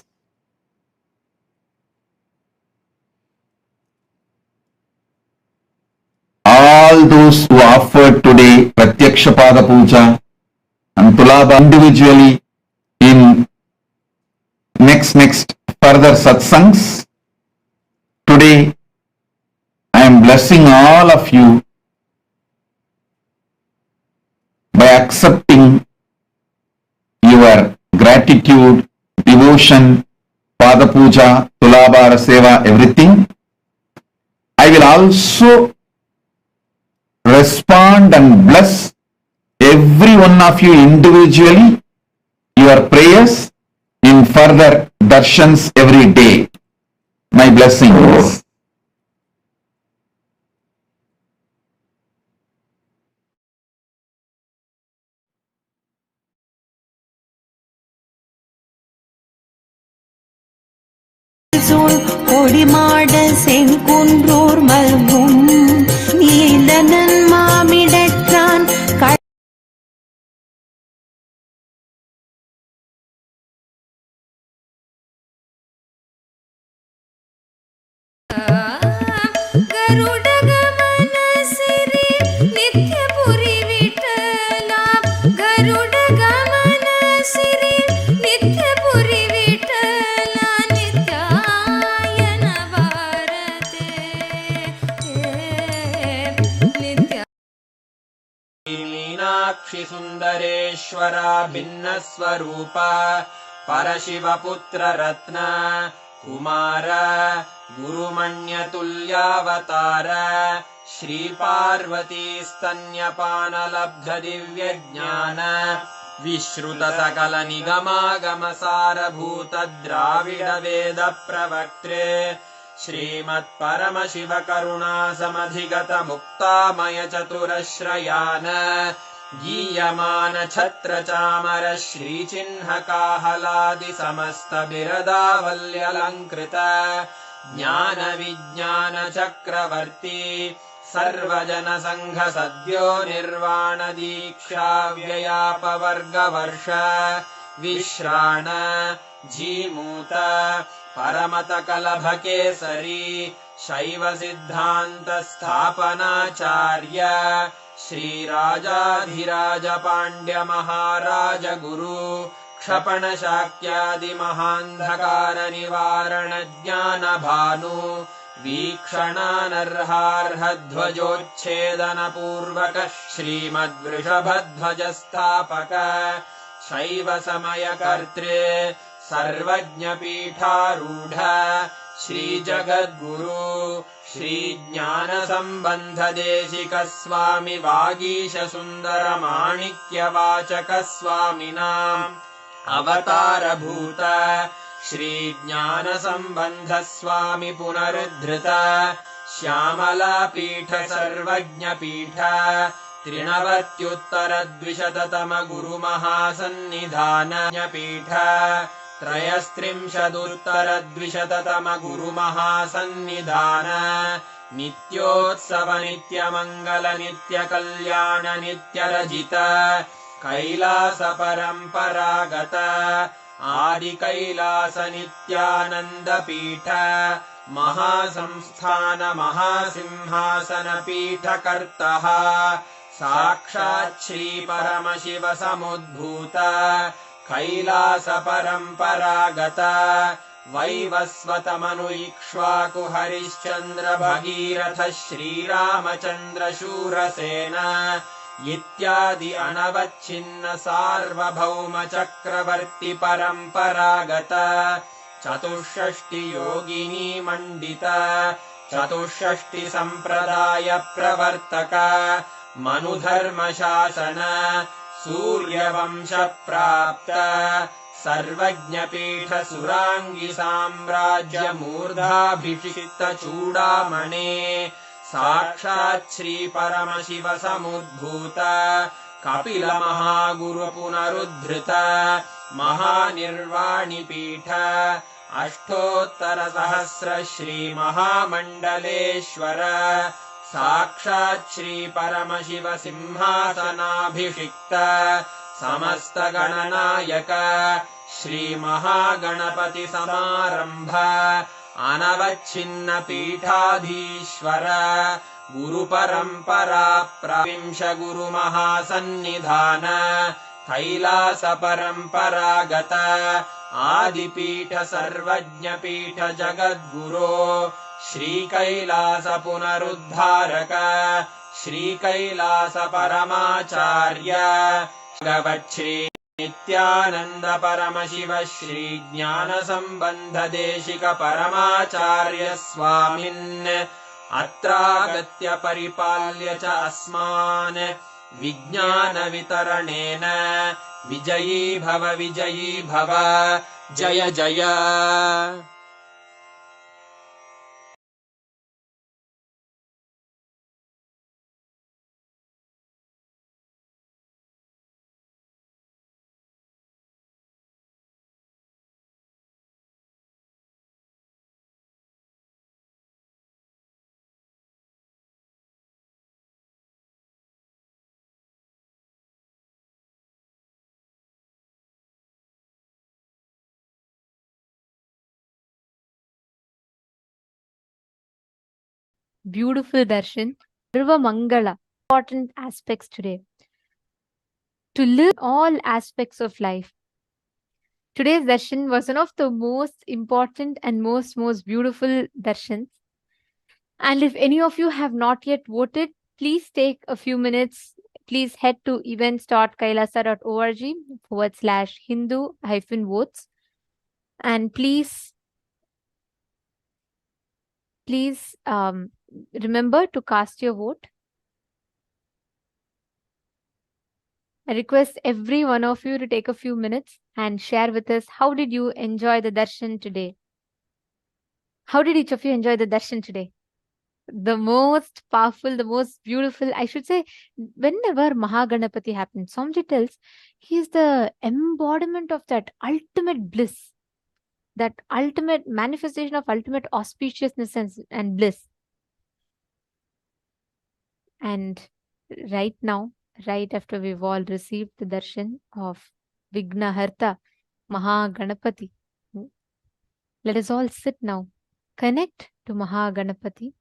All those who offered today Pratyaksha Pada Puja and Tulaba individually in next further satsangs, today I am blessing all of you by accepting your gratitude, devotion, Pada Puja, Tulabara Seva, everything. I will also respond and bless every one of you individually, your prayers in further darshans every day. My blessings. கொடிமாட செங்குன்றோர் மல்கும் நீலனன் மாமிடற்றா Meenakshi सुन्दरेश्वरा भिन्नस्वरूप परशिवपुत्र रत्न कुमार गुरुमण्यतुल्यावतार श्रीपार्वती स्तन्यपानलब्ध दिव्यज्ञान विश्रुत सकल निगमागमसारभूत द्राविड वेद प्रवक्त्रे श्रीमत्परमशिव करुणा समधिगत मुक्तामय चतुरश्रयान गीयमान छत्र चामर श्रीचिह्न काहलादि समस्त बिरदावल्यलङ्कृत ज्ञान विज्ञान चक्रवर्ती सर्वजन संघ सद्यो निर्वाण दीक्षा व्ययापवर्गवर्ष विश्राण जीमूत परमत कलभ केसरी शैव सिद्धान्त स्थापनाचार्य श्रीराजाधिराज पाण्ड्य महाराज गुरु क्षपण शाक्यादि महान्धकार निवारण ज्ञान भानु वीक्षणानर्हार्ह ध्वजोच्छेदन पूर्वक श्रीमद्वृषभध्वज स्थापक शैव समय कर्त्रे सर्वज्ञ पीठारूढ श्री जगद्गुरु श्री ज्ञान संबंध देशिक स्वामी वागीश सुंदर माणिक्य वाचक स्वामिनाम् अवतार भूत श्री ज्ञान संबंध स्वामी पुनरुद्धृत श्यामला पीठ सर्वज्ञ पीठ त्रिणवत्युत्तर द्विशततम गुरु महासन्निधान पीठ त्रयस्त्रिंशदुत्तर द्विशततम गुरु महासन्निधान नित्योत्सव नित्य मंगल नित्य कल्याण नित्य रजित कैलास परंपरागत आदि कैलास नित्यानंद पीठ महासंस्थान महासिंहासन पीठ कर्तः साक्षात् श्री परमशिव समुद्भूत कैलास परंपरागत वैवस्वत मनु इक्ष्वाकु हरिश्चंद्र भगीरथ श्रीरामचंद्र शूरसेन इत्यादि अनवच्छिन्न सार्वभौम चक्रवर्ति परंपरागत चतुष्षष्टि योगिनी मंडित चतुष्षष्टि संप्रदाय प्रवर्तक मनुधर्म शासन सूर्यवंश प्राप्त सर्वज्ञ पीठ सुरांगी साम्राज्य मूर्धाभिषिक्त चूडामणे साक्षात् श्री परमशिव समुद्भूत कपिल महागुरु पुनरुद्धृत महानिर्वाणि पीठ अष्टोत्तर सहस्र श्री महामंडलेश्वर साक्षात् श्री परमशिव सिंहासनाभिषिक्त समस्त गणनायक श्री महागणपति समारंभ अनवच्छिन्न पीठाधीश्वर गुरु परंपरा प्रविंश गुरु महासन्निधान कैलास परंपरागत आदिपीठ सर्वज्ञ पीठ जगद्गुरो श्री कैलास पुनरुद्धारक श्री कैलास परमाचार्य भगवच्छ्री नित्यानंद परमशिव श्री ज्ञान संबंध देशिक परमाचार्य स्वामिन् अत्रागत्य परिपाल्य च अस्मान् विज्ञान वितरणेन विजयी भव जय जय। Beautiful Darshan. Sarva Mangala. Important aspects today. To live all aspects of life. Today's darshan was one of the most important and most beautiful darshans. And if any of you have not yet voted, please take a few minutes, please head to events.kailasa.org/Hindu-votes, and please remember to cast your vote. I request every one of you to take a few minutes and share with us, how did you enjoy the darshan today? How did each of you enjoy the darshan today? The most powerful, the most beautiful, I should say, whenever Maha Ganapathi happens, Swamiji tells he is the embodiment of that ultimate bliss, that ultimate manifestation of ultimate auspiciousness and bliss. And right now, right after we've all received the darshan of Vignaharta, Maha Ganapathi, let us all sit now, connect to Maha Ganapathi.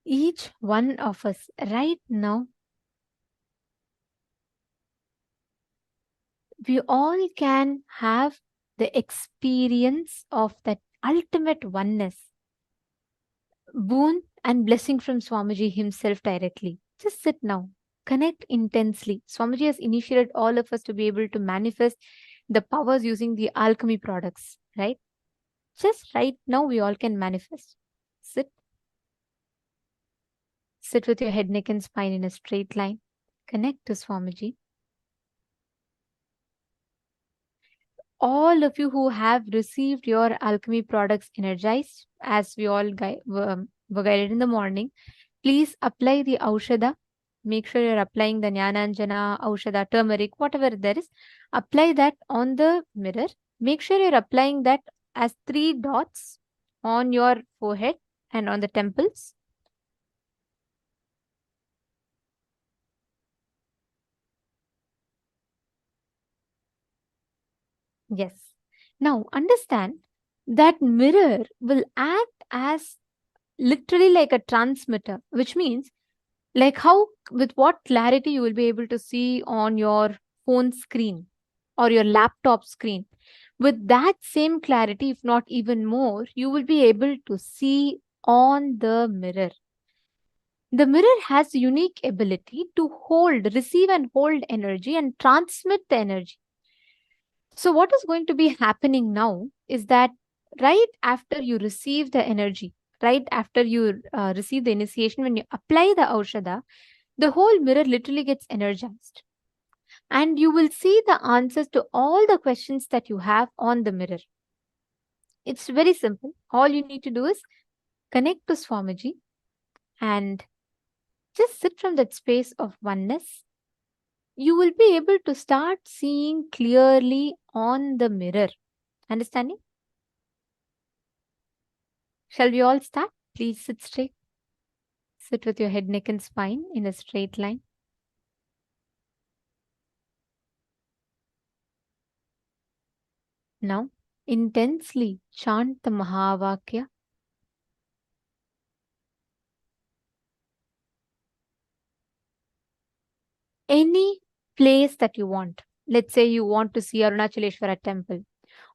Each one of us right now, we all can have the experience of that ultimate oneness, boon and blessing from Swamiji himself directly. Just sit now, connect intensely. Swamiji has initiated all of us to be able to manifest the powers using the alchemy products, right? Just right now, we all can manifest. Sit. Sit with your head, neck, and spine in a straight line. Connect to Swamiji. All of you who have received your alchemy products energized, as we all were guided in the morning, please apply the Aushada. Make sure you're applying the Jnananjana, Aushada, turmeric, whatever there is. Apply that on the mirror. Make sure you're applying that as 3 dots on your forehead and on the temples. Yes. Now understand that mirror will act as literally like a transmitter, which means like how, with what clarity you will be able to see on your phone screen or your laptop screen. With that same clarity, if not even more, you will be able to see on the mirror. The mirror has a unique ability to receive and hold energy and transmit the energy. So what is going to be happening now is that right after you receive the energy, right after you receive the initiation, when you apply the Aushada, the whole mirror literally gets energized. And you will see the answers to all the questions that you have on the mirror. It's very simple. All you need to do is connect to Swamiji and just sit from that space of oneness. You will be able to start seeing clearly on the mirror. Understanding? Shall we all start? Please sit straight. Sit with your head, neck, and spine in a straight line. Now, intensely chant the Mahavakya. Any place that you want. Let's say you want to see Arunachaleshwara temple,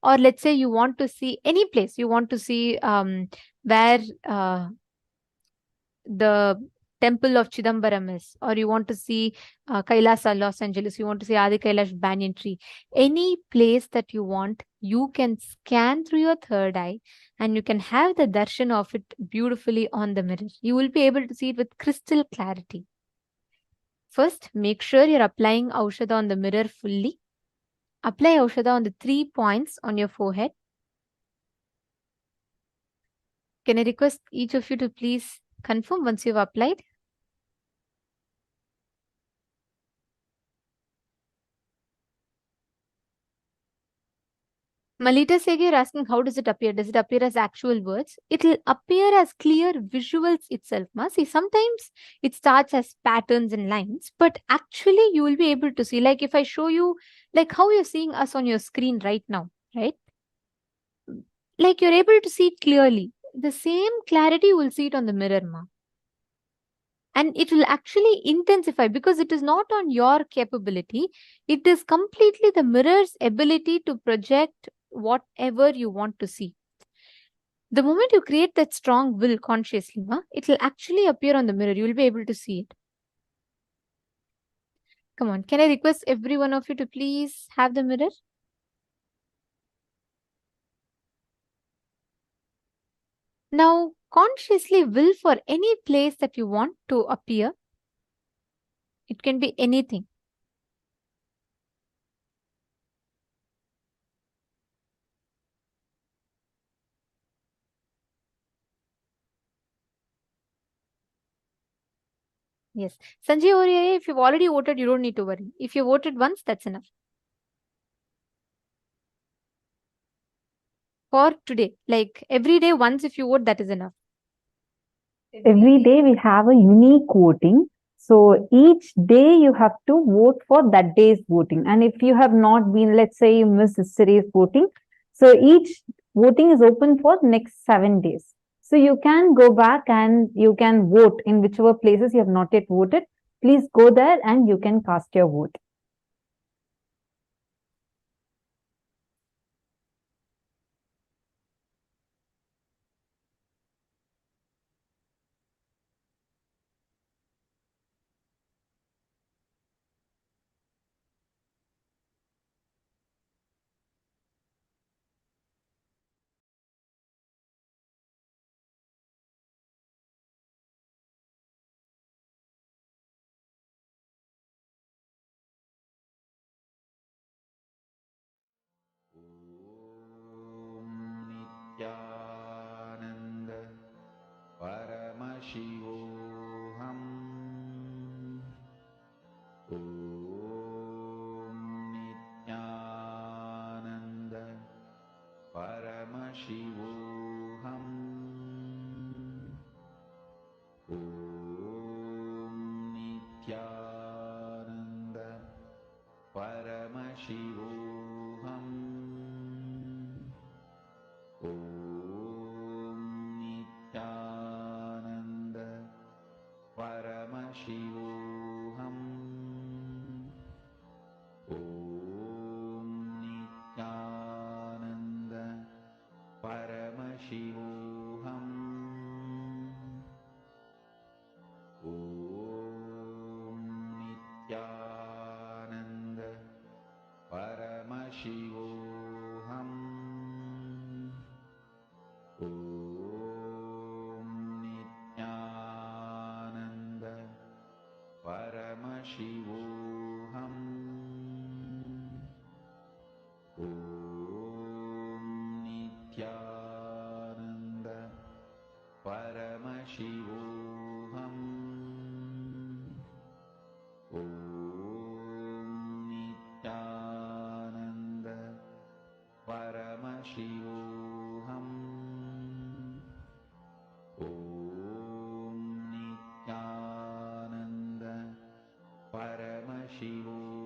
or let's say you want to see any place. You want to see where the temple of Chidambaram is, or you want to see Kailasa, Los Angeles. You want to see Adi Kailash banyan tree. Any place that you want, you can scan through your third eye and you can have the darshan of it beautifully on the mirror. You will be able to see it with crystal clarity. First, make sure you're applying Aushada on the mirror fully. Apply Aushada on the 3 points on your forehead. Can I request each of you to please confirm once you've applied? Malita Sege, you're asking how does it appear? Does it appear as actual words? It will appear as clear visuals itself. See, sometimes it starts as patterns and lines, but actually you will be able to see, like if I show you, like how you're seeing us on your screen right now, right? Like you're able to see it clearly. The same clarity you will see it on the mirror, ma. And it will actually intensify because it is not on your capability. It is completely the mirror's ability to project whatever you want to see. The moment you create that strong will consciously, it will actually appear on the mirror. You will be able to see it. Come on, can I request every one of you to please have the mirror? Now, consciously will for any place that you want to appear. It can be anything. Yes. Sanjay Oriya, if you've already voted, you don't need to worry. If you voted once, that's enough. For today, like every day, once if you vote, that is enough. Every day we have a unique voting. So each day you have to vote for that day's voting. And if you have not been, let's say you missed yesterday's voting, so each voting is open for next 7 days. So you can go back and you can vote in whichever places you have not yet voted. Please go there and you can cast your vote. Nithyananda Paramashivam Om Nithyananda Paramashivam Om Nithyananda Paramashivam Om Nithyananda Paramashivam Om Nithyananda Paramashivam Om Nithyananda Paramashivam Om Nithyananda Paramashivam Om Nithyananda Paramashivam Om Nithyananda Paramashivam Om Nithyananda Paramashivam Om Nithyananda Paramashivam Om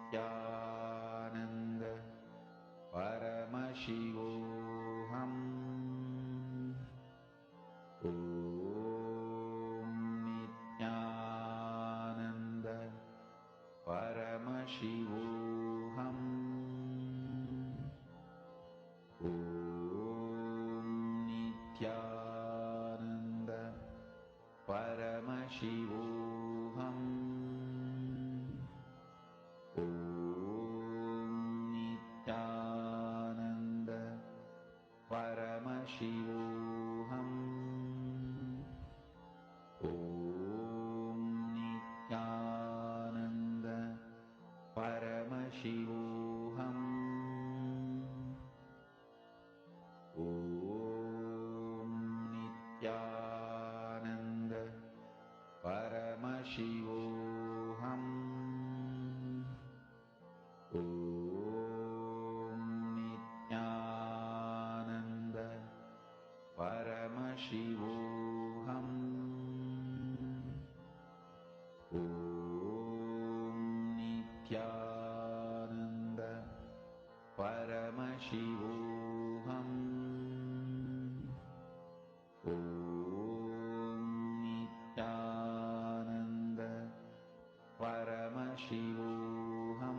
Nithyananda Paramashivam Om Nithyananda Paramashivam Om Nithyananda Paramashivam Om Nithyananda Paramashivam Om Nithyananda Paramashivam Om Nithyananda Paramashivam Om Nithyananda Paramashivam Om Nithyananda Paramashivam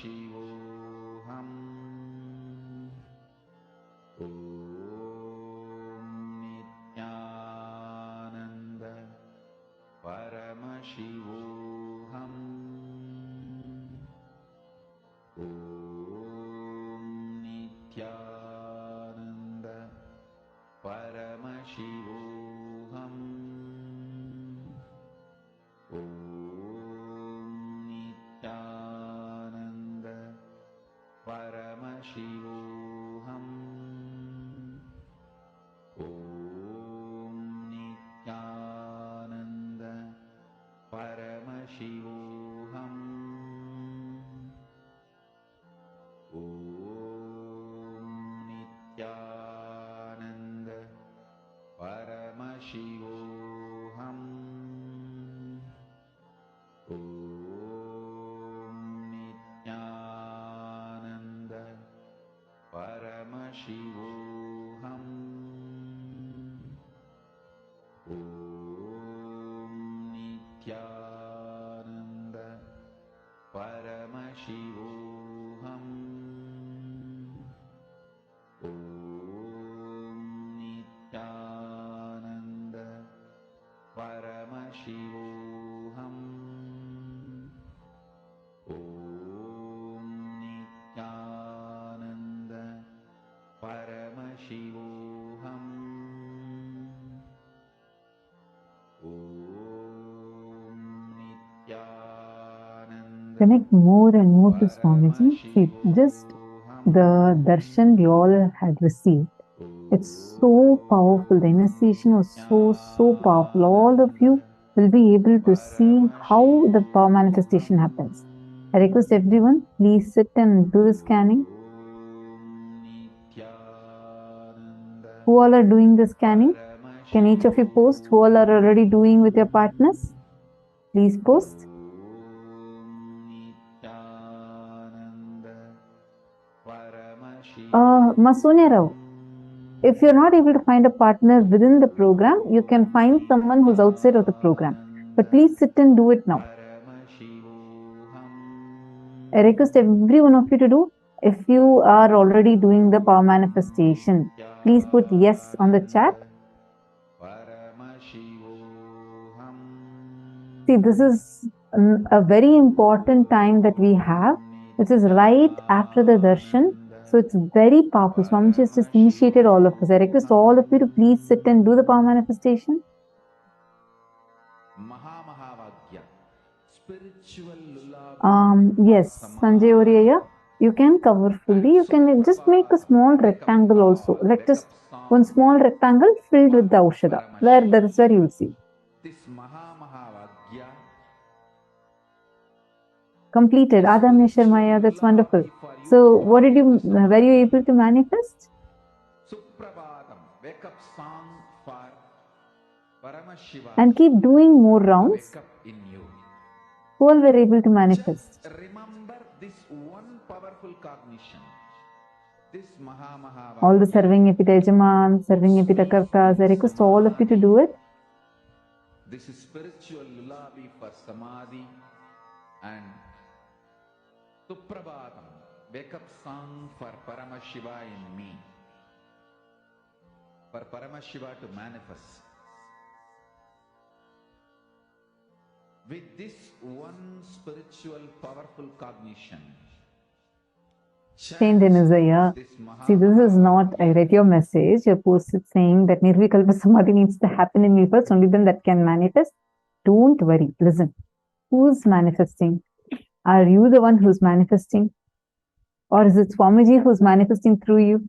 Paramashivoham. Om Nithyananda Paramashivoham. Om Nithyananda Paramashivoham. Om Nithyananda Paramashivoham. Om Nithyananda Paramashivoham. Om Nithyananda Paramashivoham. Om Nithyananda Paramashivoham. Om Nithyananda Paramashivoham. Om Nithyananda Paramashivoham. Om Nithyananda Paramashivoham. Om Nithyananda Connect more and more to Swamiji. See, just the darshan we all had received. It's so powerful. The initiation was so powerful. All of you will be able to see how the power manifestation happens. I request everyone, please sit and do the scanning. Who all are doing the scanning? Can each of you post who all are already doing with your partners? Please post. Masonia Rao, if you're not able to find a partner within the program, you can find someone who's outside of the program. But please sit and do it now. I request every one of you to do. If you are already doing the power manifestation, please put yes on the chat. See, this is a very important time that we have. This is right after the darshan. So it's very powerful. Swamiji has just initiated all of us. I request all of you to please sit and do the power manifestation. Yes, Sanjay Oriya, you can cover fully. You can just make a small rectangle also. Like just one small rectangle filled with the Aushadha. That is where you will see. This Mahavagya Completed. Adam Sharmaya, that's wonderful. So, were you able to manifest? Suprabhatam, wake up song for Paramashivam. And keep doing more rounds. Wake up in you. Who all were able to manifest? Just remember this one powerful cognition. This Mahavagya. All the serving Epitajaman, serving Epitakartas, I request all of you to do it. This is spiritual lullaby for Samadhi and Suprabhatam, wake up song for Paramashiva in me. For Paramashiva to manifest. With this one spiritual powerful cognition. Saint Denizaya. See, this is not, I read your message, you posted saying that Nirvikalpa Samadhi needs to happen in me first, only then that can manifest. Don't worry, listen. Who's manifesting? Are you the one who's manifesting? Or is it Swamiji who's manifesting through you?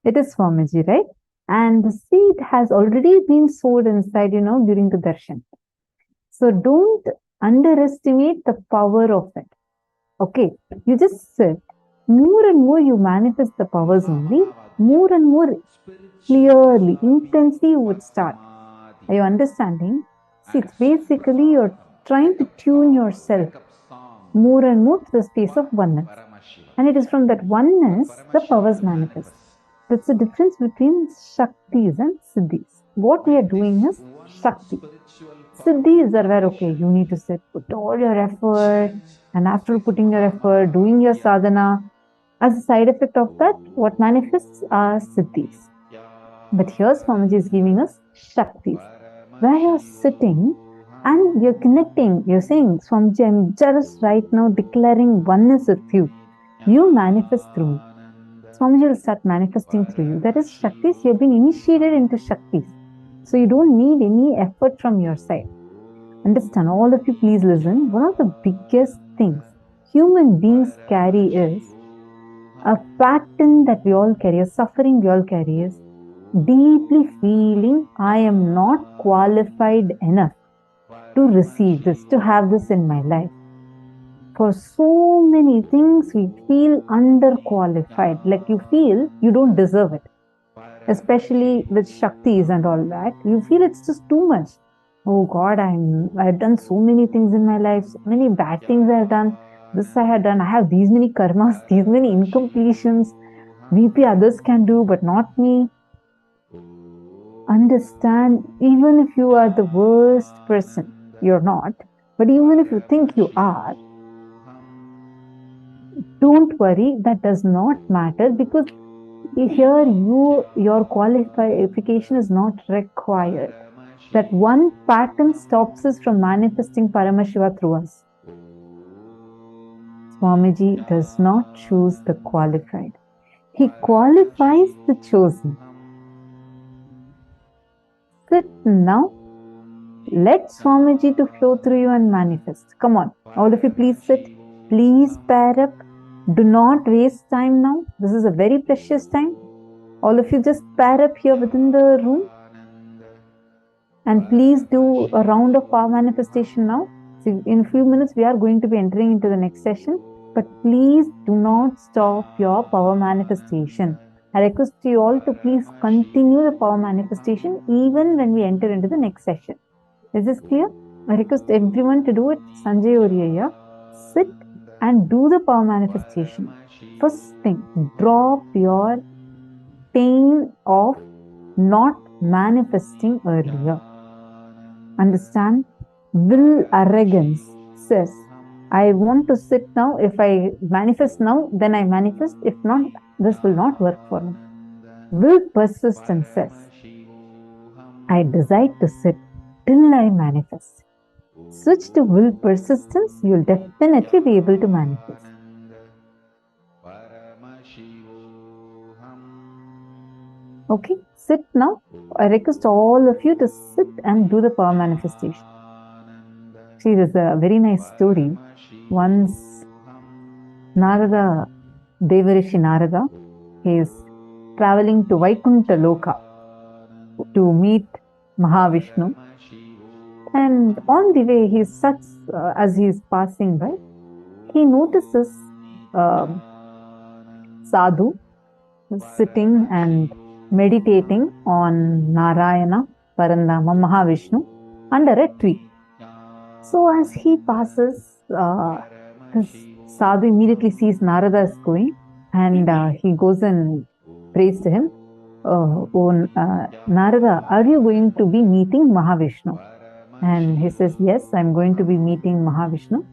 It is Swamiji, right? And the seed has already been sowed inside, during the darshan. So don't underestimate the power of it. Okay, you just sit. More and more you manifest the powers only, more and more clearly, intensely you would start. Are you understanding? See, it's basically you're trying to tune yourself more and more to the space of oneness. And it is from that oneness the powers manifest. That's the difference between Shaktis and Siddhis. What we are doing is Shakti. Siddhis are where, okay, you need to sit, put all your effort, and after putting your effort, doing your sadhana, as a side effect of that, what manifests are siddhis. But here Swamiji is giving us shaktis, where you're sitting and you're connecting, you're saying, Swamiji, I'm just right now declaring oneness with you. You manifest through me. Swamiji will start manifesting through you. That is Shaktis. You've been initiated into Shaktis. So you don't need any effort from your side. Understand, all of you please listen. One of the biggest things human beings carry is a pattern that we all carry, a suffering we all carry is deeply feeling I am not qualified enough to receive this, to have this in my life. For so many things, we feel underqualified, like you feel you don't deserve it. Especially with Shaktis and all that, you feel it's just too much. Oh God, I've done so many things in my life, so many bad things I've done. This I have done. I have these many karmas, these many incompletions. Maybe others can do, but not me. Understand, even if you are the worst person, you're not. But even if you think you are, don't worry, that does not matter, because here your qualification is not required. That one pattern stops us from manifesting Paramashiva through us. Swamiji does not choose the qualified. He qualifies the chosen. Sit now. Let Swamiji to flow through you and manifest. Come on, all of you please sit. Please pair up. Do not waste time now. This is a very precious time. All of you just pair up here within the room. And please do a round of power manifestation now. So in a few minutes, we are going to be entering into the next session. But please do not stop your power manifestation. I request you all to please continue the power manifestation even when we enter into the next session. Is this clear? I request everyone to do it. Sanjay Oriya, sit and do the power manifestation. First thing, drop your pain of not manifesting earlier. Understand? Will arrogance says, I want to sit now. If I manifest now, then I manifest. If not, this will not work for me. Will persistence says, I decide to sit till I manifest. Switch to will persistence, you'll definitely be able to manifest. Okay, sit now. I request all of you to sit and do the power manifestation. See, there's a very nice story. Once Narada, Devarishi Narada, he is traveling to Vaikuntha Loka to meet Mahavishnu. And on the way, as he is passing by, he notices Sadhu sitting and meditating on Narayana, Parandama, Mahavishnu under a tree. So as he passes, this Sadhu immediately sees Narada is going, and he goes and prays to him. Narada, are you going to be meeting Mahavishnu? And he says, yes, I'm going to be meeting Mahavishnu.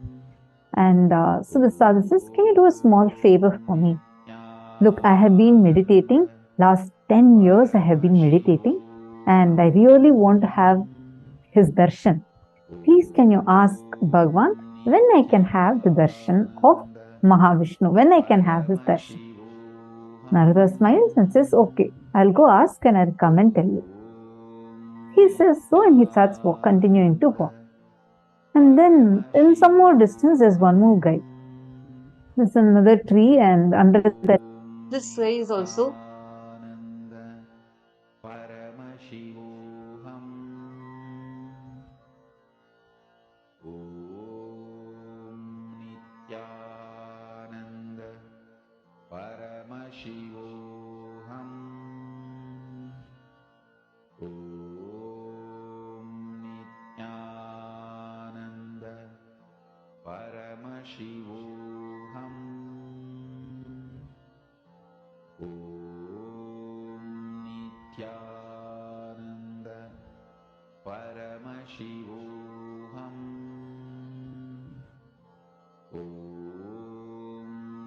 And so the Sadhu says, can you do a small favor for me? Look, I have been meditating. Last 10 years I have been meditating. And I really want to have his darshan. Please can you ask Bhagavan when I can have the darshan of Mahavishnu? When I can have his darshan? Narada smiles and says, okay, I'll go ask and I'll come and tell you. He says so, and he starts continuing to walk. And then in some more distance, there's one more guy. There's another tree, and under that, this guy is also Paramashivam ॐ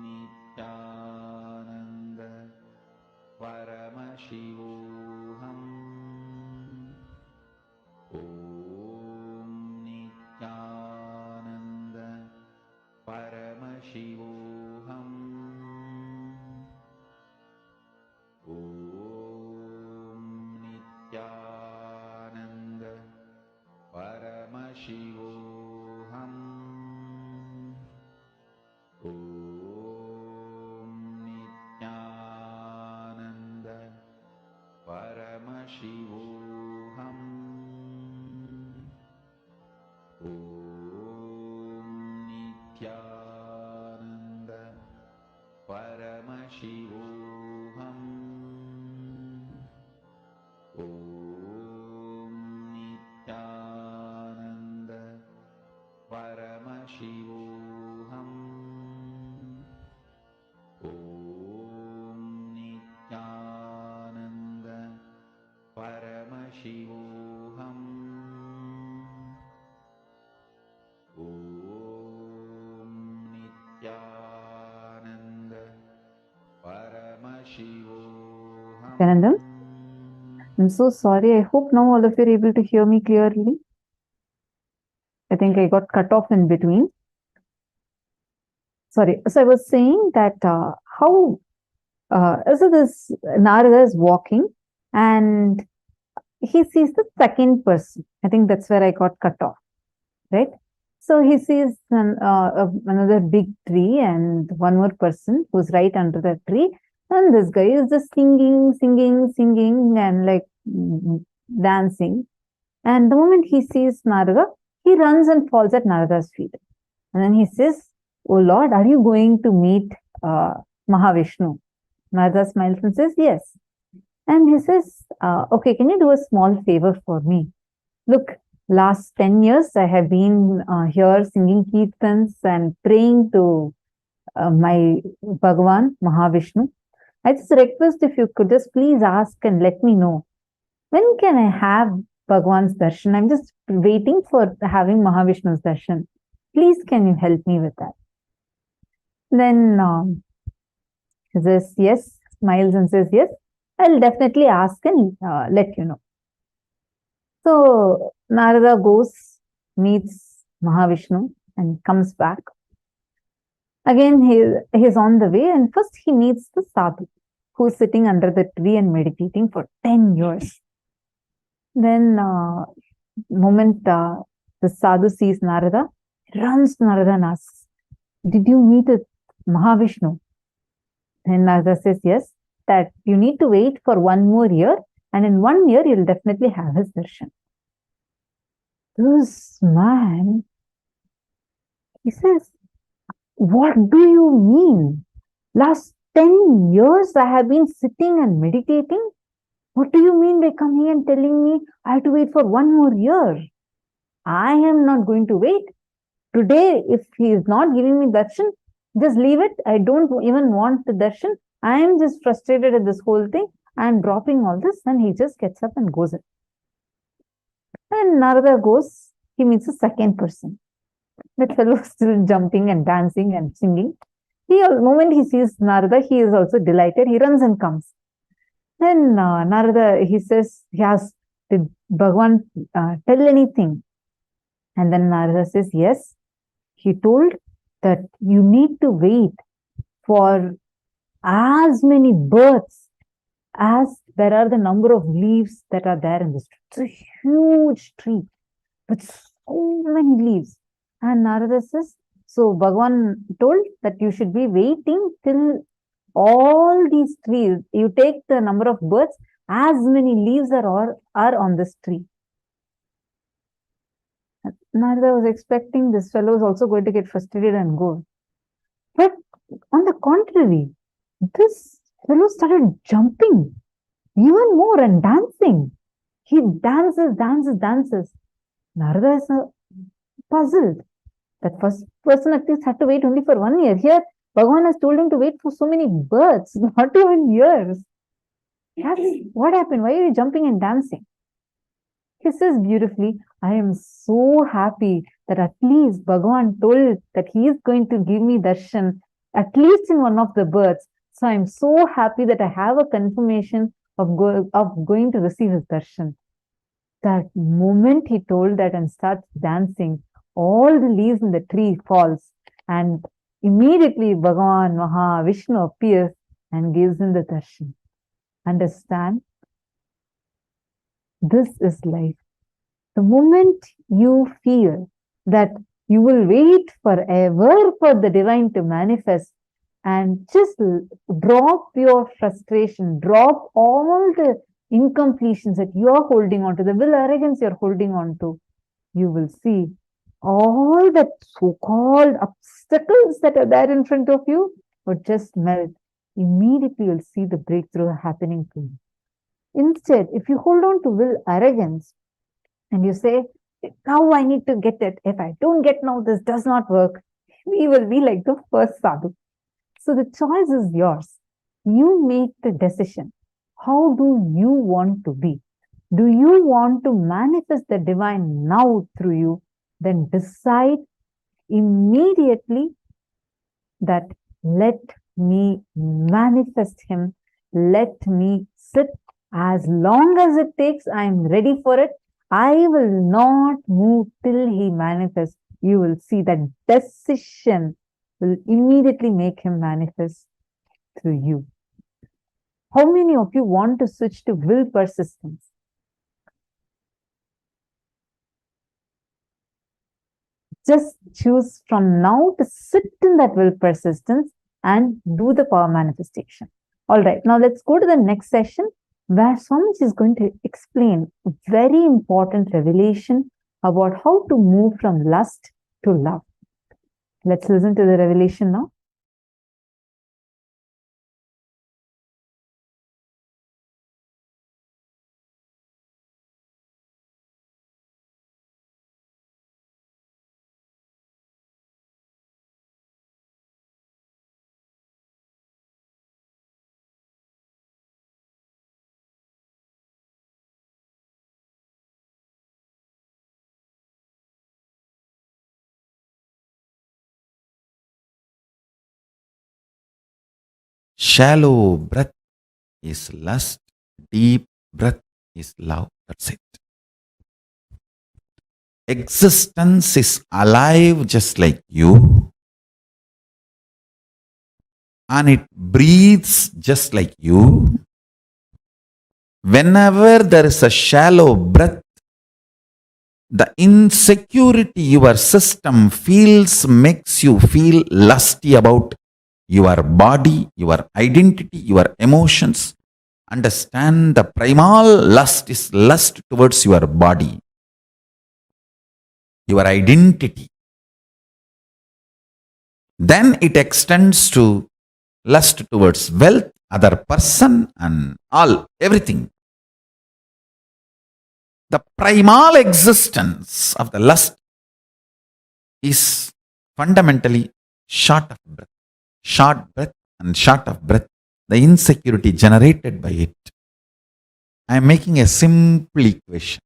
नित्यानन्द परमशिवोऽहम् ॐ नित्यानन्द परमशिवोऽहम् ॐ नित्यानन्द परमशिवोऽहम् ॐ नित्यानन्द परमशिवोऽहम् ॐ नित्यानन्द परमशिवोऽहम् ॐ नित्यानन्द परमशिवोऽहम् ॐ नित्यानन्द परमशिवोऽहम् ॐ नित्यानन्द परमशिवोऽहम् Nityanandam, I'm so sorry. I hope now all of you are able to hear me clearly. I think I got cut off in between. Sorry. So I was saying that so this Narada is walking and he sees the second person. I think that's where I got cut off, right? So he sees another big tree and one more person who's right under the tree. And this guy is just singing and like dancing. And the moment he sees Narada, he runs and falls at Narada's feet. And then he says, "Oh Lord, are you going to meet Mahavishnu?" Narada smiles and says, "Yes." And he says, "Okay, can you do a small favor for me? Look, last 10 years I have been here singing kirtans and praying to my Bhagavan, Mahavishnu. I just request if you could just please ask and let me know, when can I have Bhagavan's darshan? I'm just waiting for having Mahavishnu's darshan. Please, can you help me with that?" Then he says, "Yes," smiles and says, "Yes, I'll definitely ask and let you know." So Narada goes, meets Mahavishnu and comes back. Again, he's on the way, and first he meets the sadhu who's sitting under the tree and meditating for 10 years. Then, moment the sadhu sees Narada, he runs to Narada and asks, "Did you meet with Mahavishnu?" Then Narada says, "Yes, that you need to wait for 1 more year, and in 1 year you'll definitely have his darshan." This man, he says, "What do you mean? Last 10 years I have been sitting and meditating. What do you mean by coming and telling me I have to wait for 1 more year? I am not going to wait. Today, if he is not giving me darshan, just leave it. I don't even want the darshan. I am just frustrated at this whole thing. I am dropping all this." And he just gets up and goes in. And Narada goes, he meets the second person. That fellow is still jumping and dancing and singing. The moment he sees Narada, he is also delighted. He runs and comes. Then Narada, he says, he asks, "Did Bhagavan tell anything?" And then Narada says, "Yes. He told that you need to wait for as many births as there are the number of leaves that are there in this tree." It's a huge tree with so many leaves. And Narada says, so Bhagavan told that you should be waiting till all these trees, you take the number of birds, as many leaves are on this tree. Narada was expecting this fellow is also going to get frustrated and go. But on the contrary, this fellow started jumping even more and dancing. He dances. Narada is puzzled. That first person at least had to wait only for 1 year. Here, Bhagavan has told him to wait for so many births, not even years. Yes, what happened? Why are you jumping and dancing? He says beautifully, I am so happy that at least Bhagavan told that he is going to give me darshan, at least in one of the births. So I'm so happy that I have a confirmation of going to receive his darshan. That moment he told that and starts dancing, all the leaves in the tree falls, and immediately Bhagavan Maha Vishnu appears and gives him the darshan. Understand? This is life. The moment you feel that you will wait forever for the divine to manifest, and just drop your frustration, drop all the incompletions that you are holding on to, the will arrogance you're holding on to, you will see all the so-called obstacles that are there in front of you would just melt. Immediately you'll see the breakthrough happening to you. Instead, if you hold on to will arrogance and you say, now I need to get it. If I don't get now, this does not work. We will be like the first sadhu. So the choice is yours. You make the decision. How do you want to be? Do you want to manifest the divine now through you? Then decide immediately that let me manifest him. Let me sit as long as it takes. I am ready for it. I will not move till he manifests. You will see that decision will immediately make him manifest through you. How many of you want to switch to will persistence? Just choose from now to sit in that will persistence and do the power manifestation. All right, now let's go to the next session where Swamiji is going to explain a very important revelation about how to move from lust to love. Let's listen to the revelation now. Shallow breath is lust, deep breath is love. That's it. Existence is alive just like you, and it breathes just like you. Whenever there is a shallow breath, the insecurity your system feels makes you feel lusty about your body, your identity, your emotions. Understand, the primal lust is lust towards your body, your identity. Then it extends to lust towards wealth, other person, and everything. The primal existence of the lust is fundamentally short of breath. Short breath and short of breath, the insecurity generated by it. I am making a simple equation.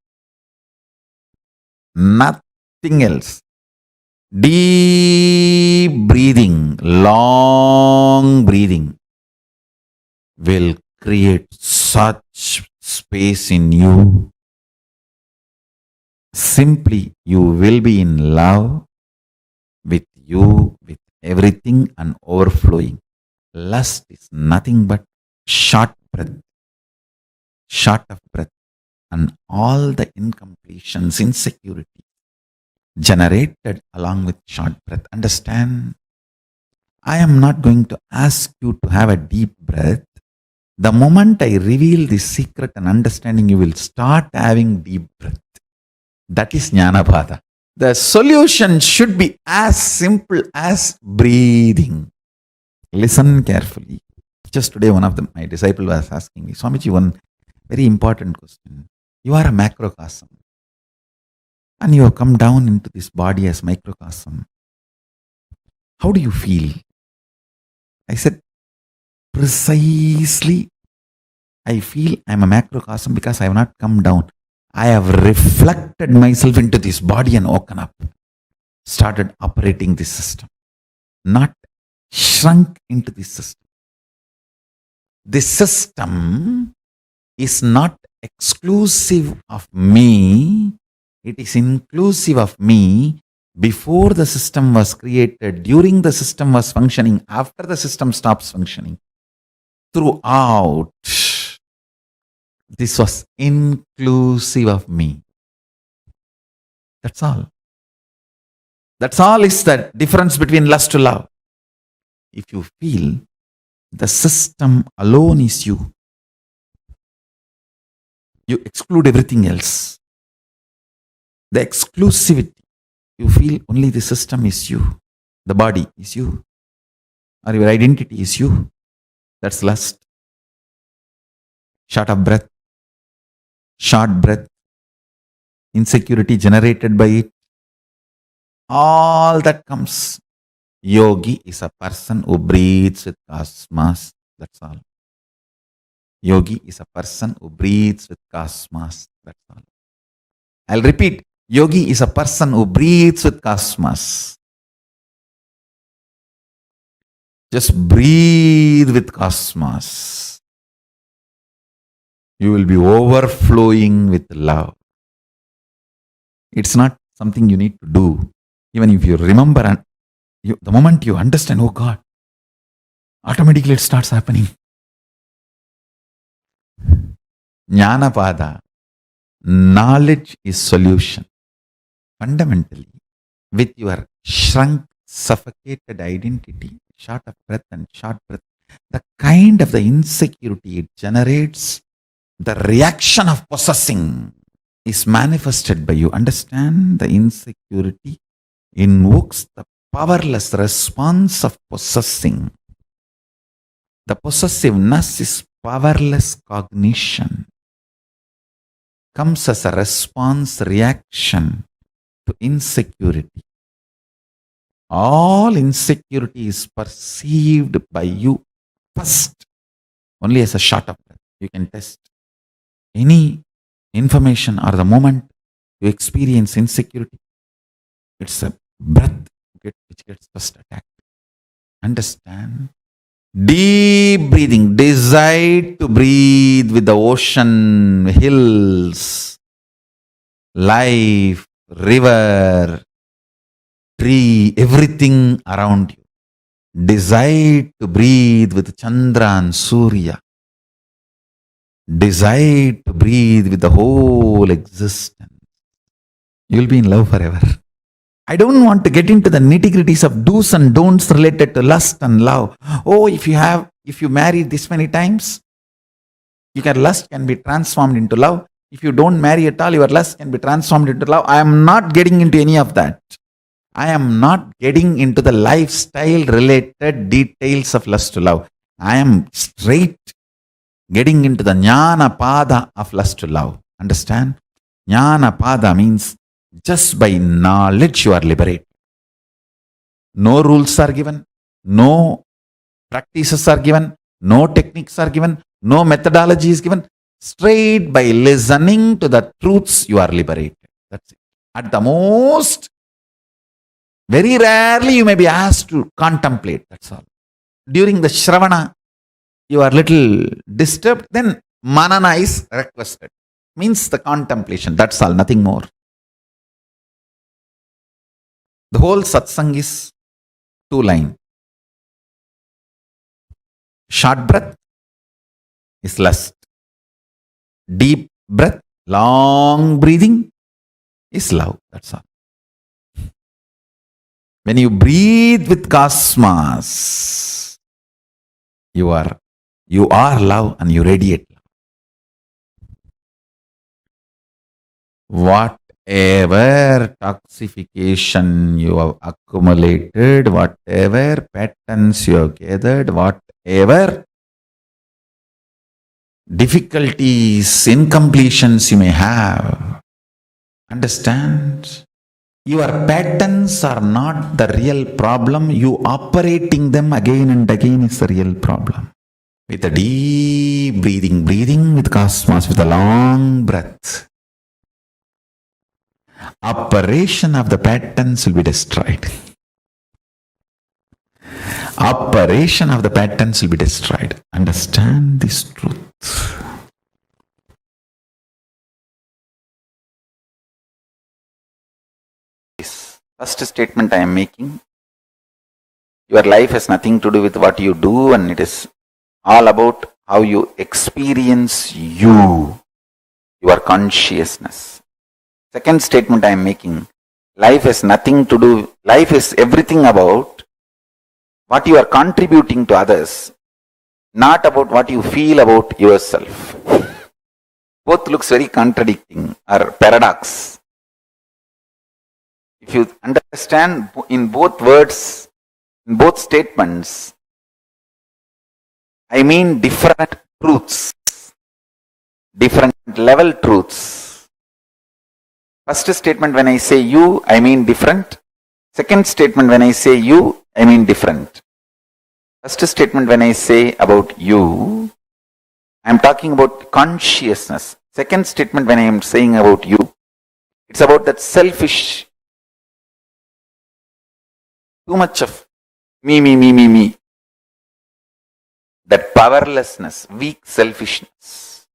Nothing else. Deep breathing, long breathing will create such space in you. Simply, you will be in love with you, with everything and overflowing. Lust is nothing but short breath, short of breath, and all the incompletions, insecurity generated along with short breath. Understand? I am not going to ask you to have a deep breath. The moment I reveal this secret and understanding, you will start having deep breath. That is Jnanabhada. The solution should be as simple as breathing. Listen carefully. Just today, one of my disciples was asking me, Swamiji, one very important question. You are a macrocosm, and you have come down into this body as microcosm. How do you feel? I said, precisely, I feel I am a macrocosm because I have not come down. I have reflected myself into this body and woken up, started operating this system, not shrunk into this system. This system is not exclusive of me, it is inclusive of me before the system was created, during the system was functioning, after the system stops functioning. Throughout, this was inclusive of me. That's all. That's all is the difference between lust to love. If you feel the system alone is you, you exclude everything else. The exclusivity, you feel only the system is you, the body is you, or your identity is you. That's lust. Short of breath, short breath, insecurity generated by it, all that comes. Yogi is a person who breathes with cosmos. That's all. Yogi is a person who breathes with cosmos. That's all. I'll repeat. Yogi is a person who breathes with cosmos. Just breathe with cosmos. You will be overflowing with love. It's not something you need to do. Even if you remember and the moment you understand, oh God, automatically it starts happening. Jnanapada, knowledge is solution. Fundamentally, with your shrunk, suffocated identity, short of breath and short breath, the kind of the insecurity it generates, the reaction of possessing is manifested by you. Understand? The insecurity invokes the powerless response of possessing. The possessiveness is powerless cognition. Comes as a response reaction to insecurity. All insecurity is perceived by you first only as a short of breath. You can test any information or the moment you experience insecurity. It's a breath which gets first attacked. Understand? Deep breathing. Decide to breathe with the ocean, hills, life, river, tree, everything around you. Decide to breathe with Chandra and Surya. Decide to breathe with the whole existence. You will be in love forever. I don't want to get into the nitty-gritties of do's and don'ts related to lust and love. Oh, if you marry this many times, lust can be transformed into love. If you don't marry at all, your lust can be transformed into love. I am not getting into any of that. I am not getting into the lifestyle related details of lust to love. I am straight getting into the Jnanapada of lust to love. Understand? Jnanapada means just by knowledge you are liberated. No rules are given, no practices are given, no techniques are given, no methodology is given. Straight by listening to the truths you are liberated. That's it. At the most, very rarely you may be asked to contemplate. That's all. During the Shravana, you are little disturbed, then Manana is requested. Means the contemplation. That's all, nothing more. The whole satsang is 2 lines. Short breath is lust. Deep breath, long breathing is love. That's all. When you breathe with cosmos, you are love and you radiate love. Whatever toxification you have accumulated, whatever patterns you have gathered, whatever difficulties, incompletions you may have, understand? Your patterns are not the real problem. You operating them again and again is the real problem. With a deep breathing with cosmos, with a long breath, Operation of the patterns will be destroyed. Operation of the patterns will be destroyed. Understand this truth. First statement I am making, your life has nothing to do with what you do, and it is all about how you experience you, your consciousness. Second statement I am making, life has nothing to do, life is everything about what you are contributing to others, not about what you feel about yourself. Both looks very contradicting or paradox. If you understand in both words, in both statements, I mean different truths, different level truths. First statement, when I say you, I mean different. Second statement, when I say you, I mean different. First statement, when I say about you, I am talking about consciousness. Second statement, when I am saying about you, it's about that selfish, too much of me. That powerlessness, weak selfishness.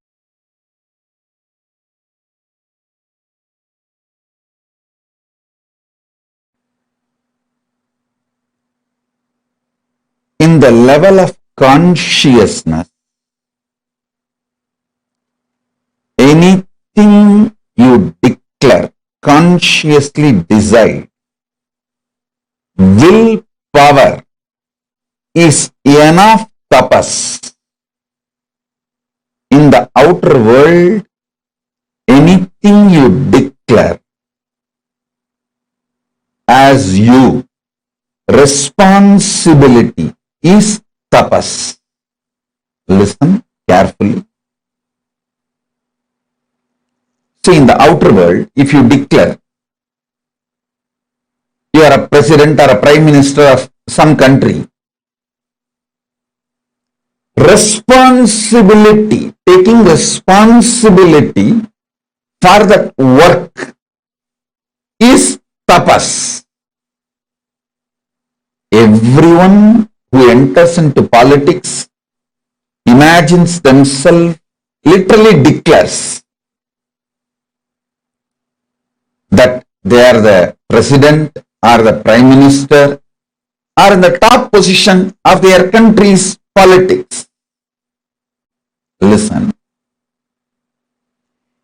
In the level of consciousness, anything you declare, consciously decide, willpower is enough tapas. In the outer world, anything you declare as you, responsibility is tapas. Listen carefully. See, in the outer world, if you declare you are a president or a prime minister of some country, responsibility, taking responsibility for that work is tapas. Everyone who enters into politics imagines themselves, literally declares that they are the president or the prime minister or in the top position of their country's politics. Listen.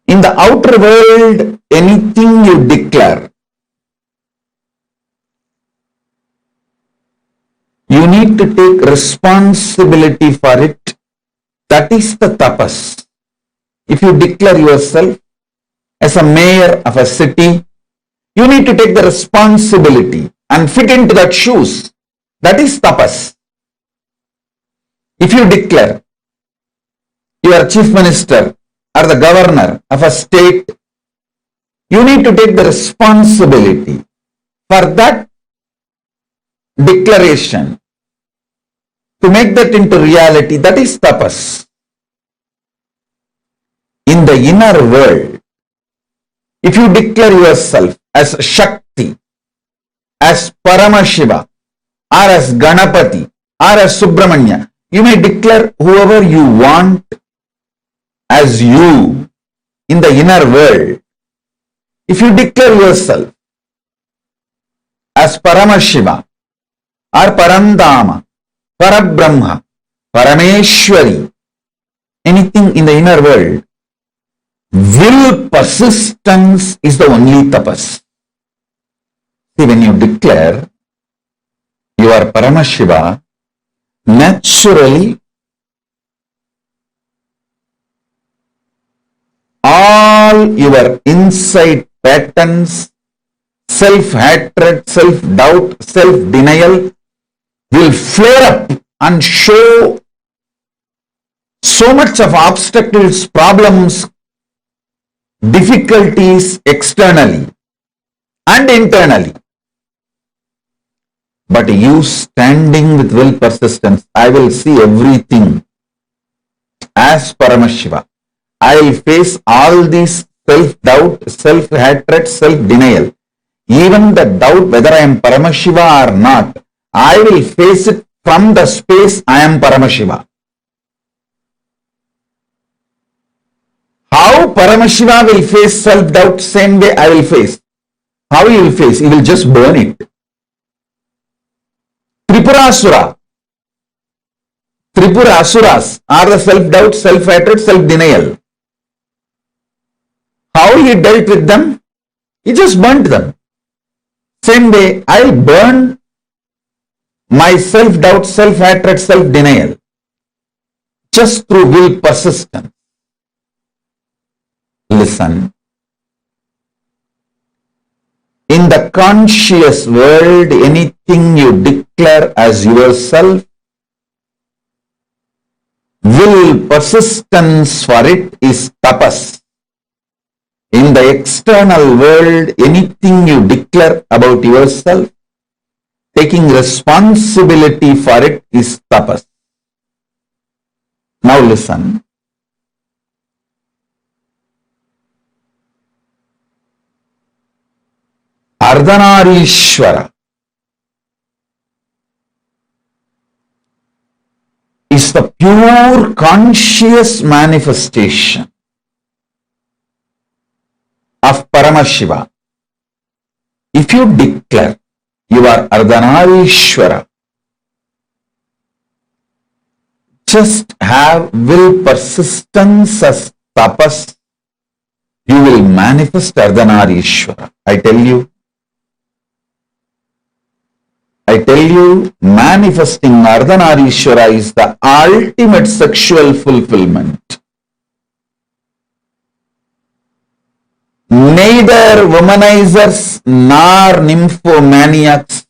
In the outer world, anything you declare, you need to take responsibility for it. That is the tapas. If you declare yourself as a mayor of a city, you need to take the responsibility and fit into that shoes. That is tapas. If you declare you are chief minister or the governor of a state, you need to take the responsibility for that declaration to make that into reality. That is tapas. In the inner world, if you declare yourself as Shakti, as Paramashiva, or as Ganapati, or as Subramanya, you may declare whoever you want as you in the inner world. If you declare yourself as Paramashiva, or Parandama, Parabrahma, Parameshwari, anything in the inner world, will persistence is the only tapas. See, when you declare you are Paramashiva, naturally all your inside patterns, self-hatred, self-doubt, self-denial will flare up and show so much of obstacles, problems, difficulties externally and internally. But you standing with will persistence, I will see everything as Paramashiva. I will face all these self-doubt, self-hatred, self-denial. Even the doubt whether I am Paramashiva or not, I will face it from the space I am Paramashiva. How Paramashiva will face self-doubt, same way I will face. How he will face? He will just burn it. Tripura Asuras are the self-doubt, self-hatred, self-denial. How he dealt with them? He just burnt them. Same way, I will burn my self-doubt, self-hatred, self-denial just through will persistence. Listen. In the conscious world, anything you declare as yourself, will persistence for it is tapas. In the external world, anything you declare about yourself, taking responsibility for it is tapas. Now listen. Ardhanarishwara is the pure conscious manifestation of Paramashiva. If you declare you are Ardhanarishwara, just have will persistence as tapas, you will manifest Ardhanarishwara. I tell you, manifesting Ardhanarishwara is the ultimate sexual fulfillment. Neither womanizers nor nymphomaniacs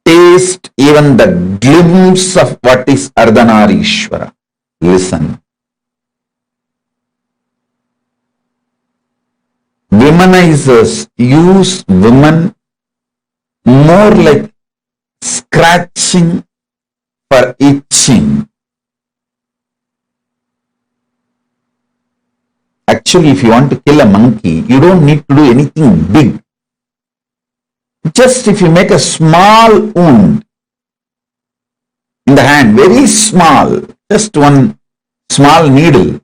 taste even the glimpse of what is Ardhanarishwara. Listen. Womanizers use women more like scratching for itching. Actually, if you want to kill a monkey, you don't need to do anything big. Just if you make a small wound in the hand, very small, just one small needle,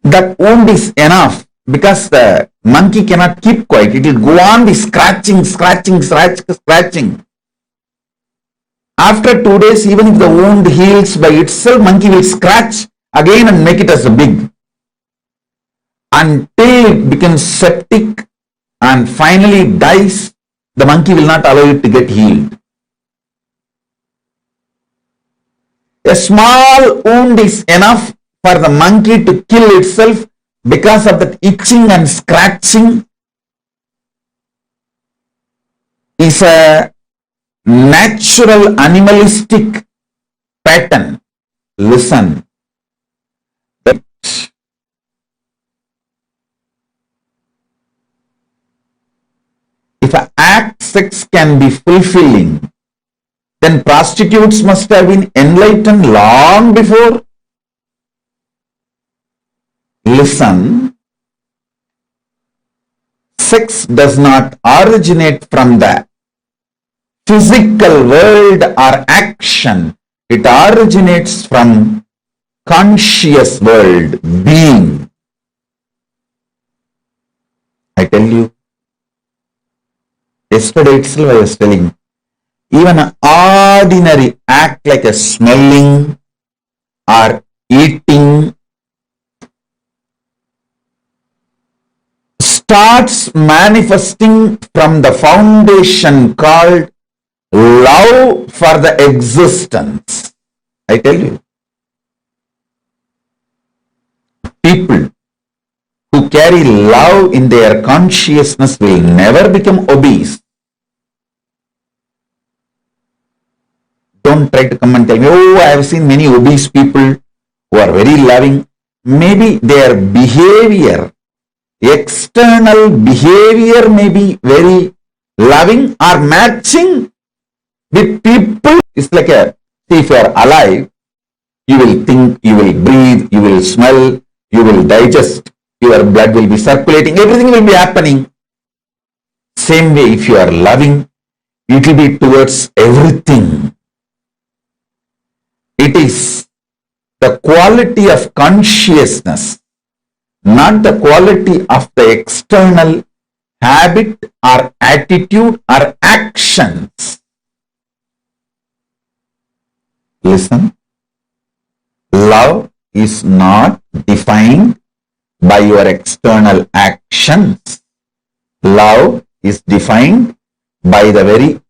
that wound is enough, because the monkey cannot keep quiet. It will go on be scratching. After 2 days, even if the wound heals by itself, monkey will scratch again and make it as a big, until it becomes septic and finally dies. The monkey will not allow it to get healed. A small wound is enough for the monkey to kill itself because of that itching and scratching. Is a natural animalistic pattern. Listen. If an act sex can be fulfilling, then prostitutes must have been enlightened long before. Listen, sex does not originate from the physical world or action. It originates from conscious world, being. I tell you, yesterday itself I was telling, even an ordinary act like a smelling or eating starts manifesting from the foundation called love for the existence. I tell you, people who carry love in their consciousness will never become obese. Don't try to come and tell me, oh, I have seen many obese people who are very loving. Maybe their behavior, external behavior may be very loving or matching with people. It's like a, see, if you are alive, You will think, you will breathe, you will smell, you will digest, your blood will be circulating, everything will be happening. Same way, if you are loving, it will be towards everything. It is the quality of consciousness, not the quality of the external habit or attitude or actions. Listen, love is not defined by your external actions. Love is defined by the very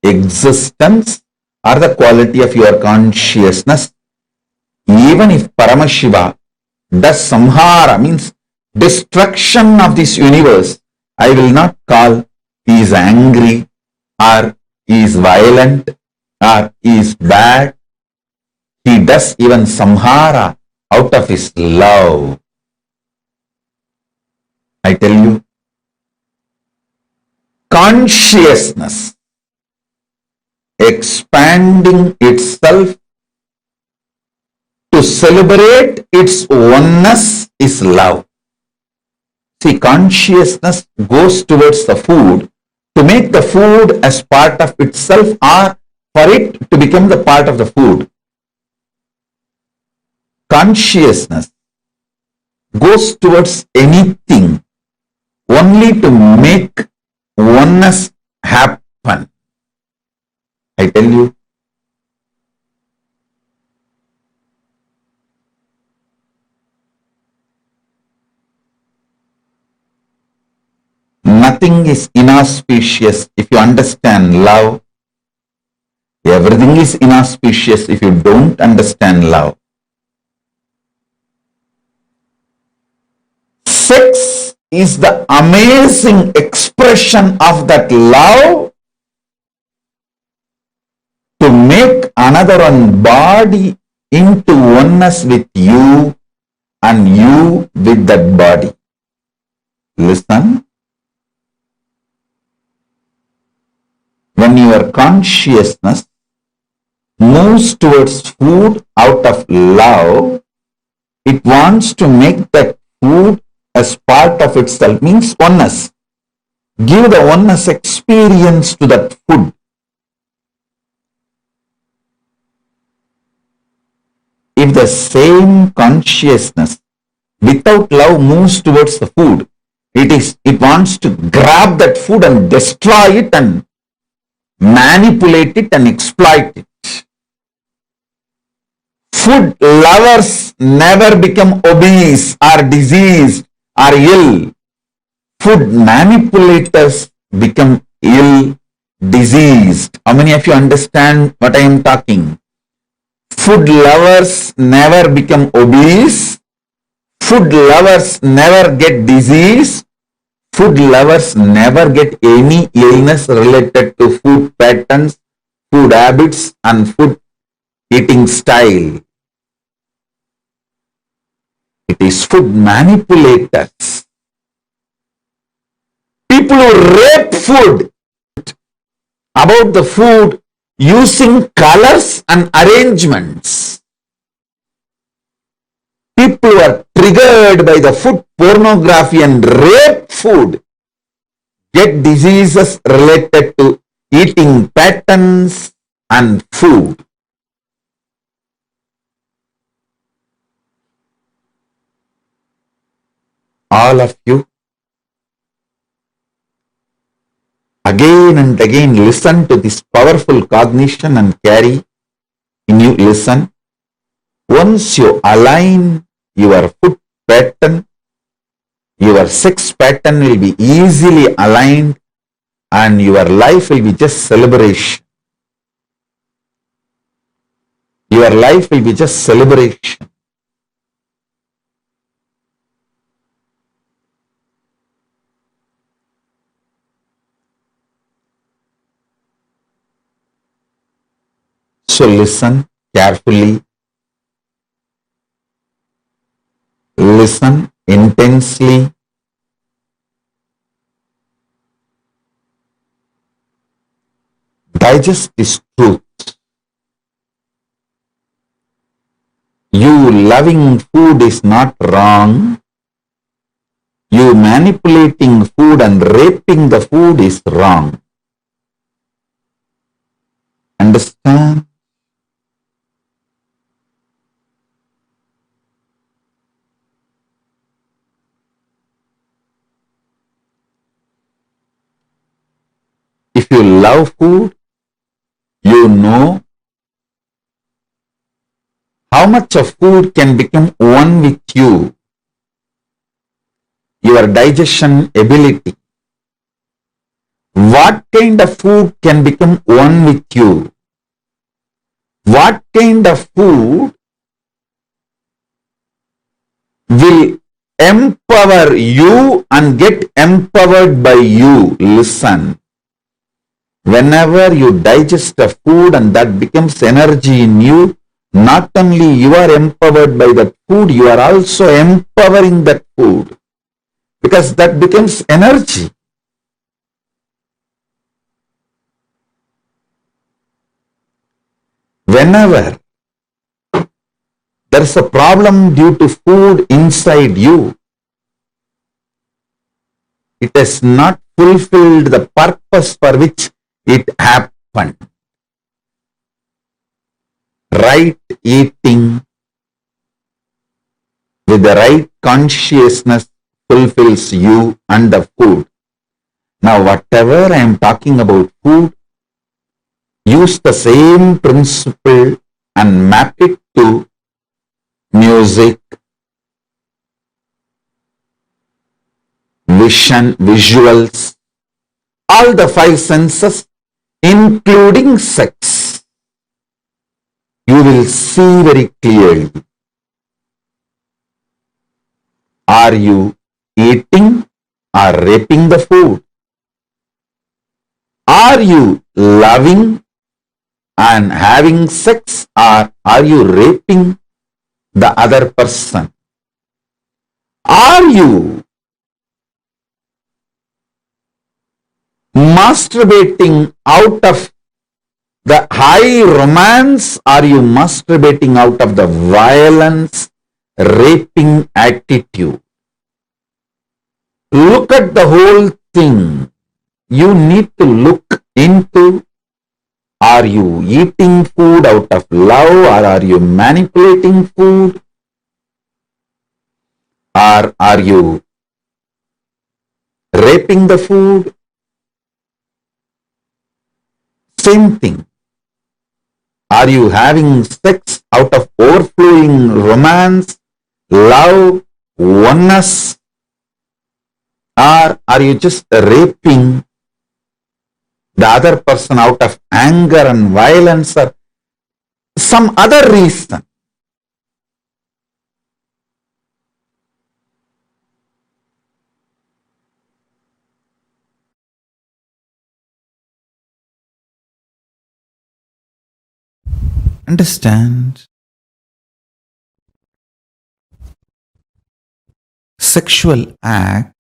existence or the quality of your consciousness. Even if Paramashiva does samhara, means destruction of this universe, I will not call he is angry or he is violent or he is bad. He does even samhara out of his love. I tell you, consciousness expanding itself to celebrate its oneness is love. See, consciousness goes towards the food to make the food as part of itself or for it to become the part of the food. Consciousness goes towards anything only to make oneness happen. I tell you, nothing is inauspicious if you understand love. Everything is inauspicious if you don't understand love. Sex is the amazing expression of that love to make another one body into oneness with you and you with that body. Listen. When your consciousness moves towards food out of love, it wants to make that food as part of itself, means oneness. Give the oneness experience to that food. If the same consciousness without love moves towards the food, it wants to grab that food and destroy it and manipulate it and exploit it. Food lovers never become obese or diseased or ill. Food manipulators become ill, diseased. How many of you understand what I am talking? Food lovers never become obese. Food lovers never get disease. Food lovers never get any illness related to food patterns, food habits, and food eating style. It is food manipulators. People who rape food about the food using colors and arrangements. People who are triggered by the food pornography and rape food get diseases related to eating patterns and food. All of you, again and again listen to this powerful cognition and carry in you. Listen. Once you align your food pattern, your sex pattern will be easily aligned and your life will be just celebration. Your life will be just celebration. So listen carefully. Listen intensely. Digest this truth. You loving food is not wrong. You manipulating food and raping the food is wrong. Understand? If you love food, you know how much of food can become one with you, your digestion ability. What kind of food can become one with you? What kind of food will empower you and get empowered by you? Listen. Whenever you digest a food and that becomes energy in you, not only you are empowered by that food, you are also empowering that food because that becomes energy. Whenever there is a problem due to food inside you, it has not fulfilled the purpose for which it happened. Right eating with the right consciousness fulfills you and the food. Now, whatever I am talking about food, use the same principle and map it to music, vision, visuals, all the five senses, including sex. You will see very clearly. Are you eating or raping the food? Are you loving and having sex, or are you raping the other person? Are you masturbating out of the high romance? Are you masturbating out of the violence, raping attitude? Look at the whole thing. You need to look into, are you eating food out of love, or are you manipulating food? Or are you raping the food? Same thing. Are you having sex out of overflowing romance, love, oneness? Or are you just raping the other person out of anger and violence or some other reason? Understand? Sexual act,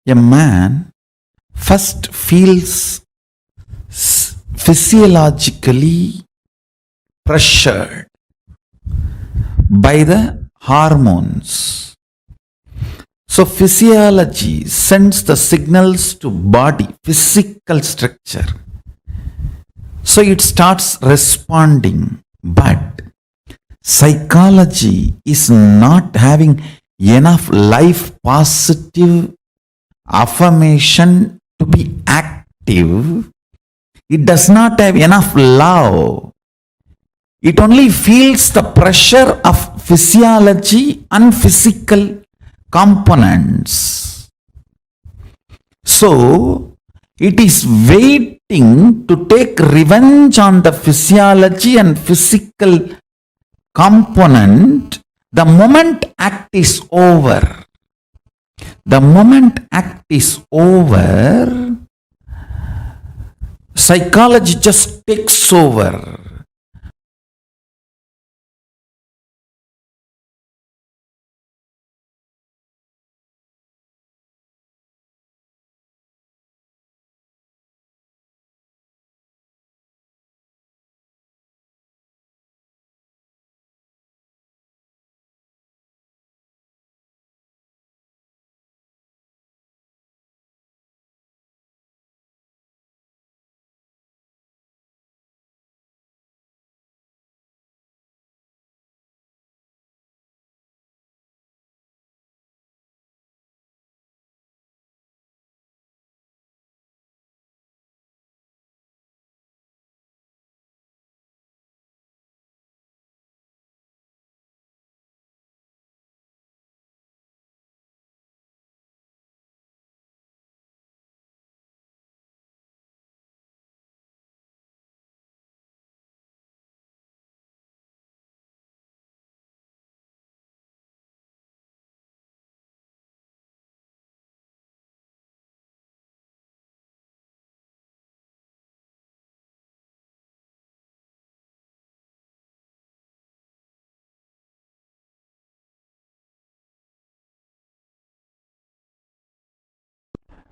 a man first feels physiologically pressured by the hormones. So physiology sends the signals to body, physical structure. So it starts responding, but psychology is not having enough life positive affirmation to be active. It does not have enough love. It only feels the pressure of physiology and physical components. So it is waiting to take revenge on the physiology and physical component the moment act is over. The moment act is over, psychology just takes over.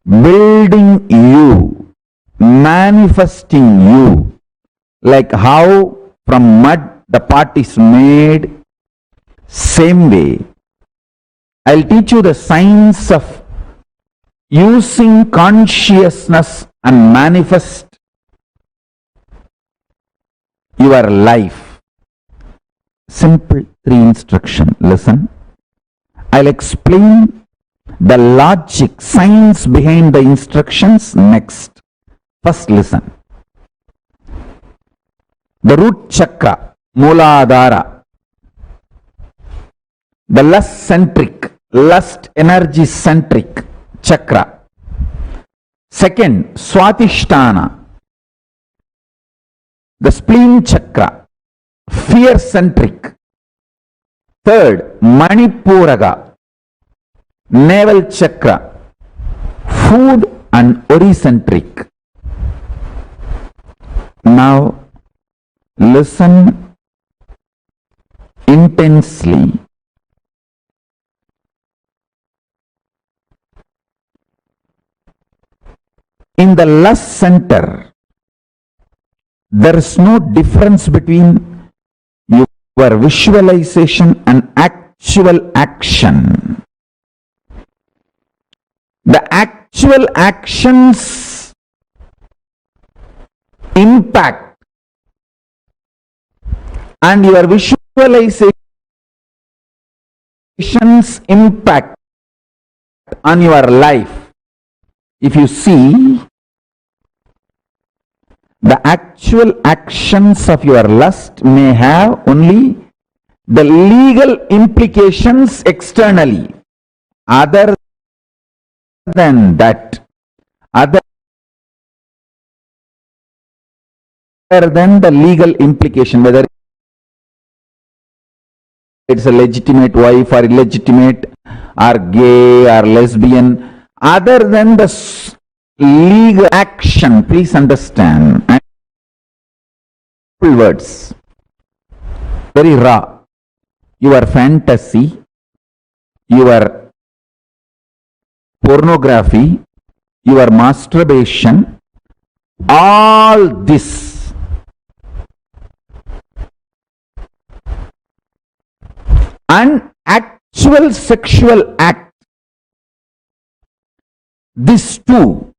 building you, manifesting you, like how from mud the pot is made, same way. I'll teach you the science of using consciousness and manifest your life. Simple 3 instruction. Listen. I'll explain the logic, science behind the instructions next. First listen. The root chakra, Mooladhara, the lust centric, lust energy centric chakra. Second, Swatisthana, the spleen chakra, fear centric. Third, Manipuraga, navel chakra, food and ori-centric. Now, listen intensely. In the lust center, there is no difference between your visualization and actual action. The actual actions impact and your visualizations impact on your life. If you see, the actual actions of your lust may have only the legal implications externally. Other than that, other than the legal implication, whether it's a legitimate wife or illegitimate or gay or lesbian, other than the legal action, please understand. Words, very raw. Your fantasy, your pornography, your masturbation, all this and actual sexual act, this too,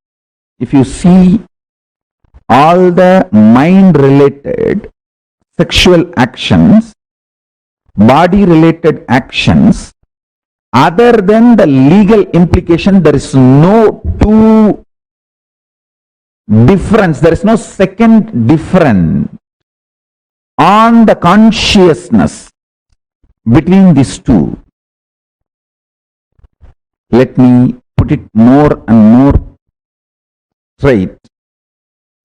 if you see all the mind related sexual actions, body related actions, other than the legal implication, there is no two difference, there is no second difference on the consciousness between these two. Let me put it more and more straight.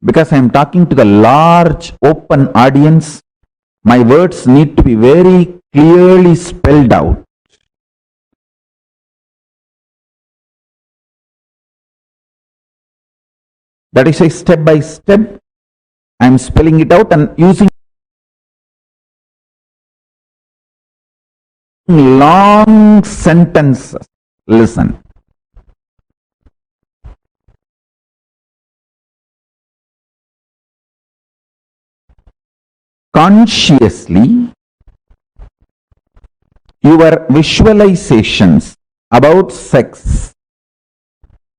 Because I am talking to the large open audience, my words need to be very clearly spelled out. That is a step by step. I am spelling it out and using long sentences. Listen. Consciously, your visualizations about sex,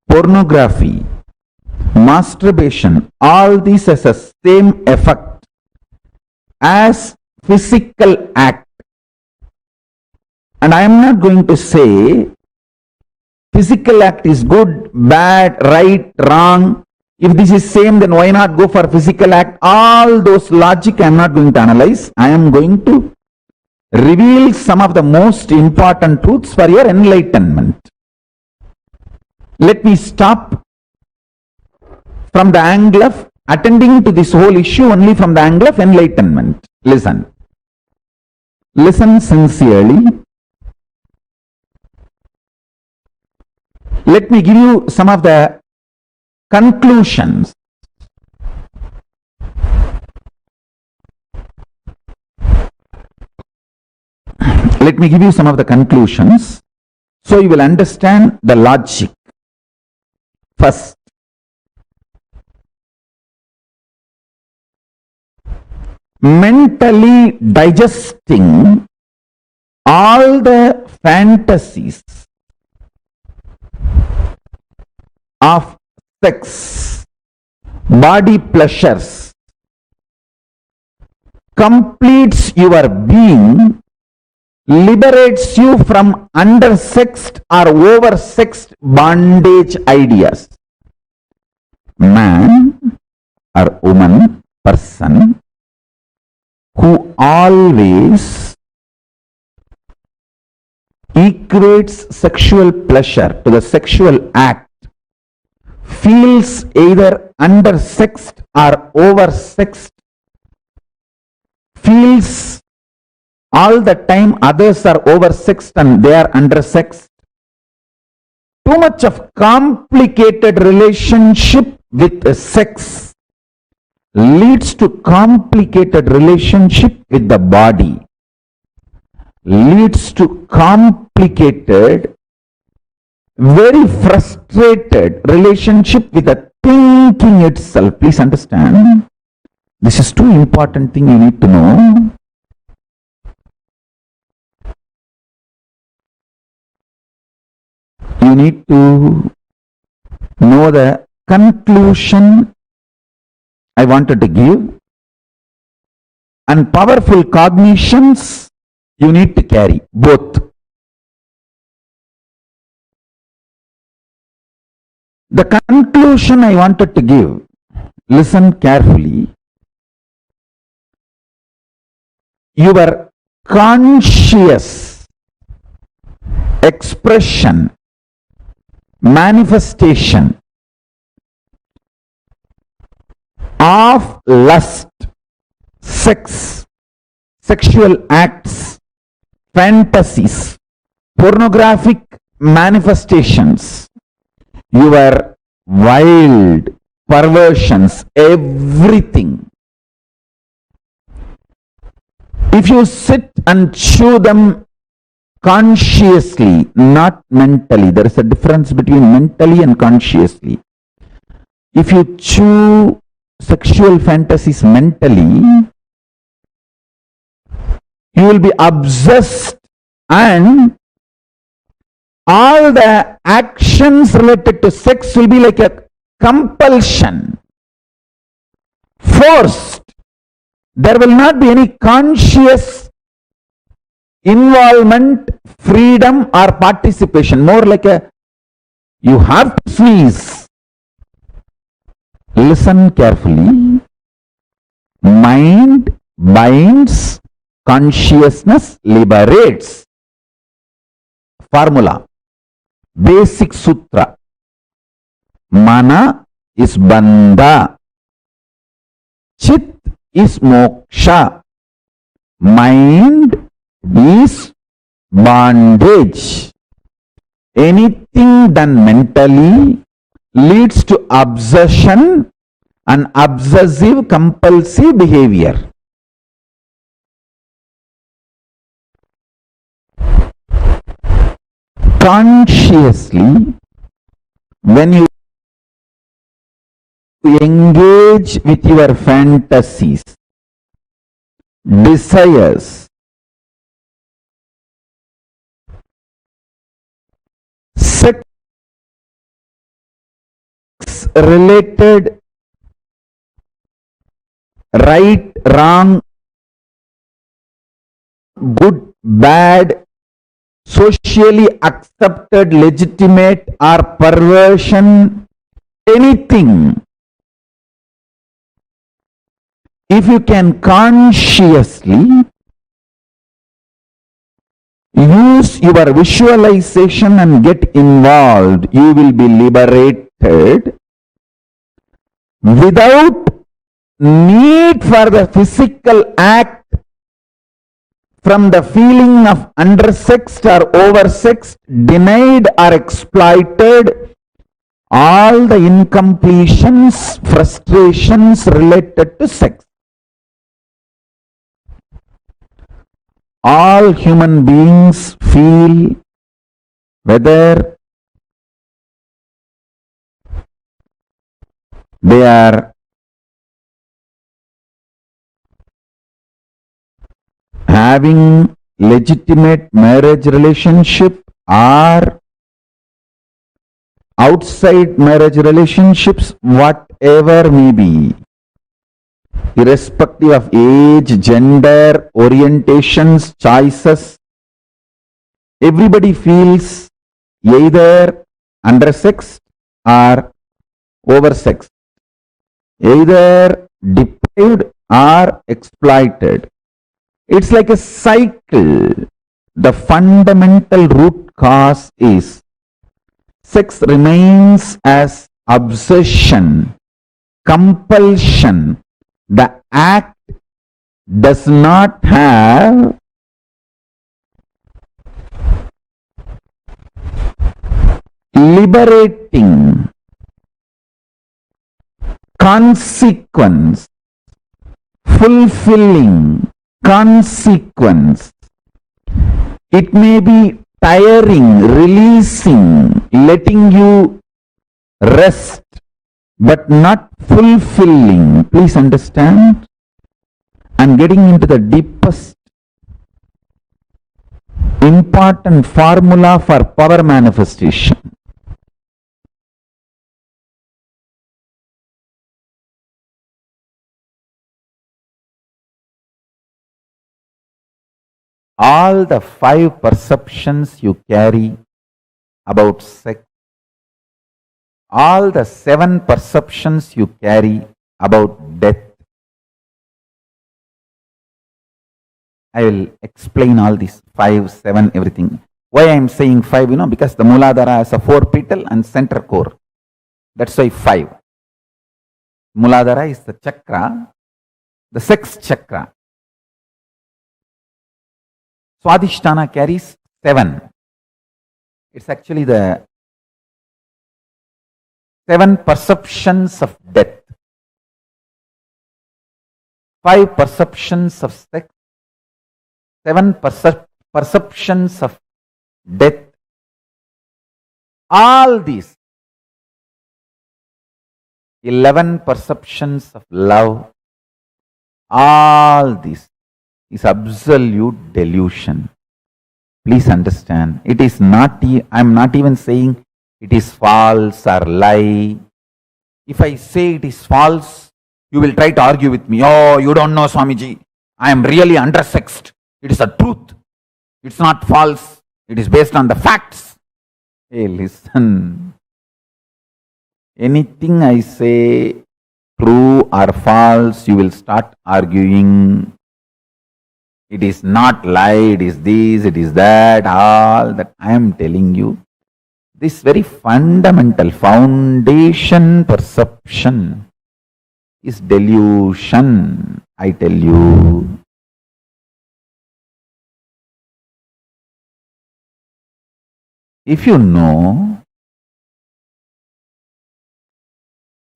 pornography, masturbation, all these has the same effect as physical act. And I am not going to say physical act is good, bad, right, wrong. If this is same, then why not go for physical act? All those logic I am not going to analyze. I am going to reveal some of the most important truths for your enlightenment. Let me stop from the angle of attending to this whole issue only from the angle of enlightenment. Listen. Listen sincerely. Let me give you some of the conclusions. Let me give you some of the conclusions so you will understand the logic. First, mentally digesting all the fantasies of sex, body pleasures, completes your being, liberates you from undersexed or oversexed bondage ideas. Man or woman, person, who always equates sexual pleasure to the sexual act, feels either undersexed or oversexed, feels all the time others are oversexed and they are undersexed. Too much of complicated relationship with sex leads to complicated relationship with the body, leads to complicated, very frustrated relationship with the thinking itself. Please understand, this is too important thing you need to know. You need to know the conclusion I wanted to give, and powerful cognitions you need to carry, both. The conclusion I wanted to give, listen carefully. Your conscious expression, manifestation of lust, sex, sexual acts, fantasies, pornographic manifestations, your wild perversions, everything. If you sit and chew them consciously, not mentally, there is a difference between mentally and consciously. If you chew sexual fantasies mentally, you will be obsessed, and all the actions related to sex will be like a compulsion, forced. There will not be any conscious involvement, freedom or participation. More like a, you have to sneeze. Listen carefully. Mind binds, consciousness liberates. Formula, basic sutra. Mana is bandha, chit is moksha, mind is bondage. Anything done mentally leads to obsession and obsessive compulsive behavior. Consciously, when you engage with your fantasies, desires, sex related right, wrong, good, bad, socially accepted, legitimate or perversion, anything. If you can consciously use your visualization and get involved, you will be liberated without need for the physical act from the feeling of undersexed or oversexed, denied or exploited, all the incompletions, frustrations related to sex. All human beings feel, whether They are having legitimate marriage relationship or outside marriage relationships, whatever may be, irrespective of age, gender, orientations, choices, everybody feels either undersexed or oversexed, either deprived or exploited. It's like a cycle. The fundamental root cause is sex remains as obsession, compulsion. The act does not have liberating consequence, fulfilling consequence. It may be tiring, releasing, letting you rest, but not fulfilling. Please understand. I'm getting into the deepest important formula for power manifestation. All the 5 perceptions you carry about sex, all the 7 perceptions you carry about death. I will explain all these 5, 7, everything. Why I am saying 5, because the Mooladhara has a 4 petal and center core. That's why 5. Mooladhara is the chakra, the sex chakra. Swadhisthana carries 7. It's actually the 7 perceptions of death, 5 perceptions of sex, 7 perceptions of death. All these 11 perceptions of love, all this is absolute delusion. Please understand. It is not, I am not even saying it is false or lie. If I say it is false, you will try to argue with me. Oh, you don't know, Swamiji. I am really undersexed. It is a truth. It's not false. It is based on the facts. Hey, listen. Anything I say, true or false, you will start arguing. It is not lie, it is this, it is that, all that I am telling you. This very fundamental foundation perception is delusion, I tell you. If you know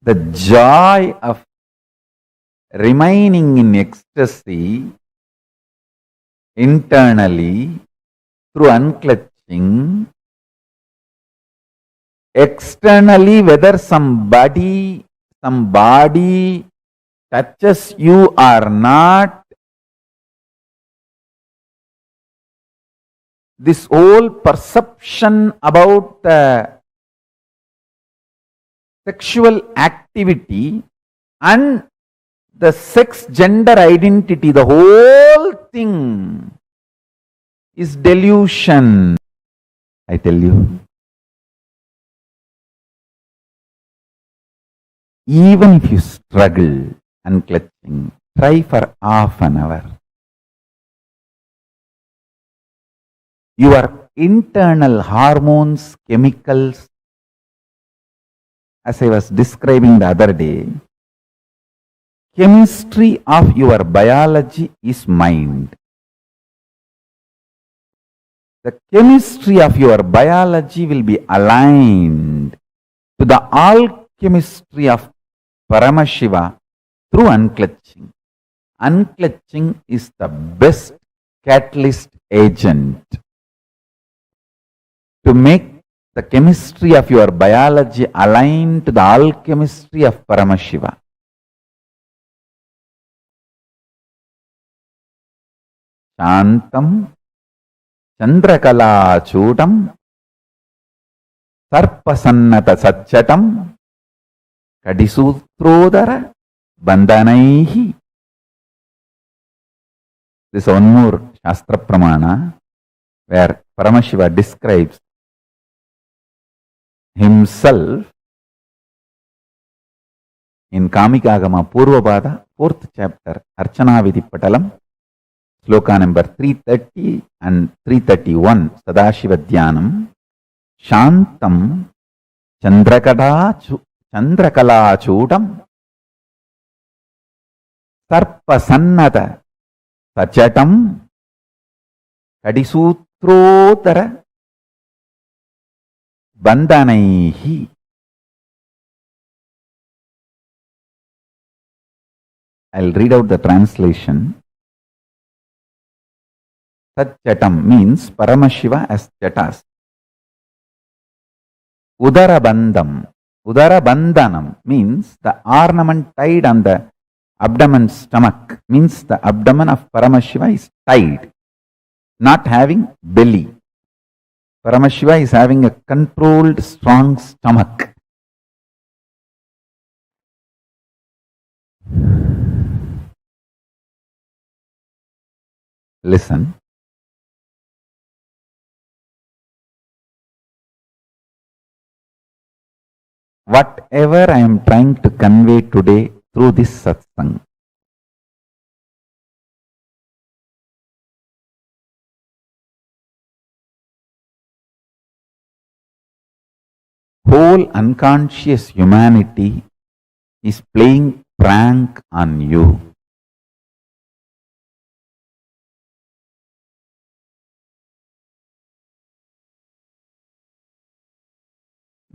the joy of remaining in ecstasy internally through unclutching, externally whether some body touches you or not, this whole perception about the sexual activity and the sex gender identity, the whole thing is delusion, I tell you. Even if you struggle unclutching, try for half an hour. Your internal hormones, chemicals, as I was describing the other day, chemistry of your biology is mind. The chemistry of your biology will be aligned to the alchemistry of Paramashiva through unclutching. Unclutching is the best catalyst agent to make the chemistry of your biology aligned to the alchemistry of Paramashiva. Shantam Chandrakala Chudam Sarpasannata Satchatam Kadisutrodara Bandhanaihi. This one more Shastra Pramana where Paramashiva describes himself in Kamikagama Purvapada, 4th chapter, Archana Vidhi Patalam, Sloka number 330 and 331, Sadashiva Dhyanam, Shantam Chandrakala Chudam Sarpasannata Sachatam Kadisutrodara Bandhanaihi. I'll read out the translation. Satchatam means Paramashiva as Jatas. Udarabandham. Udarabandhanam means the ornament tied on the abdomen stomach, means the abdomen of Paramashiva is tied, not having belly. Paramashiva is having a controlled, strong stomach. Listen. Whatever I am trying to convey today through this satsang, whole unconscious humanity is playing prank on you.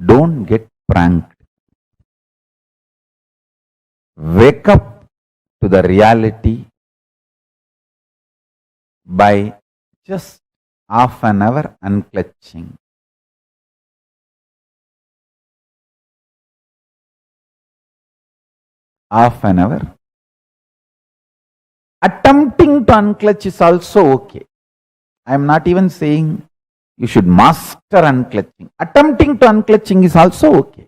Don't get pranked. Wake up to the reality by just half an hour unclutching. Half an hour. Attempting to unclutch is also okay. I am not even saying you should master unclutching. Attempting to unclutching is also okay.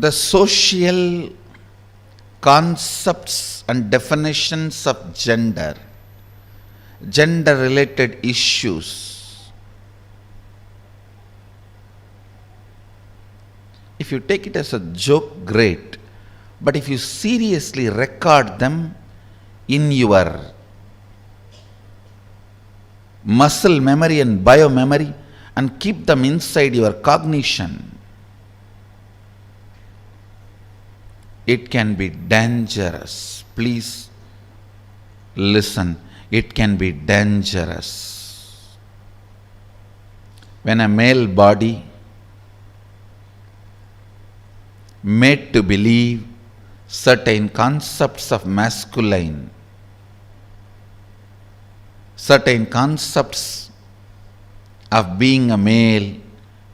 The social concepts and definitions of gender, gender-related issues, if you take it as a joke, great. But if you seriously record them in your muscle memory and biomemory and keep them inside your cognition, it can be dangerous. Please listen. It can be dangerous. When a male body made to believe certain concepts of masculine, certain concepts of being a male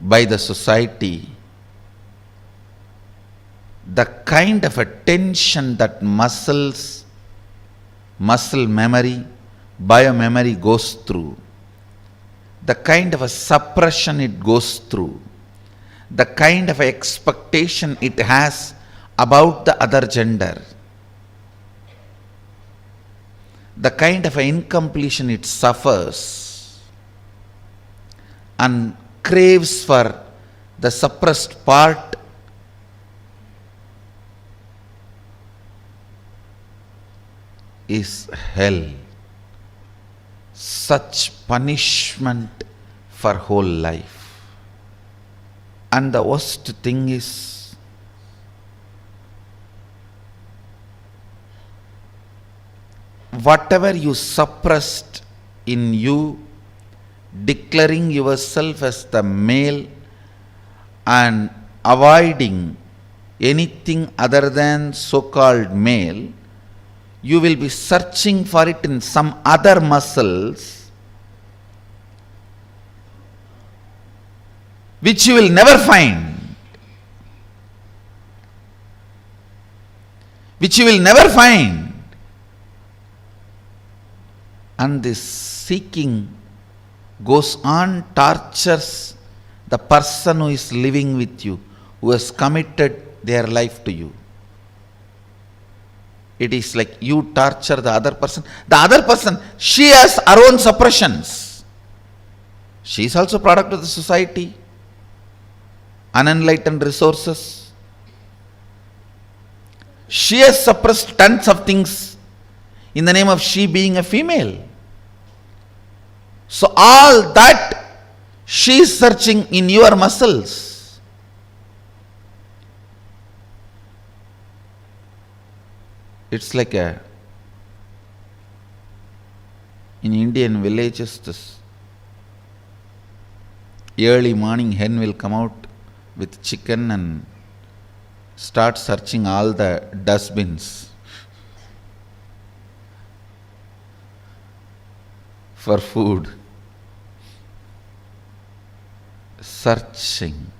by the society, the kind of a tension that muscle memory, biomemory goes through, the kind of a suppression it goes through, the kind of expectation it has about the other gender, the kind of incompletion it suffers and craves for the suppressed part, is hell. Such punishment for whole life. And the worst thing is, whatever you suppressed in you, declaring yourself as the male and avoiding anything other than so-called male, you will be searching for it in some other muscles which you will never find. Which you will never find. And this seeking goes on, tortures the person who is living with you, who has committed their life to you. It is like you torture the other person. The other person, she has her own suppressions. She is also product of the society, unenlightened resources. She has suppressed tons of things in the name of she being a female. So all that she is searching in your muscles. It's like in Indian villages, this early morning hen will come out with chicken and start searching all the dustbins for food. Searching.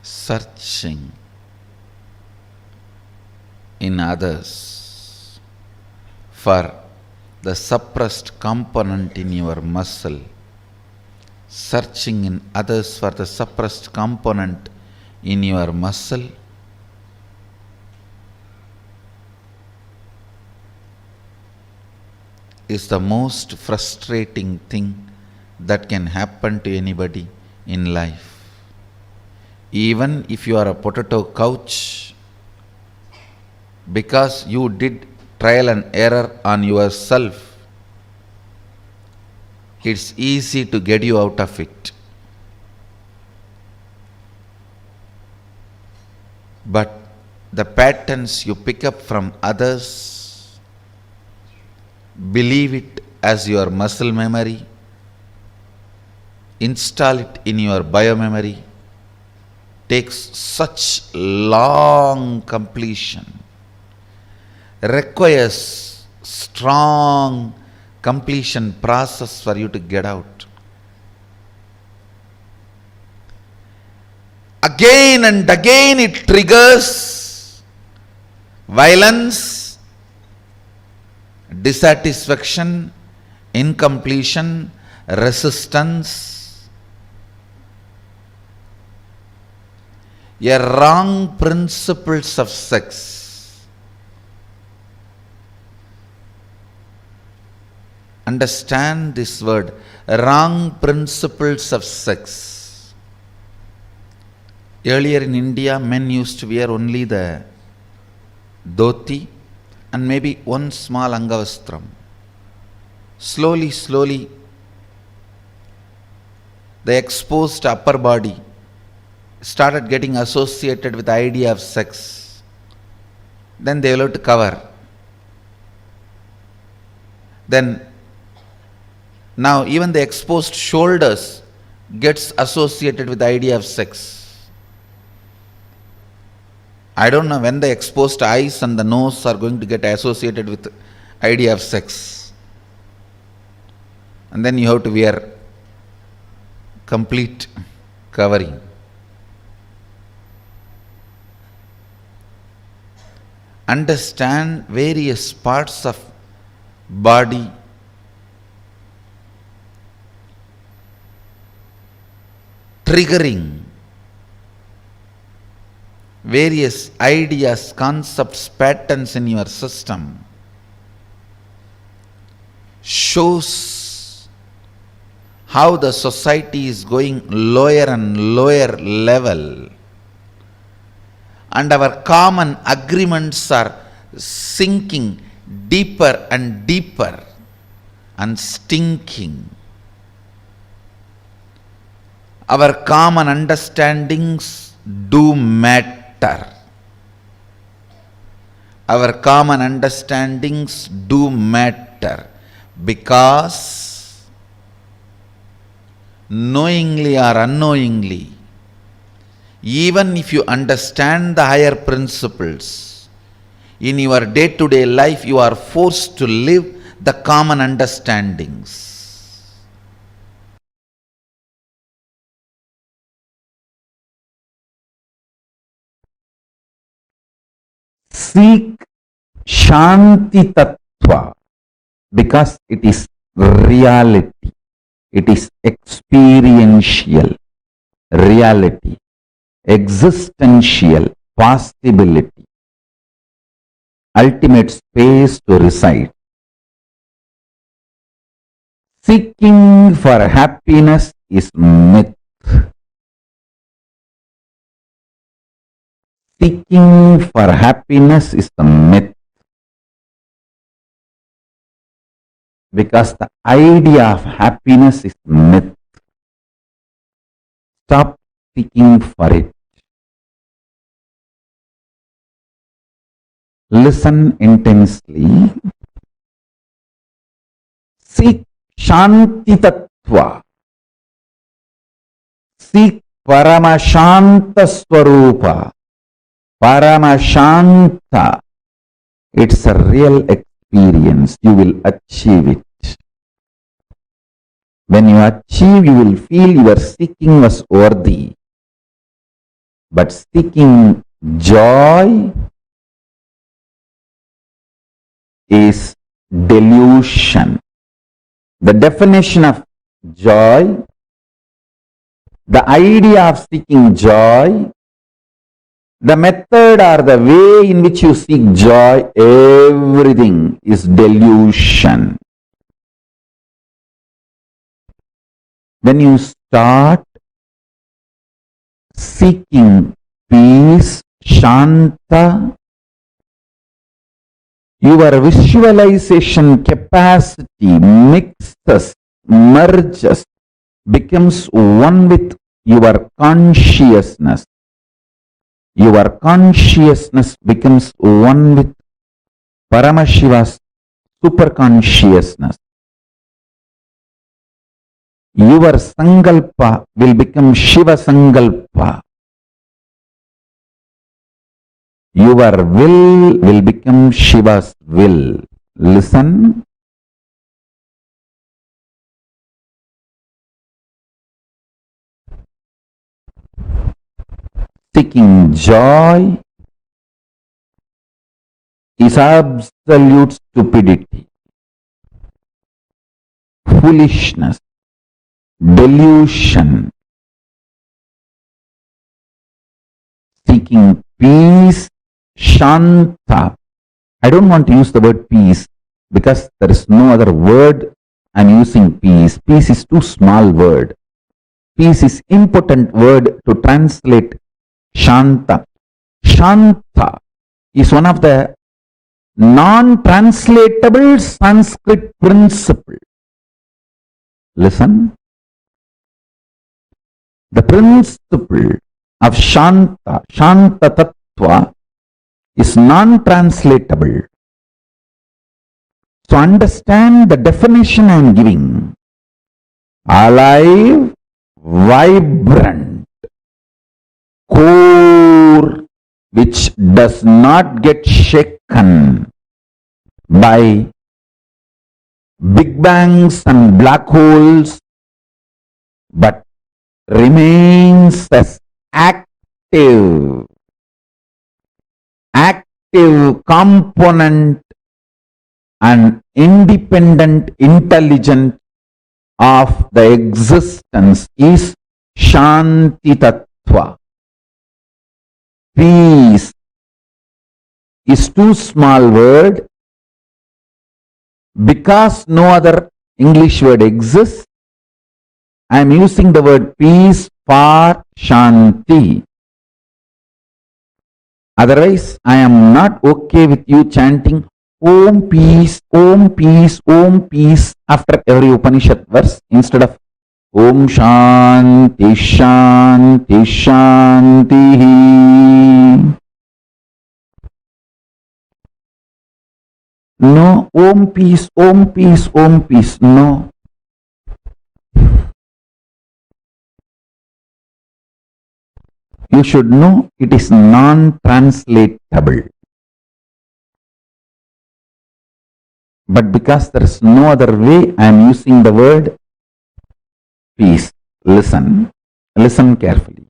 Searching in others for the suppressed component in your muscle. Searching in others for the suppressed component in your muscle. Is the most frustrating thing that can happen to anybody in life. Even if you are a potato couch, because you did trial and error on yourself, it's easy to get you out of it. But the patterns you pick up from others, believe it as your muscle memory, install it in your biomemory, takes such long completion, requires strong completion process for you to get out. Again and again it triggers violence, dissatisfaction, incompletion, resistance, a wrong principles of sex. Understand this word, wrong principles of sex. Earlier in India, men used to wear only the dhoti and maybe one small angavastram. Slowly, the exposed upper body started getting associated with the idea of sex. Then they will have to cover. Then now even the exposed shoulders gets associated with the idea of sex. I don't know when the exposed eyes and the nose are going to get associated with the idea of sex. And then you have to wear complete covering. Understand various parts of body triggering various ideas, concepts, patterns in your system shows how the society is going lower and lower level, and our common agreements are sinking deeper and deeper and stinking. Our common understandings do matter. Our common understandings do matter because knowingly or unknowingly, Even if you understand the higher principles, in your day-to-day life you are forced to live the common understandings. Seek Shanti Tattva because it is reality. It is experiential reality, existential possibility, ultimate space to reside. Seeking for happiness is myth. Seeking for happiness is the myth. Because the idea of happiness is myth. Stop seeking for it. Listen intensely. Seek Shanti Tattva. Seek Paramashanta Swarupa. Paramashanta. It's a real experience. You will achieve it. When you achieve, you will feel your seeking was worthy. But seeking joy is delusion. The definition of joy, the idea of seeking joy, the method or the way in which you seek joy, everything is delusion. When you start seeking peace, Shanta, your visualization capacity mixes, merges, becomes one with your consciousness. Your consciousness becomes one with Paramashiva's superconsciousness. Your Sankalpa will become Shiva Sankalpa. Your will become Shiva's will. Listen. Seeking joy is absolute stupidity, foolishness, delusion. Seeking peace, Shanta. I don't want to use the word peace because there is no other word. I'm using peace. Peace is too small word. Peace is impotent word to translate Shanta. Shanta is one of the non-translatable Sanskrit principle. Listen. The principle of Shanta, Shanta Tattva, is non-translatable. So understand the definition I am giving. Alive, vibrant, core, which does not get shaken by big bangs and black holes, but remains as active component and independent intelligent of the existence is Shanti Tattva. Peace is too small word because no other English word exists. I am using the word peace for Shanti. Otherwise, I am not okay with you chanting Om peace, Om peace, Om peace after every Upanishad verse instead of Om Shanti, Shanti, Shanti. No, Om peace, Om peace, Om peace. No. You should know it is non-translatable. But because there is no other way, I am using the word. Please listen. Listen carefully.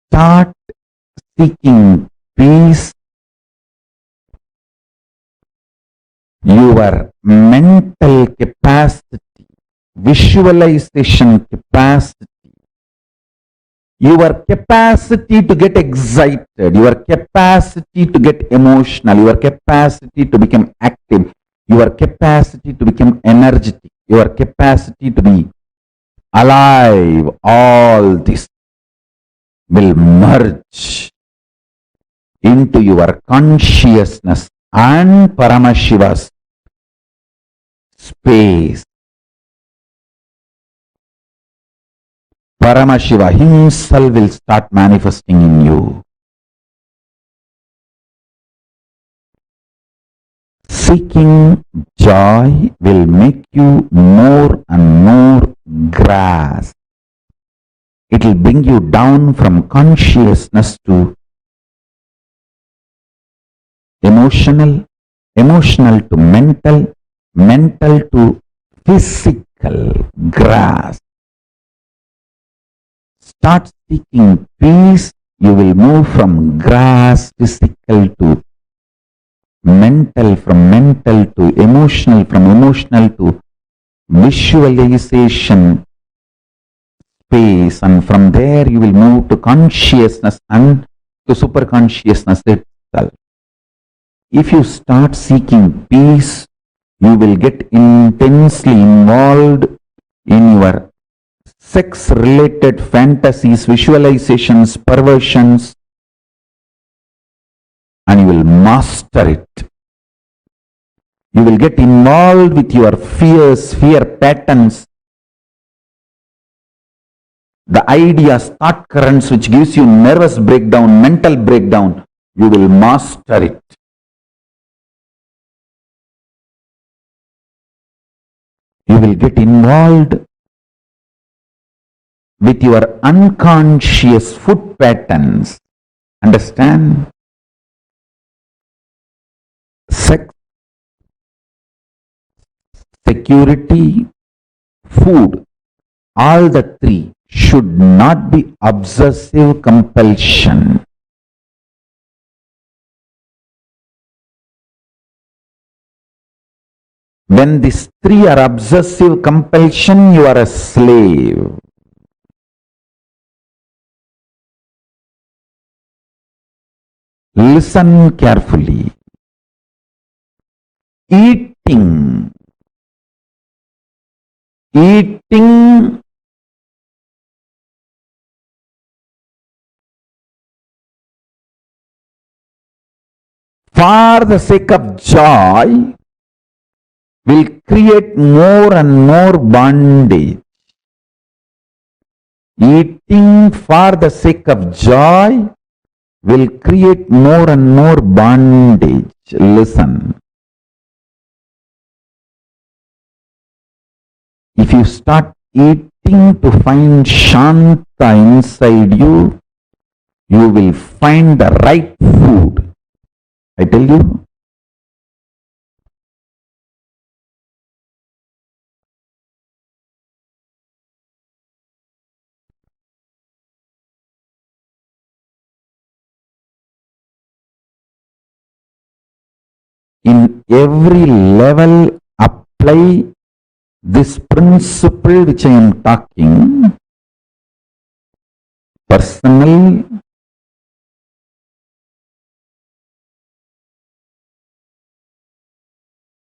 Start seeking peace. Your mental capacity, visualization capacity, your capacity to get excited, your capacity to get emotional, your capacity to become active, your capacity to become energetic, your capacity to be alive, all this will merge into your consciousness and Paramashiva's space. Paramashiva himself will start manifesting in you. Seeking joy will make you more and more grass. It will bring you down from consciousness to emotional, emotional to mental, mental to physical grass. Start seeking peace, you will move from grass, physical to mental, from mental to emotional, from emotional to visualization space, and from there you will move to consciousness and to superconsciousness itself. If you start seeking peace, you will get intensely involved in your sex-related fantasies, visualizations, perversions, and you will master it. You will get involved with your fears, fear patterns, the ideas, thought currents which gives you nervous breakdown, mental breakdown. You will master it. You will get involved with your unconscious food patterns. Understand? Sex, security, food, all the three should not be obsessive compulsion. When these three are obsessive compulsion, you are a slave. Listen carefully. Eating for the sake of joy will create more and more bondage. Eating for the sake of joy will create more and more bondage. Listen. If you start eating to find Shanta inside you, you will find the right food. I tell you. In every level, apply this principle which I am talking. Personal,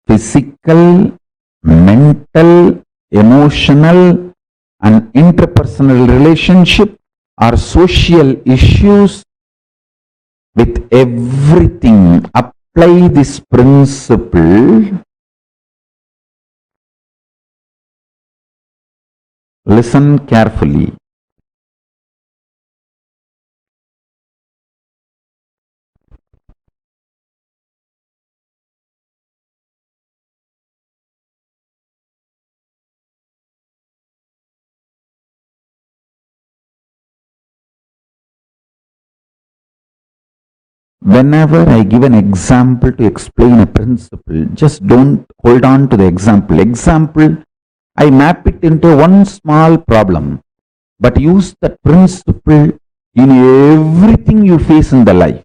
physical, mental, emotional, and interpersonal relationship or social issues. With everything, apply this principle. Listen carefully. whenever I give an example to explain a principle, just don't hold on to the example. Example, I map it into one small problem, but use that principle in everything you face in the life.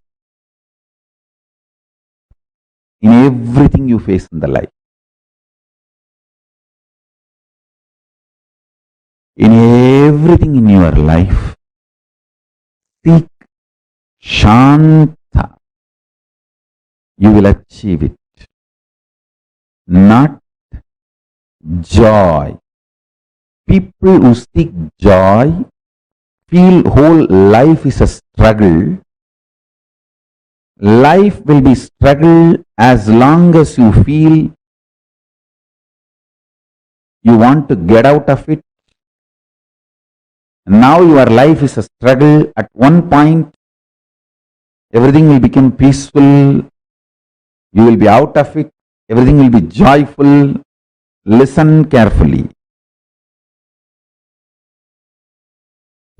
In everything you face in the life. In everything in your life, seek Shanta. You will achieve it. Not joy. People who seek joy feel whole life is a struggle. Life will be struggle as long as you feel you want to get out of it. Now your life is a struggle. At one point, everything will become peaceful. You will be out of it. Everything will be joyful. Listen carefully.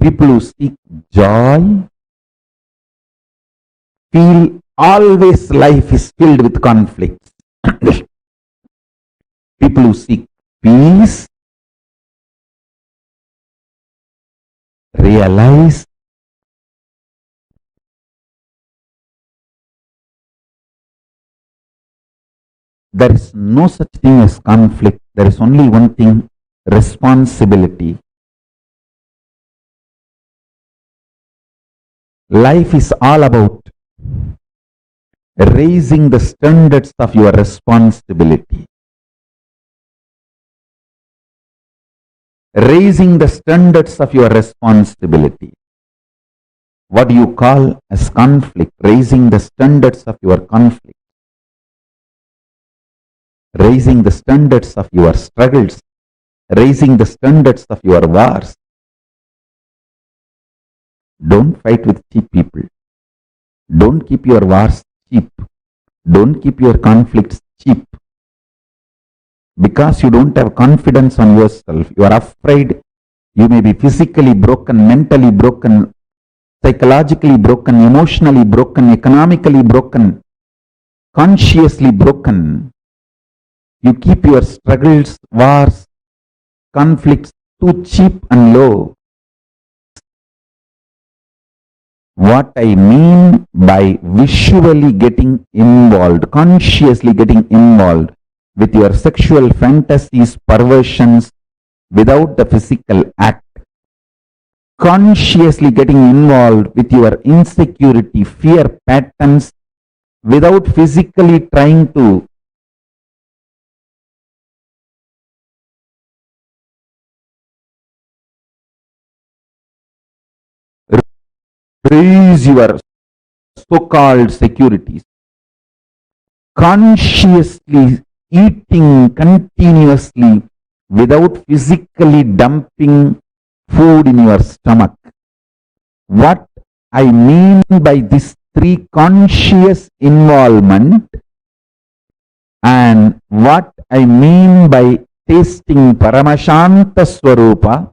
People who seek joy feel always life is filled with conflicts. People who seek peace realize there is no such thing as conflict. There is only one thing, responsibility. Life is all about raising the standards of your responsibility. Raising the standards of your responsibility. What do you call as conflict? Raising the standards of your conflict. Raising the standards of your struggles. Raising the standards of your wars. Don't fight with cheap people. Don't keep your wars cheap. Don't keep your conflicts cheap. Because you don't have confidence on yourself, you are afraid you may be physically broken, mentally broken, psychologically broken, emotionally broken, economically broken, consciously broken. You keep your struggles, wars, conflicts too cheap and low. What I mean by visually getting involved, consciously getting involved with your sexual fantasies, perversions, without the physical act. Consciously getting involved with your insecurity, fear patterns, without physically trying to raise your so-called securities. Consciously eating continuously without physically dumping food in your stomach. What I mean by this three, conscious involvement, and what I mean by tasting Paramashanta Swarupa,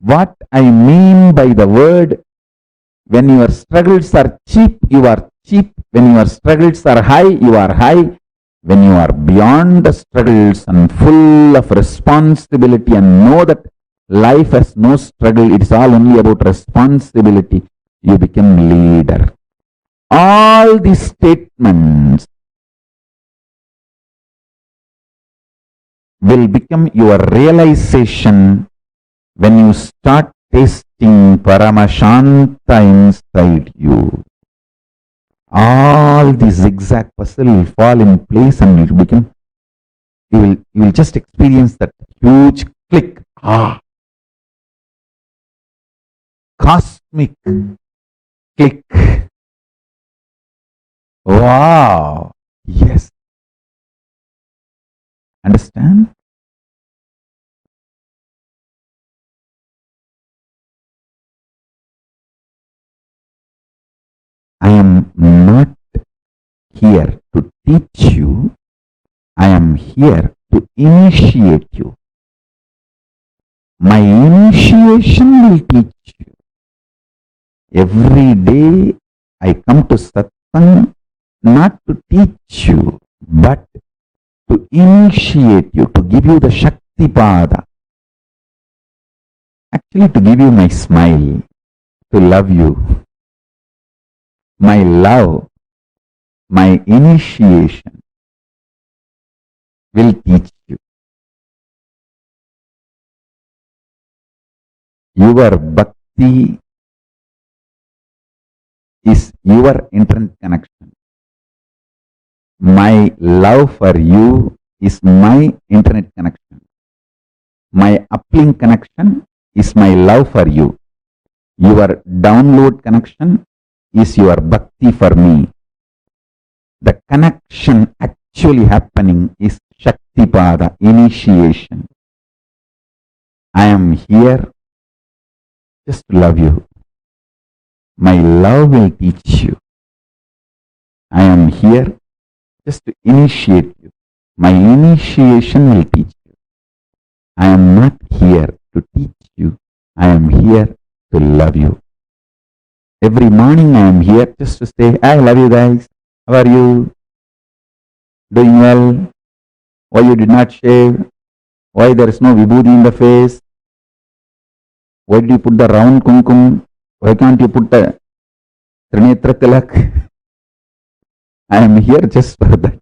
what I mean by the word, when your struggles are cheap, you are cheap. When your struggles are high, you are high. When you are beyond the struggles and full of responsibility and know that life has no struggle, it is all only about responsibility, you become leader. All these statements will become your realization when you start tasting Paramashanta inside you. All the zigzag puzzle will fall in place and it will become, you will just experience that huge click. Cosmic click. Wow. Yes. Understand? I am not here to teach you. I am here to initiate you. My initiation will teach you. Every day I come to Satsang come not to teach you, but to initiate you, to give you the Shakti Pada. Actually, to give you my smile, to love you. My love, my initiation will teach you. Your bhakti is your internet connection. My love for you is my internet connection. My uplink connection is my love for you. Your download connection is your bhakti for me. The connection actually happening is Shakti Pada, initiation. I am here just to love you. My love will teach you. I am here just to initiate you. My initiation will teach you. I am not here to teach you. I am here to love you. Every morning I am here just to say, I love you guys. How are you? Doing well? Why you did not shave? Why there is no vibhuti in the face? Why did you put the round kumkum? Why can't you put the Trinetra Tilak? I am here just for that.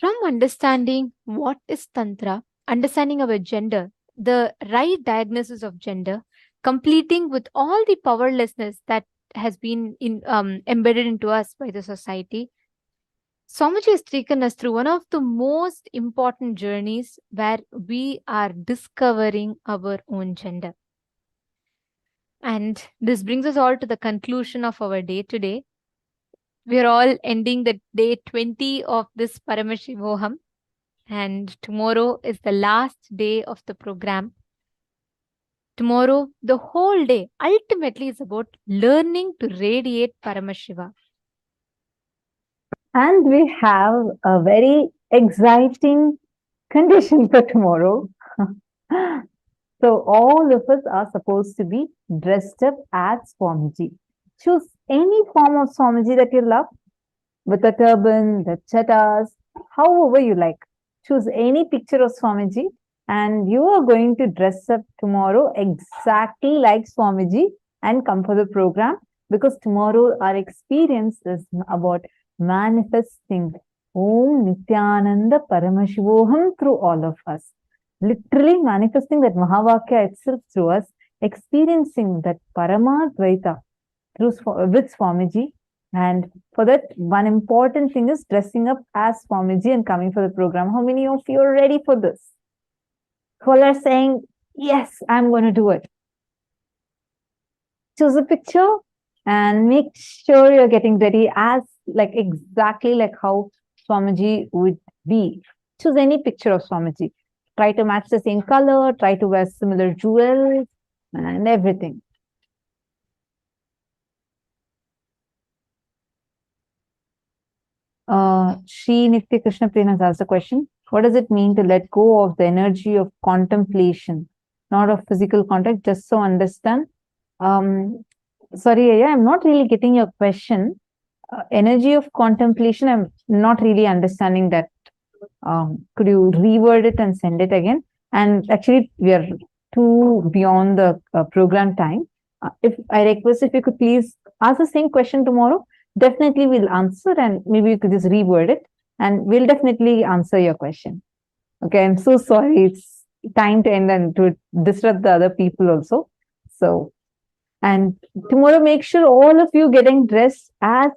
From understanding what is Tantra, understanding our gender, the right diagnosis of gender, completing with all the powerlessness that has been embedded into us by the society, Swamiji has taken us through one of the most important journeys where we are discovering our own gender. And this brings us all to the conclusion of our day today. We are all ending the day 20 of this Paramashivoham, and tomorrow is the last day of the program. Tomorrow, the whole day ultimately is about learning to radiate Paramashiva. And we have a very exciting condition for tomorrow. So all of us are supposed to be dressed up as Swamiji. Choose any form of Swamiji that you love, with the turban, the chattas, however you like. Choose any picture of Swamiji and you are going to dress up tomorrow exactly like Swamiji and come for the program, because tomorrow our experience is about manifesting Om Nithyananda Paramashivoham through all of us. Literally manifesting that Mahavakya itself through us, experiencing that Paramadvaita with Swamiji. And for that, one important thing is dressing up as Swamiji and coming for the program. How many of you are ready for this? Who are saying, yes, I'm going to do it? Choose a picture and make sure you're getting ready as exactly like how Swamiji would be. Choose any picture of Swamiji. Try to match the same color, try to wear similar jewels and everything. Shri Nitya Krishna Priya has asked a question. What does it mean to let go of the energy of contemplation, not of physical contact? Just so understand. Sorry, Aya, I'm not really getting your question. Energy of contemplation, I'm not really understanding that. Could you reword it and send it again? And actually, we are too beyond the program time. If I request, if you could please ask the same question tomorrow, definitely we'll answer, and maybe you could just reword it and we'll definitely answer your question. Okay, I'm so sorry. It's time to end and to disrupt the other people also. So, and tomorrow, make sure all of you getting dressed as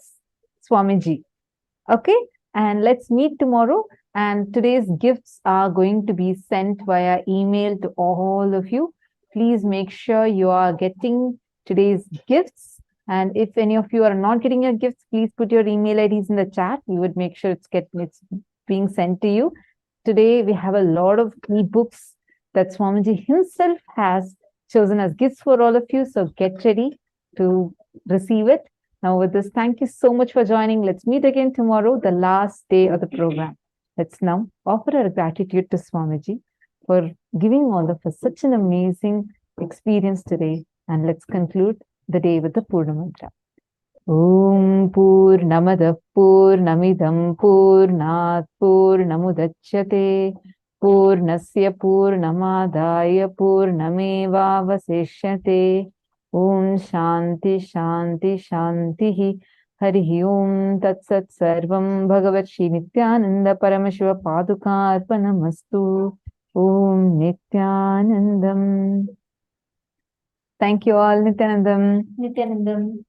Swamiji. Okay, and let's meet tomorrow. And today's gifts are going to be sent via email to all of you. Please make sure you are getting today's gifts. And if any of you are not getting your gifts, please put your email IDs in the chat. We would make sure it's being sent to you. Today, we have a lot of ebooks that Swamiji himself has chosen as gifts for all of you. So get ready to receive it. Now with this, thank you so much for joining. Let's meet again tomorrow, the last day of the program. Let's now offer our gratitude to Swamiji for giving all of us such an amazing experience today. And let's conclude the day with the Purna Mantra. Om Purnamada Purnamidam Purnat Purnamudachyate Purnasya Purnamadaya Purnamevavaseshyate Om Shanti Shanti Shanti Hari Om Tat Sat Sarvam Bhagavat Shri Nithyananda Paramashiva Paduka Arpanamastu Om Nithyanandam. Thank you all, Nithyanandam. Nithyanandam.